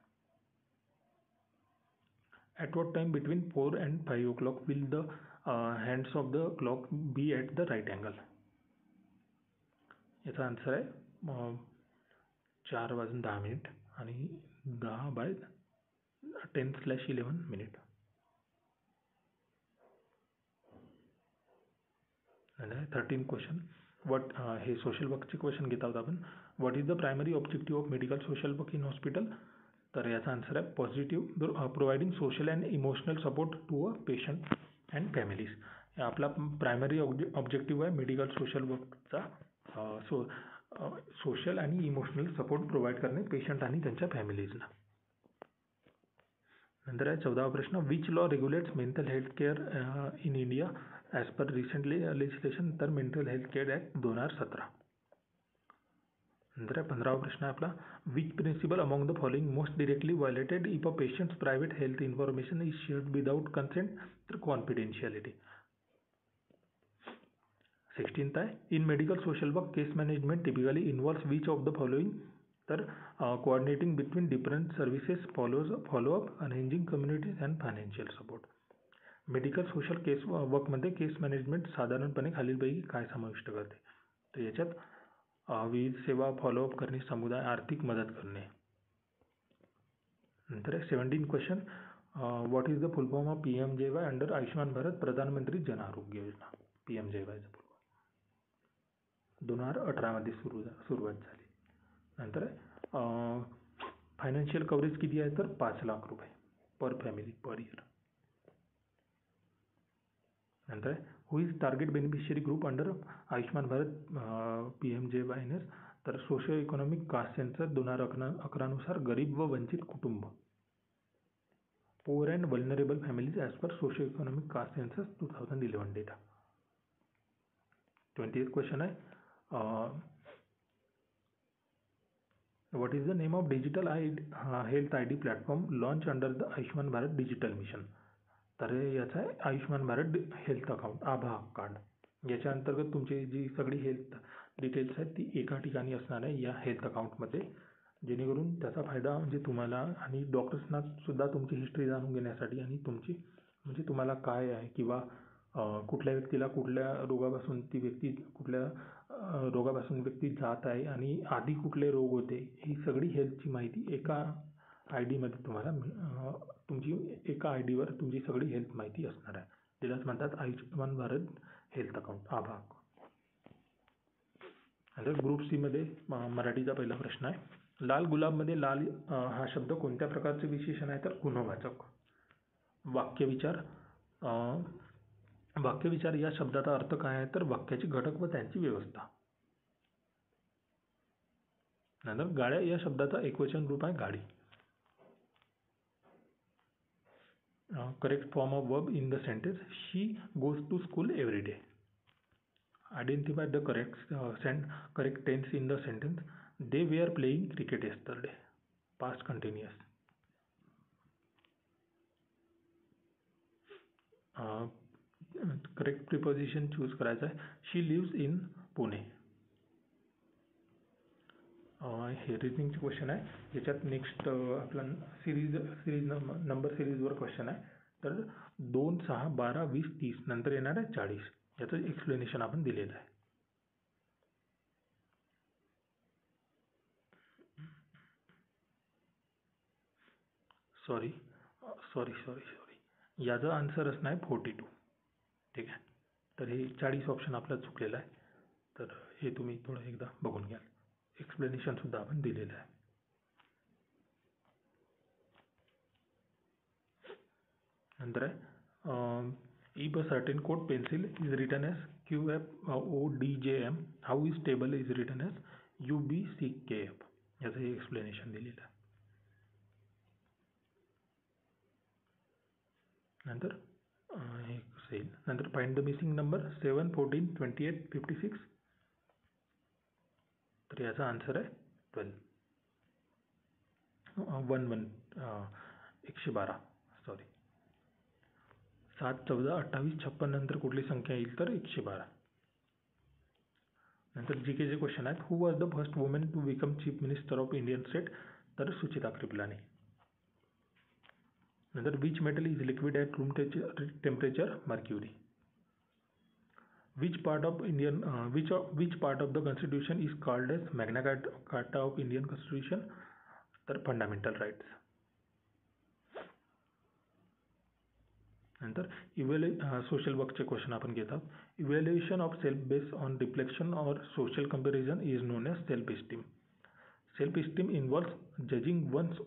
At what time between 4 and 5 o'clock will the hands of the clock be at the right angle? याचा answer आहे 4:10 आणि 10:10:11. आणि 13 question. हे social वर्कचे क्वेश्चन घेत आहोत आपण. What is the primary objective of medical social work in hospital? तर याचा आन्सर आहे positive providing social and emotional support to a patient and families. आपला प्रायमरी ऑब्जेक्टिव्ह आहे मेडिकल सोशल वर्कचा, सोशल आणि इमोशनल सपोर्ट प्रोव्हाइड करणे patient आणि त्यांच्या फॅमिलीजला. नंतर आहे 14वा प्रश्न. Which law regulates mental health care in India as per recently legislation? तर मेंटल हेल्थ केअर ॲक्ट 2017. नंतर 15वा प्रश्न आहे आपला. Which principle among the following most directly violated if a patient's private health information is shared without consent? तर confidentiality. 16th आहे. In medical social work case management typically involves which of the following? तर coordinating between different services, follow up, arranging communities and financial support. Medical social case वर्कमध्ये case management साधारणपणे खालीलपैकी काय समाविष्ट करते? तर याच्यात विविध सेवा, फॉलोअप करणे, समुदाय, आर्थिक मदत करणे. नंतर 17 question. What is the full form of PMJY under Ayushman Bharat, प्रधानमंत्री जन आरोग्य योजना? PMJYचं फुल फॉर्म 2018 मध्ये सुरुवात झाली. नंतर फायनान्शियल कव्हरेज किती आहे? तर 5 लाख रुपये पर फॅमिली पर इयर. नंतर who is target beneficiary group under Ayushman Bharat PMJY? तर सोशो इकॉनॉमिक कास्ट सेन्सर 2011 नुसार गरीब व वंचित कुटुंब, poor and vulnerable families as per socio economic caste census 2011 data. 20th question आहे. What is the name of digital health ID platform launch under the Ayushman Bharat digital mission? तर याचा आहे Ayushman Bharat health account, आभा कार्ड. याच्या अंतर्गत तुमची जी सगळी हेल्थ डिटेल्स आहेत ती एका ठिकाणी असणार आहे या हेल्थ अकाउंटमध्ये, जेणेकरून त्याचा फायदा म्हणजे तुम्हाला आणि डॉक्टर्सना सुद्धा तुमची हिस्ट्री जाणून घेण्यासाठी आणि तुमची म्हणजे तुम्हाला काय आहे किंवा कुठल्या व्यक्तीला कुठल्या रोगापासून ती व्यक्ती जात आहे आणि आधी कुठले रोग होते, ही सगळी हेल्थची माहिती एका ID मध्ये तुम्हाला तुमची एका IDवर तुमची सगळी हेल्थ माहिती असणार आहे. त्यालाच म्हणतात आयुष्यमान भारत हेल्थ अकाउंट, आभा. नंतर ग्रुप C मध्ये मराठीचा पहिला प्रश्न आहे. लाल गुलाबमध्ये लाल हा शब्द कोणत्या प्रकारचे विशेषण आहे? तर गुणवाचक. वाक्यविचार या शब्दाचा अर्थ काय आहे? तर वाक्याचे घटक व त्यांची व्यवस्था. नंतर गाड्या या शब्दाचा एकवचन रूप आहे गाडी. Correct form of verb in the sentence she goes to school every day. Identify the correct tense in the sentence. They were playing cricket yesterday. Past continuous. Correct preposition choose करायचं आहे. She lives in Pune. हे रिजनिंगचे question आहे. याच्यात next आपला series number सिरीजवर question आहे. तर 2, 6, 12, 20, 30 नंतर येणार आहे 40. याचं एक्सप्लेनेशन आपण दिलेलं आहे. सॉरी याचा आन्सर असणार आहे 42. ठीक आहे. तर हे 40 ऑप्शन आपला चुकलेला आहे. तर हे तुम्ही थोडं एकदा बघून घ्याल. एक्सप्लेनेशन सुद्धा आपण दिलेलं आहे. नंतर आहे if a certain code pencil is written as QFODJM, how is table is written as UBCKF. याचं हे एक्सप्लेनेशन दिलेलं आहे. नंतर हे येईल. नंतर फाइंड द मिसिंग नंबर 7, 14, 28, 56. तर याचा आन्सर आहे 12. 112 सॉरी. 7, 14, 28, 56 नंतर कुठली संख्या येईल तर 112. नंतर जीकेचे क्वेश्चन आहेत. Who was the first woman to become chief minister of Indian state. तर सुचिता कृपलानी. नंतर which metal is liquid at room temperature. Mercury. which part of the constitution is called as Magna Carta of Indian Constitution. तर fundamental rights. नंतर social वर्कचे question आपण घेत आहोत. Evaluation of self based on reflection और social comparison is known as self esteem. Self esteem involves judging one's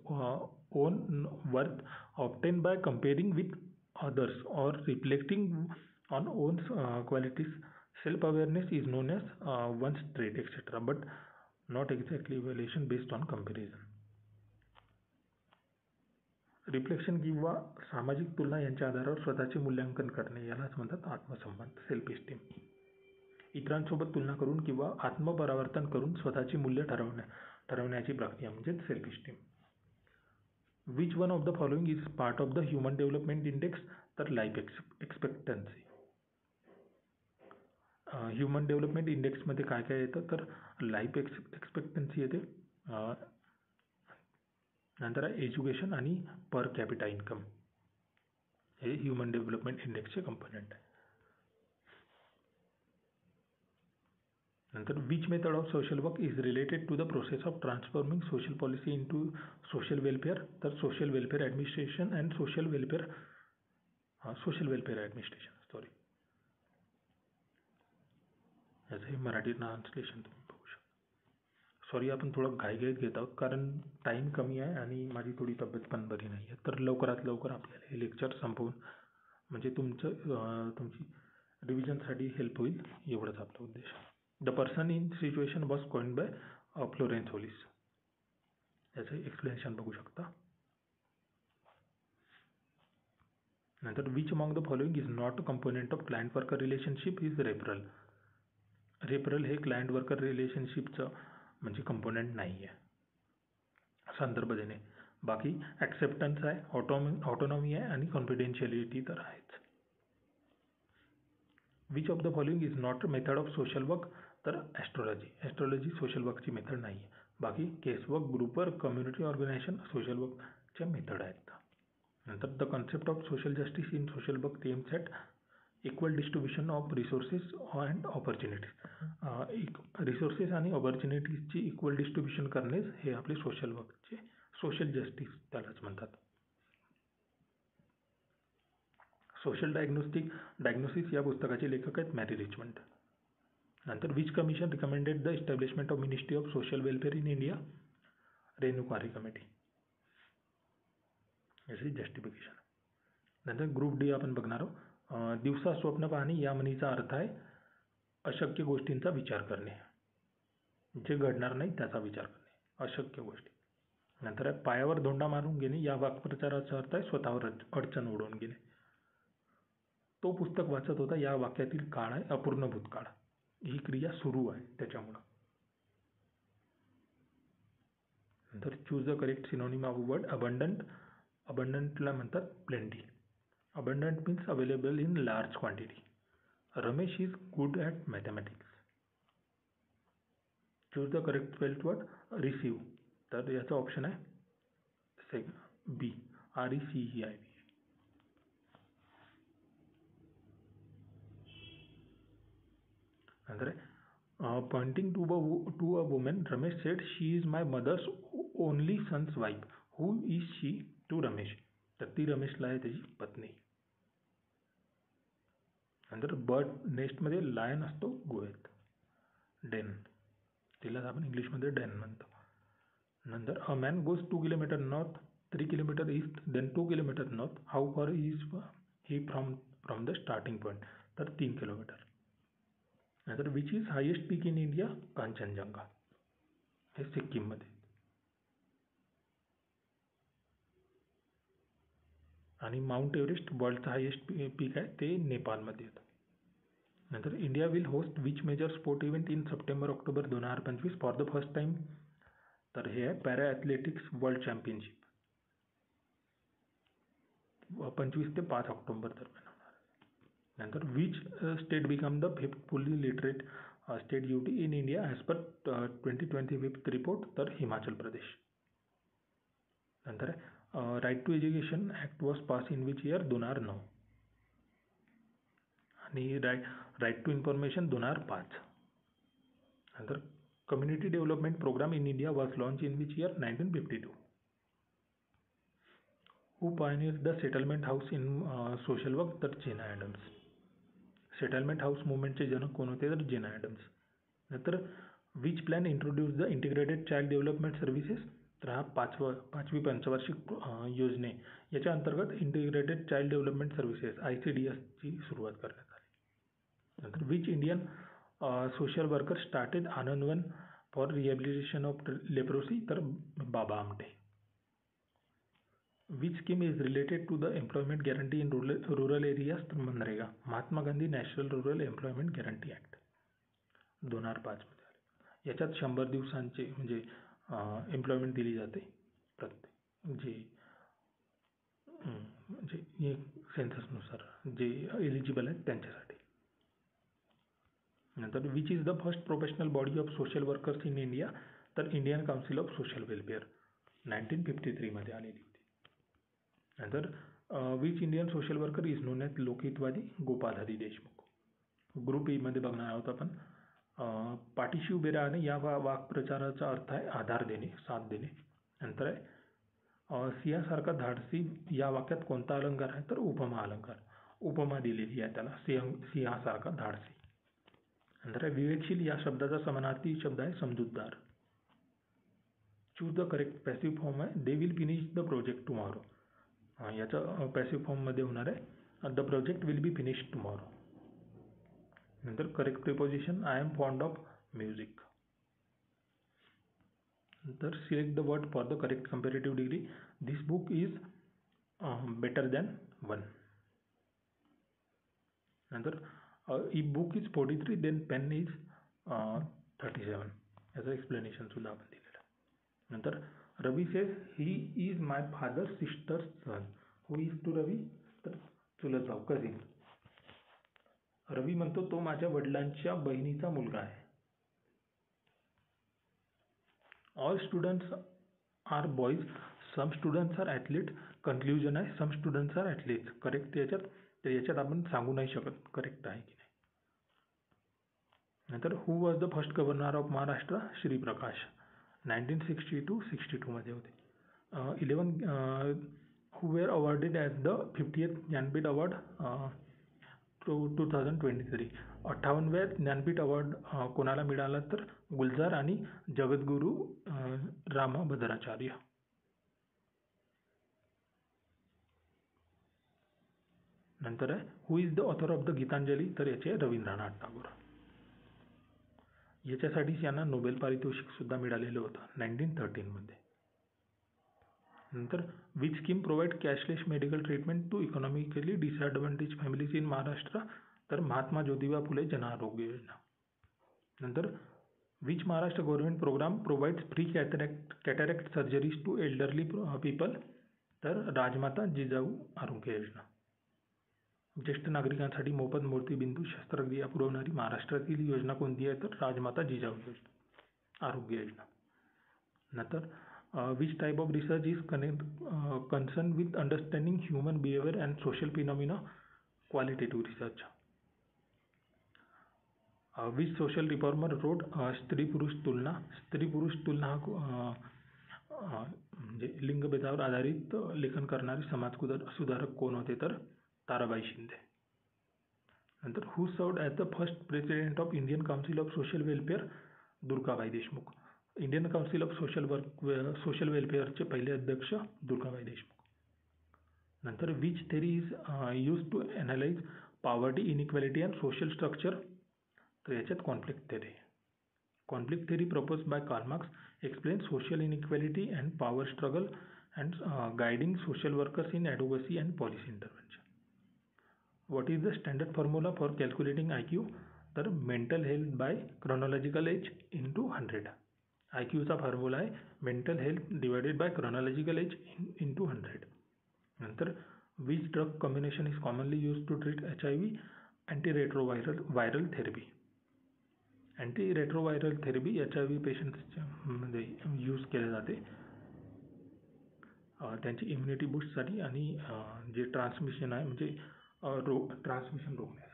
own worth obtain by comparing with others or reflecting on own qualities. Self-awareness is known as one's trait, etc. But not exactly evaluation based on comparison. Reflection किंवा सामाजिक तुलना यांच्या आधारावर स्वतःचे मूल्यांकन करणे यालाच म्हणतात आत्मसन्मान, सेल्फ इस्टीम. इतरांसोबत तुलना करून किंवा आत्मपरावर्तन करून स्वतःची मूल्य ठरवण्याची प्रक्रिया म्हणजे self esteem. Which one of the following is part of the Human Development Index. तर लाईफ एक्सपेक्टन्सी. ह्युमन डेव्हलपमेंट इंडेक्समध्ये काय काय येतं तर लाईफ एक्सपेक्टन्सी येते. नंतर एज्युकेशन आणि पर कॅपिटा इन्कम हे ह्युमन डेव्हलपमेंट इंडेक्सचे कंपोनेंट आहे. नंतर which method of social work is related to the process of transforming social policy into social welfare. तर social welfare administration and social welfare administration. Sorry, याचं हे Marathi translation तुम्ही बघू शकता. सॉरी, आपण थोडं घाईघाईत घेत आहोत कारण टाईम कमी आहे आणि माझी थोडी तब्येत पण बरी नाही आहे. तर लवकरात लवकर आपल्याला हे लेक्चर संपवून म्हणजे तुमची रिव्हिजनसाठी हेल्प होईल एवढंच आपला उद्देश. The person in situation was coined bye Florence Hollis. याचं एक्सप्लेनेशन बघू शकता. नंतर which among the following is not a component of client worker relationship is referral. Referral हे क्लायंट वर्कर रिलेशनशिपचं म्हणजे कंपोनेंट नाही आहे. संदर्भ देणे. बाकी ॲक्सेप्टन्स आहे, ऑटोनॉमी आहे आणि कॉन्फिडेन्शियलिटी तर आहेच. Which of the following is not method of social work. तर ॲस्ट्रॉलॉजी सोशल वर्कची मेथड नाही आहे. बाकी case work, group work, community organization social वर्कच्या मेथड आहेत. नंतर the concept of social justice in social work aims at equal distribution of resources and opportunities. Resources आणि ऑपॉर्च्युनिटीजची इक्वल डिस्ट्रीब्युशन करणेच हे आपले सोशल वर्कचे सोशल जस्टिस त्यालाच म्हणतात. सोशल डायग्नोसिस या पुस्तकाचे लेखक आहेत मॅरी रिचमंड. नंतर which commission recommended the establishment of ministry of social welfare in India. Renuka Ray committee. याचे जस्टिफिकेशन. नंतर ग्रुप डी आपण बघणार आहोत. दिवसा स्वप्न पाहणे या म्हणीचा अर्थ आहे अशक्य गोष्टींचा विचार करणे. जे घडणार नाही त्याचा विचार करणे, अशक्य गोष्टी. नंतर आहे पायावर धोंडा मारून घेणे या वाक्प्रचाराचा अर्थ आहे स्वतःवर अडचण ओढवून घेणे. तो पुस्तक वाचत होता या वाक्यातील काळ आहे अपूर्ण भूतकाळ. ही क्रिया सुरू आहे त्याच्यामुळं. नंतर choose the correct synonym of word. अबंडंटला म्हणतात plenty. Abundant means available in large quantity. Ramesh is good at mathematics. Choose the correct spelled word. Receive. तर याचा ऑप्शन आहे बी, RECEIV. नंतर pointing to a woman, Ramesh said, "She is my mother's only son's wife." Who is she to Ramesh? तर ती रमेशला आहे त्याची पत्नी. नंतर बर्ड नेस्ट मध्ये लायन असतो गुहेत. डेन, तिला आपण इंग्लिशमध्ये डेन म्हणतो. नंतर a man goes 2 kilometre north, 3 kilometre east, then 2 kilometre north. How far is he from the starting point? तर 3 किलोमीटर. नंतर which is highest peak in India? Kanchenjunga, हे सिक्कीममध्ये. आणि माउंट एव्हरेस्ट वर्ल्डचं हायेस्ट पीक आहे ते नेपाळमध्ये येतं. नंतर India will host which major sport event in September October 2025 for the first time? तर हे आहे पॅरा ॲथलेटिक्स वर्ल्ड चॅम्पियनशिप. 25 ते 5 ऑक्टोबर दरम्यान होणार. नंतर which state become the 5th fully literate state UT in India as per 2025 report? तर हिमाचल प्रदेश. नंतर right to education act was pass in which year? 2009. आणि राईट टू इन्फॉर्मेशन 2005. नंतर community development programme in India was launch in which year? 1952. Who pioneer the settlement house in social work? तर Jane Addams. Settlement house मुवमेंटचे जनक कोण होते? तर Jane Adams. नंतर which plan introduce the integrated child development services? तर हा 5वी पंचवार्षिक योजने याच्या अंतर्गत इंटिग्रेटेड चाइल्ड डेव्हलपमेंट सर्व्हिसेस ICDSची सुरुवात करण्यात आली. नंतर which Indian social worker started Anandwan for rehabilitation of leprosy? तर Baba Amte. Which scheme is related to the employment guarantee in rural areas? तर मनरेगा, Mahatma Gandhi national rural employment guarantee act 2005 मध्ये आले. याच्यात 100 दिवसांचे म्हणजे एम्प्लॉयमेंट दिली जाते प्रत्येक म्हणजे सेन्ससनुसार जे एलिजिबल आहेत त्यांच्यासाठी. नंतर which is the first professional body of social workers in India? तर Indian council of social welfare 1953 मध्ये आलेली होती. नंतर which Indian social worker is known as Lokhitwadi? Gopal Hari Deshmukh. Group E मध्ये बघणार आहोत आपण. पाठीशी उभे राहणे या वाक्प्रचाराचा अर्थ आहे आधार देणे, साथ देणे. नंतर आहे सिंहासारखा धाडसी या वाक्यात कोणता अलंकार आहे? तर उपमा अलंकार. उपमा दिलेली आहे त्याला, सिंहासारखा धाडसी. नंतर आहे विवेकशील या शब्दाचा समानार्थी शब्द आहे समजूतदार. Choose the correct passive form आहे they will finish the project tomorrow. याचा पॅसिव्ह फॉर्ममध्ये होणार आहे the project will be finish tomorrow. नंतर correct preposition I am fond of music. नंतर select the word for the correct comparative degree. This book is better than 1. नंतर if book is 43 then pen is 37. याचं explanation सुद्धा आपण दिलेलं. नंतर Ravi says he is my father sister's son. Who is to Ravi? तर चुलत भाऊ, कझिन. रवी म्हणतो तो माझ्या वडिलांच्या बहिणीचा मुलगा आहे. All students are boys, some students are athlete. Conclusion आहे सम स्टुडंट्स आर ॲथलीट्स. करेक्ट याच्यात आपण सांगू नाही शकत करेक्ट आहे की नाही. नंतर who was the first governor of Maharashtra? Shri Prakash. 1962 मध्ये होते. 11 who were awarded as the 50th Jnanpith award 2023. 58व्या ज्ञानपीठ अवॉर्ड कोणाला मिळाला? तर गुलजार आणि जगद्गुरू रामभद्राचार्य. नंतर आहे who is the author of the Gitanjali? तर याचे रवींद्रनाथ टागोर. याच्यासाठीच यांना नोबेल पारितोषिक सुद्धा मिळालेलं होतं 1913 मध्ये. नंतर which scheme provide cashless medical treatment to economically disadvantage families in Maharashtra? तर महात्मा ज्योतिबा फुले जन आरोग्य योजना. नंतर which Maharashtra government programme provides free cataract surgeries to elderly people? तर राजमाता जिजाऊ आरोग्य योजना. ज्येष्ठ नागरिकांसाठी मोफत मोतीबिंदू शस्त्रक्रिया पुरवणारी महाराष्ट्रातील योजना कोणती आहे? तर राजमाता जिजाऊ योजना, आरोग्य योजना. नंतर which type of research is concerned with understanding human behavior and social phenomena? Qualitative research. which social reformer wrote स्त्री पुरुष तुलना? स्त्री पुरुष तुलना हा म्हणजे लिंगभेदावर आधारित लेखन करणारे समाज सुधारक कोण होते? तर ताराबाई शिंदे. नंतर who served as the first president of Indian Council of Social Welfare? Durgabai Deshmukh. Indian council of social वेलफेअरचे पहिले अध्यक्ष दुर्गाबाई देशमुख. नंतर which theory is use to analyse poverty, inequality and social structure? तर याच्यात conflict theory. Conflict theory propose by Karl Marx explain social inequality and power struggle and guiding social workers in advocacy and policy intervention. What is the standard formula for calculating IQ? तर mental health by chronological age into 100. IQचा formula आहे mental health divided by chronological age into 100. नंतर which drug combination is commonly use to treat HIV? Antiretroviral therapy. Antiretroviral therapy HIV पेशंट्समध्ये use केले जाते त्यांची immunity बूस्टसाठी आणि जे ट्रान्समिशन आहे म्हणजे ट्रान्समिशन रोखण्यासाठी.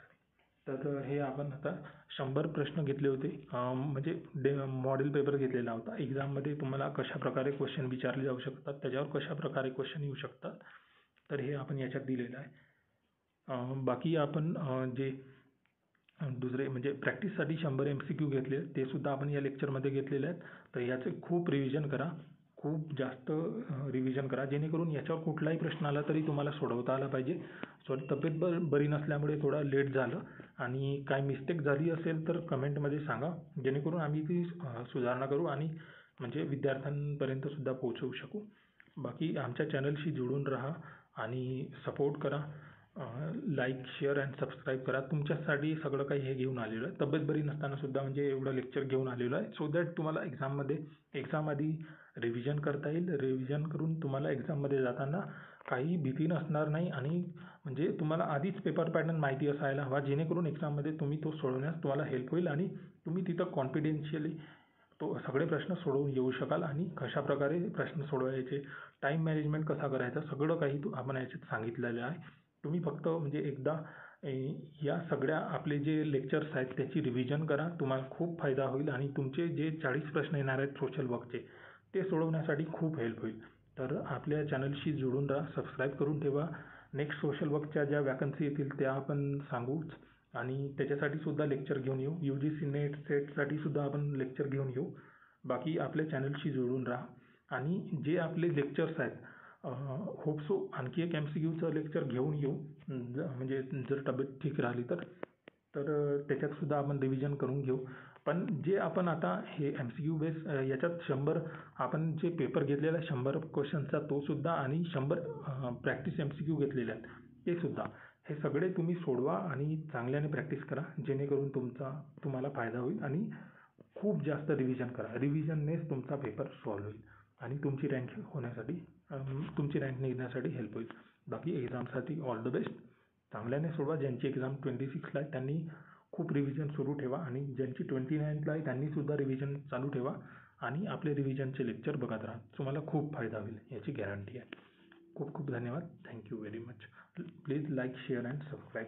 तर हे आपण आता 100 प्रश्न घेतले होते म्हणजे मॉडेल पेपर घेतलेला होता. एक्झाममध्ये तुम्हाला कशा प्रकारे क्वेश्चन विचारले जाऊ शकतात, त्याच्यावर कशा प्रकारे क्वेश्चन येऊ शकतात, तर हे आपण याच्यात दिलेलं आहे. बाकी आपण जे दुसरे म्हणजे प्रॅक्टिससाठी 100 MCQ घेतले ते सुद्धा आपण या लेक्चरमध्ये घेतलेले आहेत. तर याचे खूप रिव्हिजन करा, खूप जास्त रिव्हिजन करा जेणेकरून याच्यावर कुठलाही प्रश्न आला तरी तुम्हाला सोडवता आला पाहिजे. सॉरी, तब्येत बरी नसल्यामुळे थोडा लेट झालं आणि काय मिस्टेक झाली असेल तर कमेंटमध्ये सांगा जेणेकरून आम्ही ती सुधारणा करू आणि म्हणजे विद्यार्थ्यांपर्यंत सुद्धा पोहोचवू शकू. बाकी आमच्या चॅनलशी जोडून राहा आणि सपोर्ट करा. लाईक, शेअर अँड सबस्क्राईब करा. तुमच्यासाठी सगळं काही हे घेऊन आलेलं आहे. तब्येत बरी नसताना सुद्धा म्हणजे एवढं लेक्चर घेऊन आलेलो आहे सो दॅट तुम्हाला एक्झाम आधी रिव्हिजन करता येईल. रिव्हिजन करून तुम्हाला एक्झाममध्ये जाताना काही भीती नसणार नाही आणि म्हणजे तुम्हाला आधीच पेपर पॅटर्न माहिती असायला हवा जेणेकरून एक्झाममध्ये तुम्ही तो सोडवण्यास तुम्हाला हेल्प होईल आणि तुम्ही तिथं कॉन्फिडेन्शियली तो सगळे प्रश्न सोडवून येऊ शकाल आणि कशा प्रकारे प्रश्न सोडवायचे, टाईम मॅनेजमेंट कसा करायचा, सगळं काही आपण याच्यात सांगितलेलं आहे. तुम्ही फक्त म्हणजे एकदा या सगळ्या आपले जे लेक्चर्स आहेत त्याची रिव्हिजन करा. तुम्हाला खूप फायदा होईल आणि तुमचे जे 40 प्रश्न येणार आहेत सोशल वर्कचे ते सोडवण्यासाठी खूप हेल्प होईल. तर आपल्या चॅनलशी जोडून राहा, सबस्क्राईब करून ठेवा. नेक्स्ट सोशल वर्कच्या ज्या वॅकन्सी येतील त्या आपण सांगूच आणि त्याच्यासाठी सुद्धा लेक्चर घेऊन येऊ. UGC नेट सेटसाठी सुद्धा आपण लेक्चर घेऊन येऊ. बाकी आपल्या चॅनलशी जोडून राहा आणि जे आपले लेक्चर्स आहेत होप सो आणखी एक MCQचं लेक्चर घेऊन येऊ म्हणजे जर तब्येत ठीक राहिली तर त्याच्यात सुद्धा आपण रिव्हिजन करून घेऊ. पण जे आपण आता हे MCQ बेस याच्यात 100 आपण जे पेपर घेतलेला आहे 100 क्वेश्चनचा तो सुद्धा आणि 100 प्रॅक्टिस MCQ घेतलेले आहेत ते सुद्धा, हे सगळे तुम्ही सोडवा आणि चांगल्याने प्रॅक्टिस करा जेणेकरून तुम्हाला फायदा होईल आणि खूप जास्त रिव्हिजन करा. रिव्हिजननेच तुमचा पेपर सॉल्व्ह होईल आणि तुमची रँक निघण्यासाठी हेल्प होईल. बाकी एक्झामसाठी ऑल द बेस्ट. चांगल्याने सोडवा. ज्यांची एक्झाम 26ला आहे त्यांनी खूप रिव्हिजन सुरू ठेवा आणि ज्यांची 29ला आहे त्यांनी सुद्धा रिव्हिजन चालू ठेवा आणि आपले रिव्हिजनचे लेक्चर बघत राहा. तुम्हाला खूप फायदा होईल याची गॅरंटी आहे. खूप खूप धन्यवाद. Thank you very much. Please like, share and subscribe.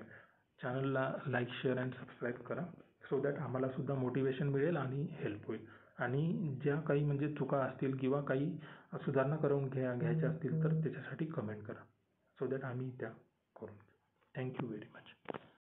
चॅनलला लाईक, शेअर अँड सबस्क्राईब करा सो दॅट आम्हाला सुद्धा मोटिवेशन मिळेल आणि हेल्प होईल. आणि ज्या काही म्हणजे चुका असतील किंवा काही सुधारणा करून घ्यायच्या असतील तर त्याच्यासाठी कमेंट करा सो दॅट आम्ही त्या करून. Thank you very much.